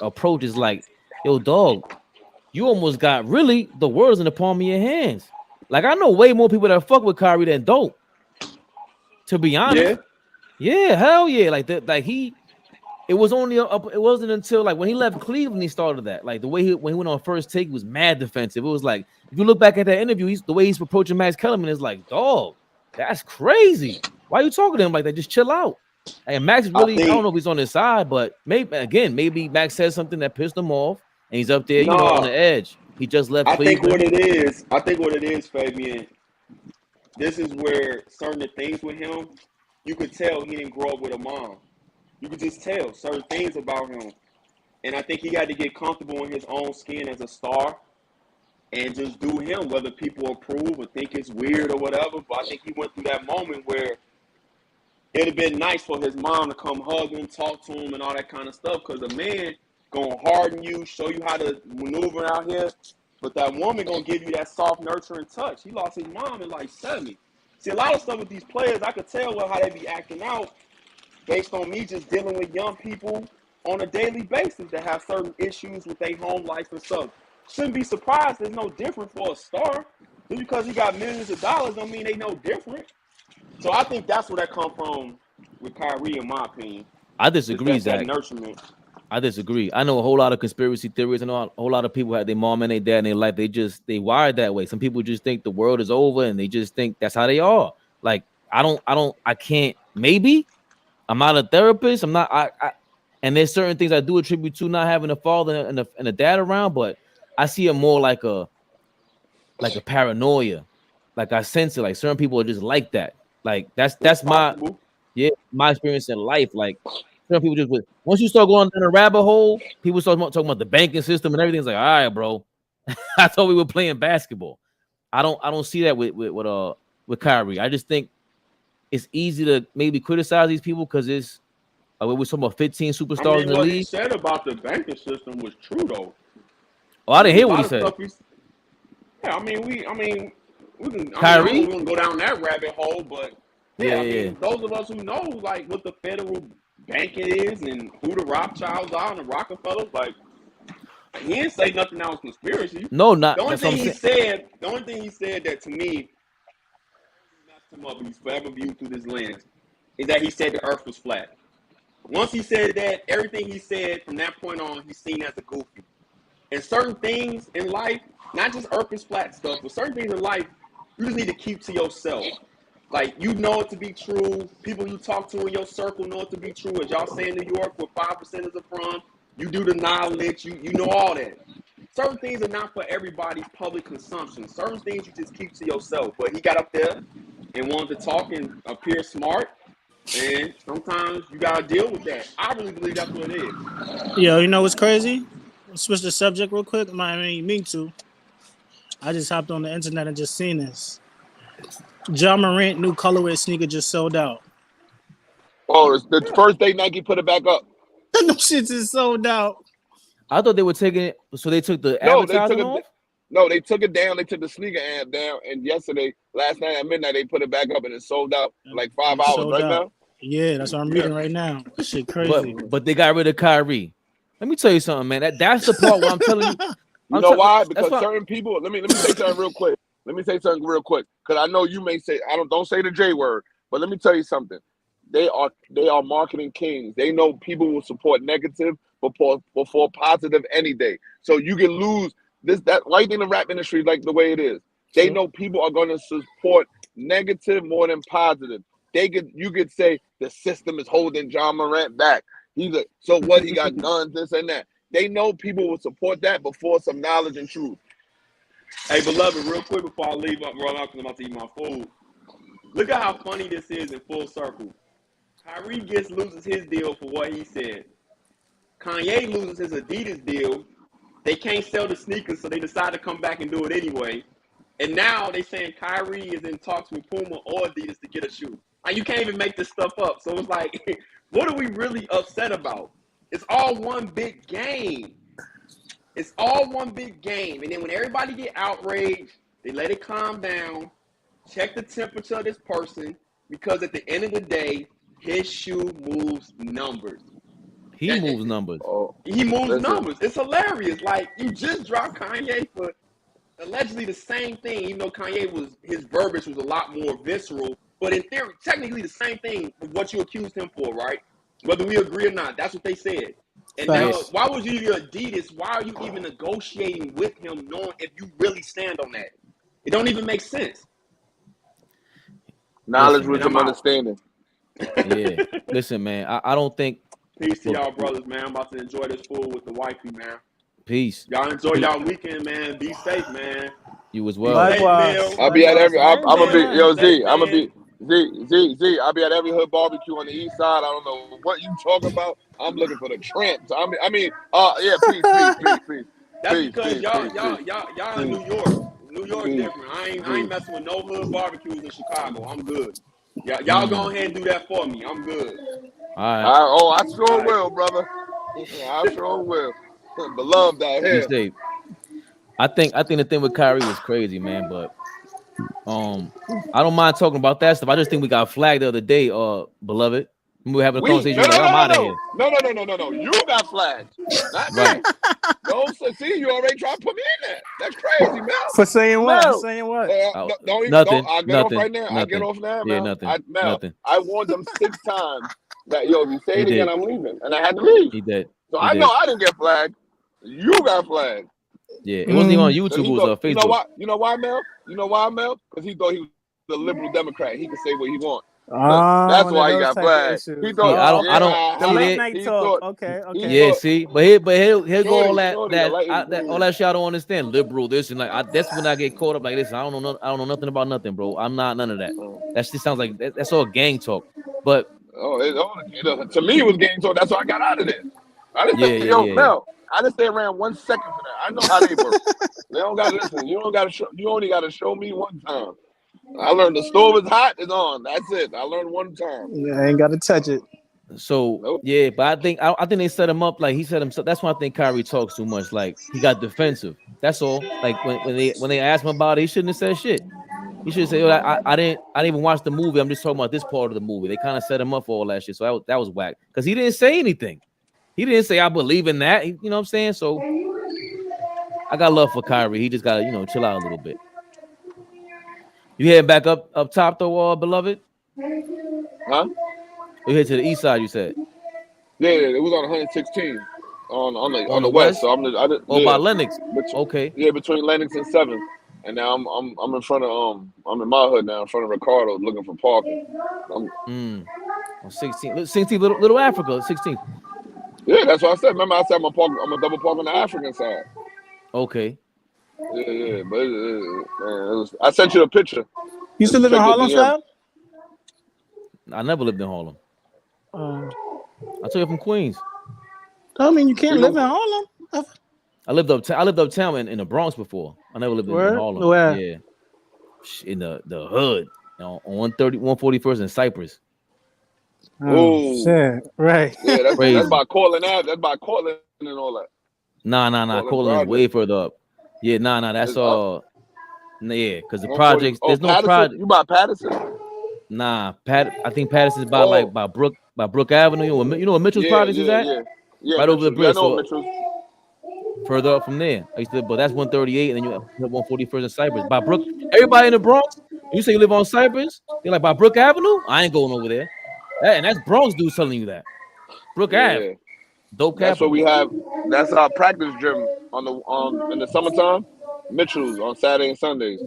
approach, is like, yo, dog, you almost got really the world's in the palm of your hands. Like I know way more people that fuck with Kyrie than don't. To be honest, yeah, hell yeah. It was only it wasn't until like when he left Cleveland he started that. Like the way when he went on First Take, he was mad defensive. It was like if you look back at that interview, the way he's approaching Max Kellerman is like, dog, that's crazy. Why are you talking to him like that? Just chill out. And Max really, I don't know if he's on his side, but maybe Max said something that pissed him off, and he's up there, on the edge. He just left Cleveland. I think what it is, Fabian, this is where certain things with him, you could tell he didn't grow up with a mom. You could just tell certain things about him. And I think he had to get comfortable in his own skin as a star and just do him, whether people approve or think it's weird or whatever. But I think he went through that moment where it'd have been nice for his mom to come hug him, talk to him, and all that kind of stuff. Because a man going to harden you, show you how to maneuver out here. But that woman going to give you that soft, nurturing touch. He lost his mom at like 70. See, a lot of stuff with these players, I could tell how they be acting out based on me just dealing with young people on a daily basis that have certain issues with their home life and stuff. Shouldn't be surprised there's no different for a star. Just because he got millions of dollars don't mean they no different. So I think that's where that come from with Kyrie, in my opinion. I disagree, Zach. Nurturement. I disagree. I know a whole lot of conspiracy theories. I know a whole lot of people had their mom and their dad in their life. They wired that way. Some people just think the world is over and they just think that's how they are. Like I can't. Maybe I'm not a therapist. I'm not. And there's certain things I do attribute to not having a father and a dad around, but I see it more like a paranoia. Like I sense it. Like certain people are just like that. Like that's my experience in life. Like certain people just once you start going down a rabbit hole, people start talking about the banking system and everything. It's like, all right, bro. I thought we were playing basketball. I don't see that with Kyrie. I just think it's easy to maybe criticize these people because it's we were talking about 15 superstars in the league. What he said about the banking system was true though. Oh, I didn't hear what he said. We can. Kyrie? We wouldn't go down that rabbit hole, but those of us who know like what the federal banking is and who the Rothschilds are and the Rockefellers, like he didn't say nothing that was conspiracy. No, not the only thing he said. The only thing he said that to me messed him up, and he's forever viewed through this lens, is that he said the Earth was flat. Once he said that, everything he said from that point on, he's seen as a goofy. And certain things in life, not just Earth is flat stuff, but certain things in life, you just need to keep to yourself. Like, you know it to be true. People you talk to in your circle know it to be true. As y'all say in New York, where 5% are from, you do the knowledge, you know all that. Certain things are not for everybody's public consumption. Certain things you just keep to yourself. But he got up there and wanted to talk and appear smart. And sometimes you got to deal with that. I really believe that's what it is. Yo, you know what's crazy? Switch the subject real quick. Me too. I just hopped on the internet and just seen this. John Morant new colorway sneaker just sold out. Oh, it's the first day Nike put it back up. No shit just sold out. I thought they were taking it, so they took the advertising off? No, they took it down. They took the sneaker ad down, and last night at midnight, they put it back up, and it sold out like 5 hours right now. Yeah, that's what I'm reading right now. This shit crazy. But they got rid of Kyrie. Let me tell you something, man. That's the part where I'm telling you. You know why? Because certain people. Let me say something real quick. Let me say something real quick, because I know you may say don't say the J word, but let me tell you something. They are marketing kings. They know people will support negative before positive any day. So you can lose that right in the rap industry like the way it is. They know people are going to support negative more than positive. You could say the system is holding John Morant back. So what? He got guns, this and that. They know people will support that before some knowledge and truth. Hey, beloved, real quick before I leave up, roll out because I'm about to eat my food. Look at how funny this is in full circle. Kyrie loses his deal for what he said. Kanye loses his Adidas deal. They can't sell the sneakers, so they decide to come back and do it anyway. And now they saying Kyrie is in talks with Puma or Adidas to get a shoe. Like, you can't even make this stuff up. So it's like, what are we really upset about? It's all one big game. It's all one big game. And then when everybody get outraged, they let it calm down, check the temperature of this person, because at the end of the day, his shoe moves numbers. He moves numbers. He moves numbers. It's hilarious. Like, you just dropped Kanye for allegedly the same thing, even though his verbiage was a lot more visceral. But in theory, technically the same thing with what you accused him for, right? Whether we agree or not, that's what they said. And now, why was you Adidas? Why are you even negotiating with him, knowing if you really stand on that? It don't even make sense. Knowledge with some understanding. Yeah. Listen, man, I don't think. Peace to y'all, brothers, man. I'm about to enjoy this food with the wifey, man. Peace. Y'all enjoy y'all weekend, man. Be safe, man. You as well. Likewise. I'll be at every. I'm gonna be Z. I'm gonna be Z. I'll be at every hood barbecue on the east side. I don't know what you talking about. I'm looking for the tramps. Yeah. Peace. That's because y'all in New York. New York different. I ain't messing with no hood barbecues in Chicago. I'm good. Y'all go ahead and do that for me. I'm good. All right. I sure will, brother. I sure will. Beloved out here. I think the thing with Kyrie was crazy, man. But I don't mind talking about that stuff. I just think we got flagged the other day, beloved. We were having a conversation. I'm out of here. No. You got flagged. Not me. No, see, you already tried to put me in there. That's crazy, man. For saying what? For saying what? Nothing. I get off right now. I get off now, man. Yeah, nothing. I warned them 6 times that, if you say it again, I'm leaving. And I had to leave. He did. So I know I didn't get flagged. You got flagged. Yeah, it wasn't even on YouTube. It was on Facebook. You know why, Mel? Because he thought he was a liberal Democrat. He could say what he wants. That's why he got flagged. He thought, I don't. The late night talk. Okay. Yeah, see, but he'll go all that shit I don't understand. Liberal, this and like that's when I get caught up like this. I don't know nothing about nothing, bro. I'm not none of that. That just sounds like that's all gang talk. But to me, it was gang talk. That's why I got out of there. I didn't Mel. I just stay around 1 second for that. I know how they work. They don't gotta listen. You only gotta show me one time. I learned the stove is hot, it's on. That's it. I learned one time. Yeah, I ain't gotta touch it. So yeah, but I think they set him up like he set himself. That's why I think Kyrie talks too much. Like he got defensive. That's all. Like when they asked him about it, he shouldn't have said shit. He should say, I didn't even watch the movie. I'm just talking about this part of the movie. They kind of set him up for all that shit. So that was whack. Because he didn't say anything. He didn't say I believe in that. You know what I'm saying? So I got love for Kyrie. He just gotta, chill out a little bit. You heading back up top though, beloved? Huh? You head to the east side, you said? Yeah, it was on 116 on the west. So by Lennox. Okay. Yeah, between Lennox and 7th. And now I'm in front of I'm in my hood now, in front of Ricardo, looking for parking. On 16, little Africa, 16. Yeah, that's what I said. Remember, I said I'm a double park on the African side. Okay. Yeah, but I sent you a picture. You still live in Harlem, Sal? I never lived in Harlem. I told you I'm from Queens. I mean, you can't live in Harlem. I lived uptown in the Bronx before. I never lived in Harlem. Where? Yeah, in the hood on 141st and Cypress. Oh shit! Right. Yeah, that's by Cortland Ave. That's by Cortland and all that. Nah. Cortland's way further up. Yeah, that's all. Yeah, because the projects. There's no project. You by Patterson? Nah, I think Patterson's by Brook Avenue. You know where Mitchell's projects is at? Yeah. Right over the bridge. I know Mitchell's. further up from there. I used to, but that's 138, and then you have 141st and Cypress. By Brook, everybody in the Bronx, you say you live on Cypress, they're like by Brook Avenue. I ain't going over there. And that's Bronx dudes telling you that. Brook Ave, Yeah, dope that's what capital. we have. That's our practice gym in the summertime. Mitchell's on Saturday and Sundays.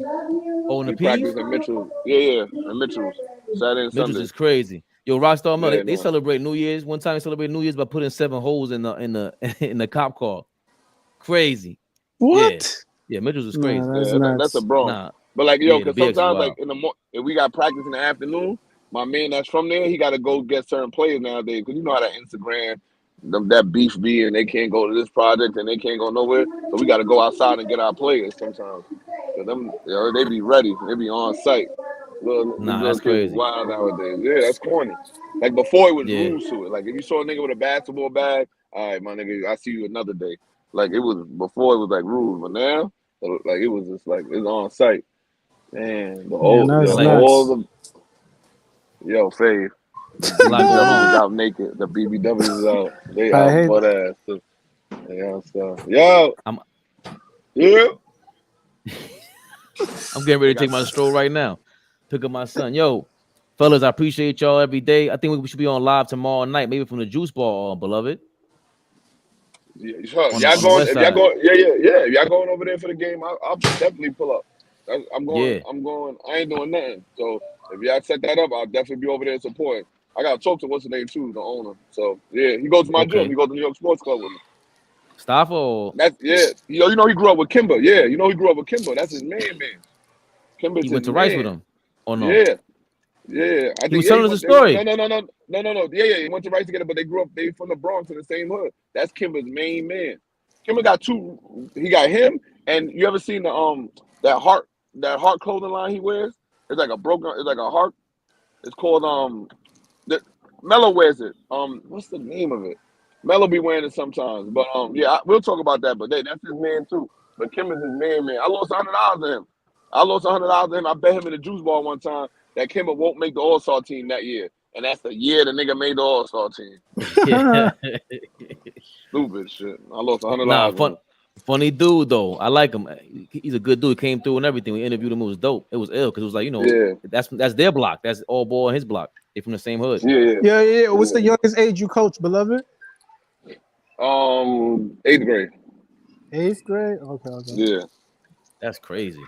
Oh, in the We P's? practice at Mitchell's. Yeah, and Mitchell's Saturday and Mitchell's Sunday. is crazy. Yo, Rockstar Mel, Yeah, they man. celebrate New Year's. One time they celebrate New Year's by putting 7 holes in the in the cop car. Crazy. What? Yeah, Mitchell's is Nah, crazy. that's That's a nuts. Bronx. Nah, But like yo, yeah, the cause BX is sometimes like wild. in the if we got practice in the afternoon, my man that's from there, he got to go get certain players nowadays. Cause you know how that Instagram, that beef be, and they can't go to this project and they can't go nowhere. So we got to go outside and get our players sometimes. Cause them, they be ready. They be on site. These Nah, little that's kids is crazy. wild nowadays. Yeah, that's corny. Like before, it was Yeah. rules to it. Like if you saw a nigga with a basketball bag, all right, my nigga, I see you another day. Like it was before, it was like rules, but now, like it was just like it's on site. Man, Yeah, that's like all nuts. the Fave, the a lot going BBWs is on. out naked. The BBWs is out. They I out hate butt ass. So, yo, I'm yeah. I'm getting ready to take my stroll right now. Pick up my son. Yo, fellas, I appreciate y'all every day. I think we should be on live tomorrow night, maybe from the juice bar, beloved. Yeah, sure. On Y'all the going? west If y'all side. going? Yeah. If y'all going over there for the game, I'll definitely pull up. I'm going. Yeah. I'm going. I ain't doing nothing. So if y'all set that up, I'll definitely be over there supporting. I gotta talk to what's his name too, the owner. So yeah, he goes to my gym. Okay. He goes to New York Sports Club with me. Stop or That's You know he grew up with Kimber. Yeah, you know he grew up with Kimber. That's his man. Kimber's he his went to Rice with man. him? Or no? Yeah. I He think was telling us a they went. story. No. Yeah. He went to Rice together, but they grew up. They from the Bronx in the same hood. That's Kimber's main man. Kimber got two. He got him, and you ever seen the that heart clothing line he wears? It's like a broken. It's like a heart. It's called The Mello wears it. What's the name of it? Mello be wearing it sometimes, but yeah, we'll talk about that. But that's his man too. But Kimber's his man. I lost $100 to him. I bet him in the juice bar one time that Kimber won't make the All-Star team that year, and that's the year the nigga made the All-Star team. Yeah. Stupid shit. I lost $100 Nah, to him. funny dude though. I like him. He's a good dude. He came through and everything. We interviewed him. It was dope. It was ill because it was like, Yeah. that's their block. That's all ball in his block. They from the same hood. Yeah. What's the youngest age you coach, beloved? 8th grade. 8th grade? Okay. Yeah. That's crazy.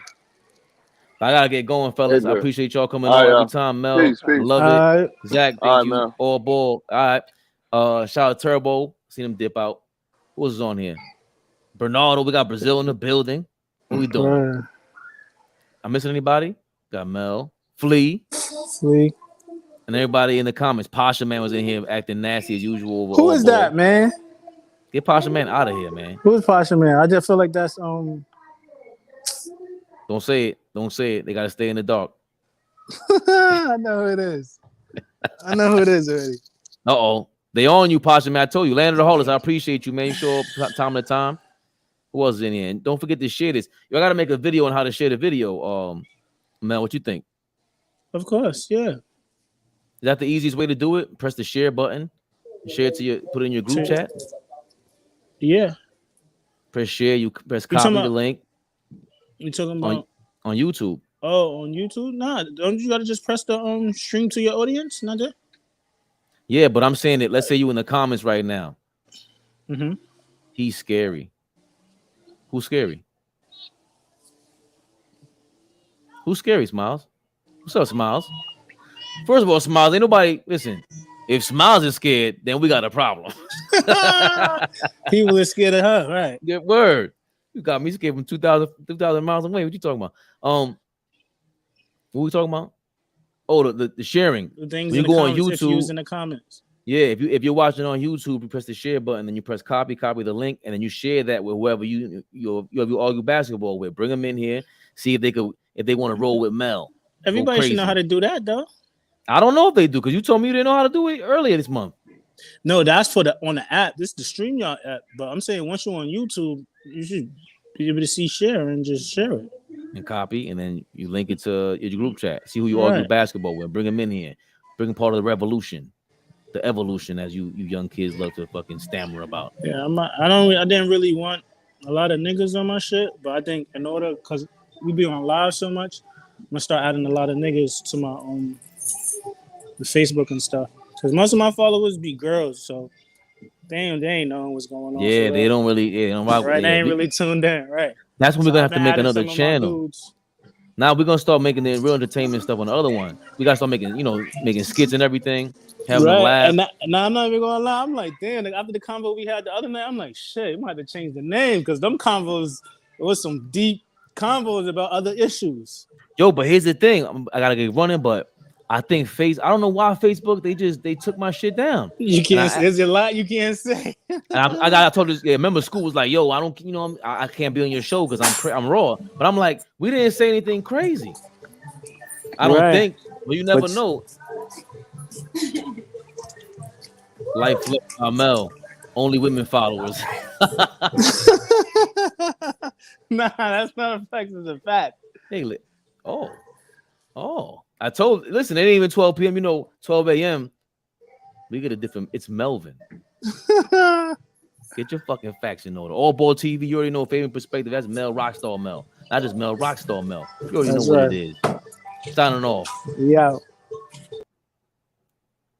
I gotta get going, fellas. I appreciate y'all coming All on right, every time, Mel. Peace. Love it. Zach, All thank right, you. man. All ball. All right. Shout out Turbo. Seen him dip out. Who was on here? Bernardo. We got Brazil in the building. What we doing? Right. I'm missing anybody? Got Mel, Flea, and everybody in the comments. Pasha Man was in here acting nasty as usual. Who is that, man? Get Pasha Man out of here, man. Who is Pasha Man? I just feel like that's Don't say it. Don't say it. They gotta stay in the dark. I know who it is. I know who it is already. Uh-oh. They on you, Pasha Man. I told you, Land of the Hallers. I appreciate you, man. You show up time to time. Who was in here? And don't forget to share this. You gotta make a video on how to share the video. Mel, what you think? Of course, yeah. Is that the easiest way to do it? Press the share button, share it to put it in your group chat. Yeah. Press share. You press copy the link. You talking about on YouTube? Oh, on YouTube? Nah, don't you gotta just press the stream to your audience? Not that? Yeah, but I'm saying that. Let's say you in the comments right now. Mm-hmm. He's scary. Who's scary? Who's scary, Smiles? What's up, Smiles? First of all, Smiles, ain't nobody. Listen, if Smiles is scared, then we got a problem. People are scared of her, right? Good word. You got me scared from 2,000 miles away. What you talking about? What we talking about? Oh, the sharing. The things when in you the go on comments, YouTube, use in the comments. Yeah, if you're watching on YouTube, you press the share button, then you press copy the link, and then you share that with whoever you argue basketball with. Bring them in here, see if they want to roll with Mel. Everybody should know how to do that, though. I don't know if they do, because you told me you didn't know how to do it earlier this month. No, that's for on the app. This is the StreamYard app. But I'm saying once you're on YouTube, you should be able to see share and just share it. And copy, and then you link it to your group chat. See who you argue basketball with. Bring them in here. Bring them part of the revolution. The evolution, as you young kids love to fucking stammer about. Yeah, I didn't really want a lot of niggas on my shit, but I think in order, cause we be on live so much, I'm gonna start adding a lot of niggas to my the Facebook and stuff. Cause most of my followers be girls, so they ain't knowing what's going on. Yeah, they don't really. Yeah, they don't rock, right. yeah, They ain't really tuned in, right? That's when So we're gonna I've have to been make adding another some of my channel. dudes. Now we're gonna start making the real entertainment stuff on the other one. We gotta start making, making skits and everything, having them Right, laugh. and now I'm not even gonna lie. I'm like, damn. Like, after the convo we had the other night, I'm like, shit, we might have to change the name because them convos was some deep convos about other issues. Yo, but here's the thing. I gotta get running, but I think I don't know why Facebook they took my shit down. You can't. There's a lot you can't say. And I told this. Yeah, remember school was like, yo, I don't, I can't be on your show because I'm raw. But I'm like, we didn't say anything crazy. I don't think. But you never know. Life flip Mel. Only women followers. Nah, that's not a fact. It's a fact. Hey, I told. Listen, it ain't even 12 p.m. 12 a.m. We get a different. It's Melvin. Get your fucking facts in order. All Ball TV. You already know. Favorite perspective. That's Mel Rockstar Mel. Not just Mel Rockstar Mel. You already know what it is. Signing off. Yeah.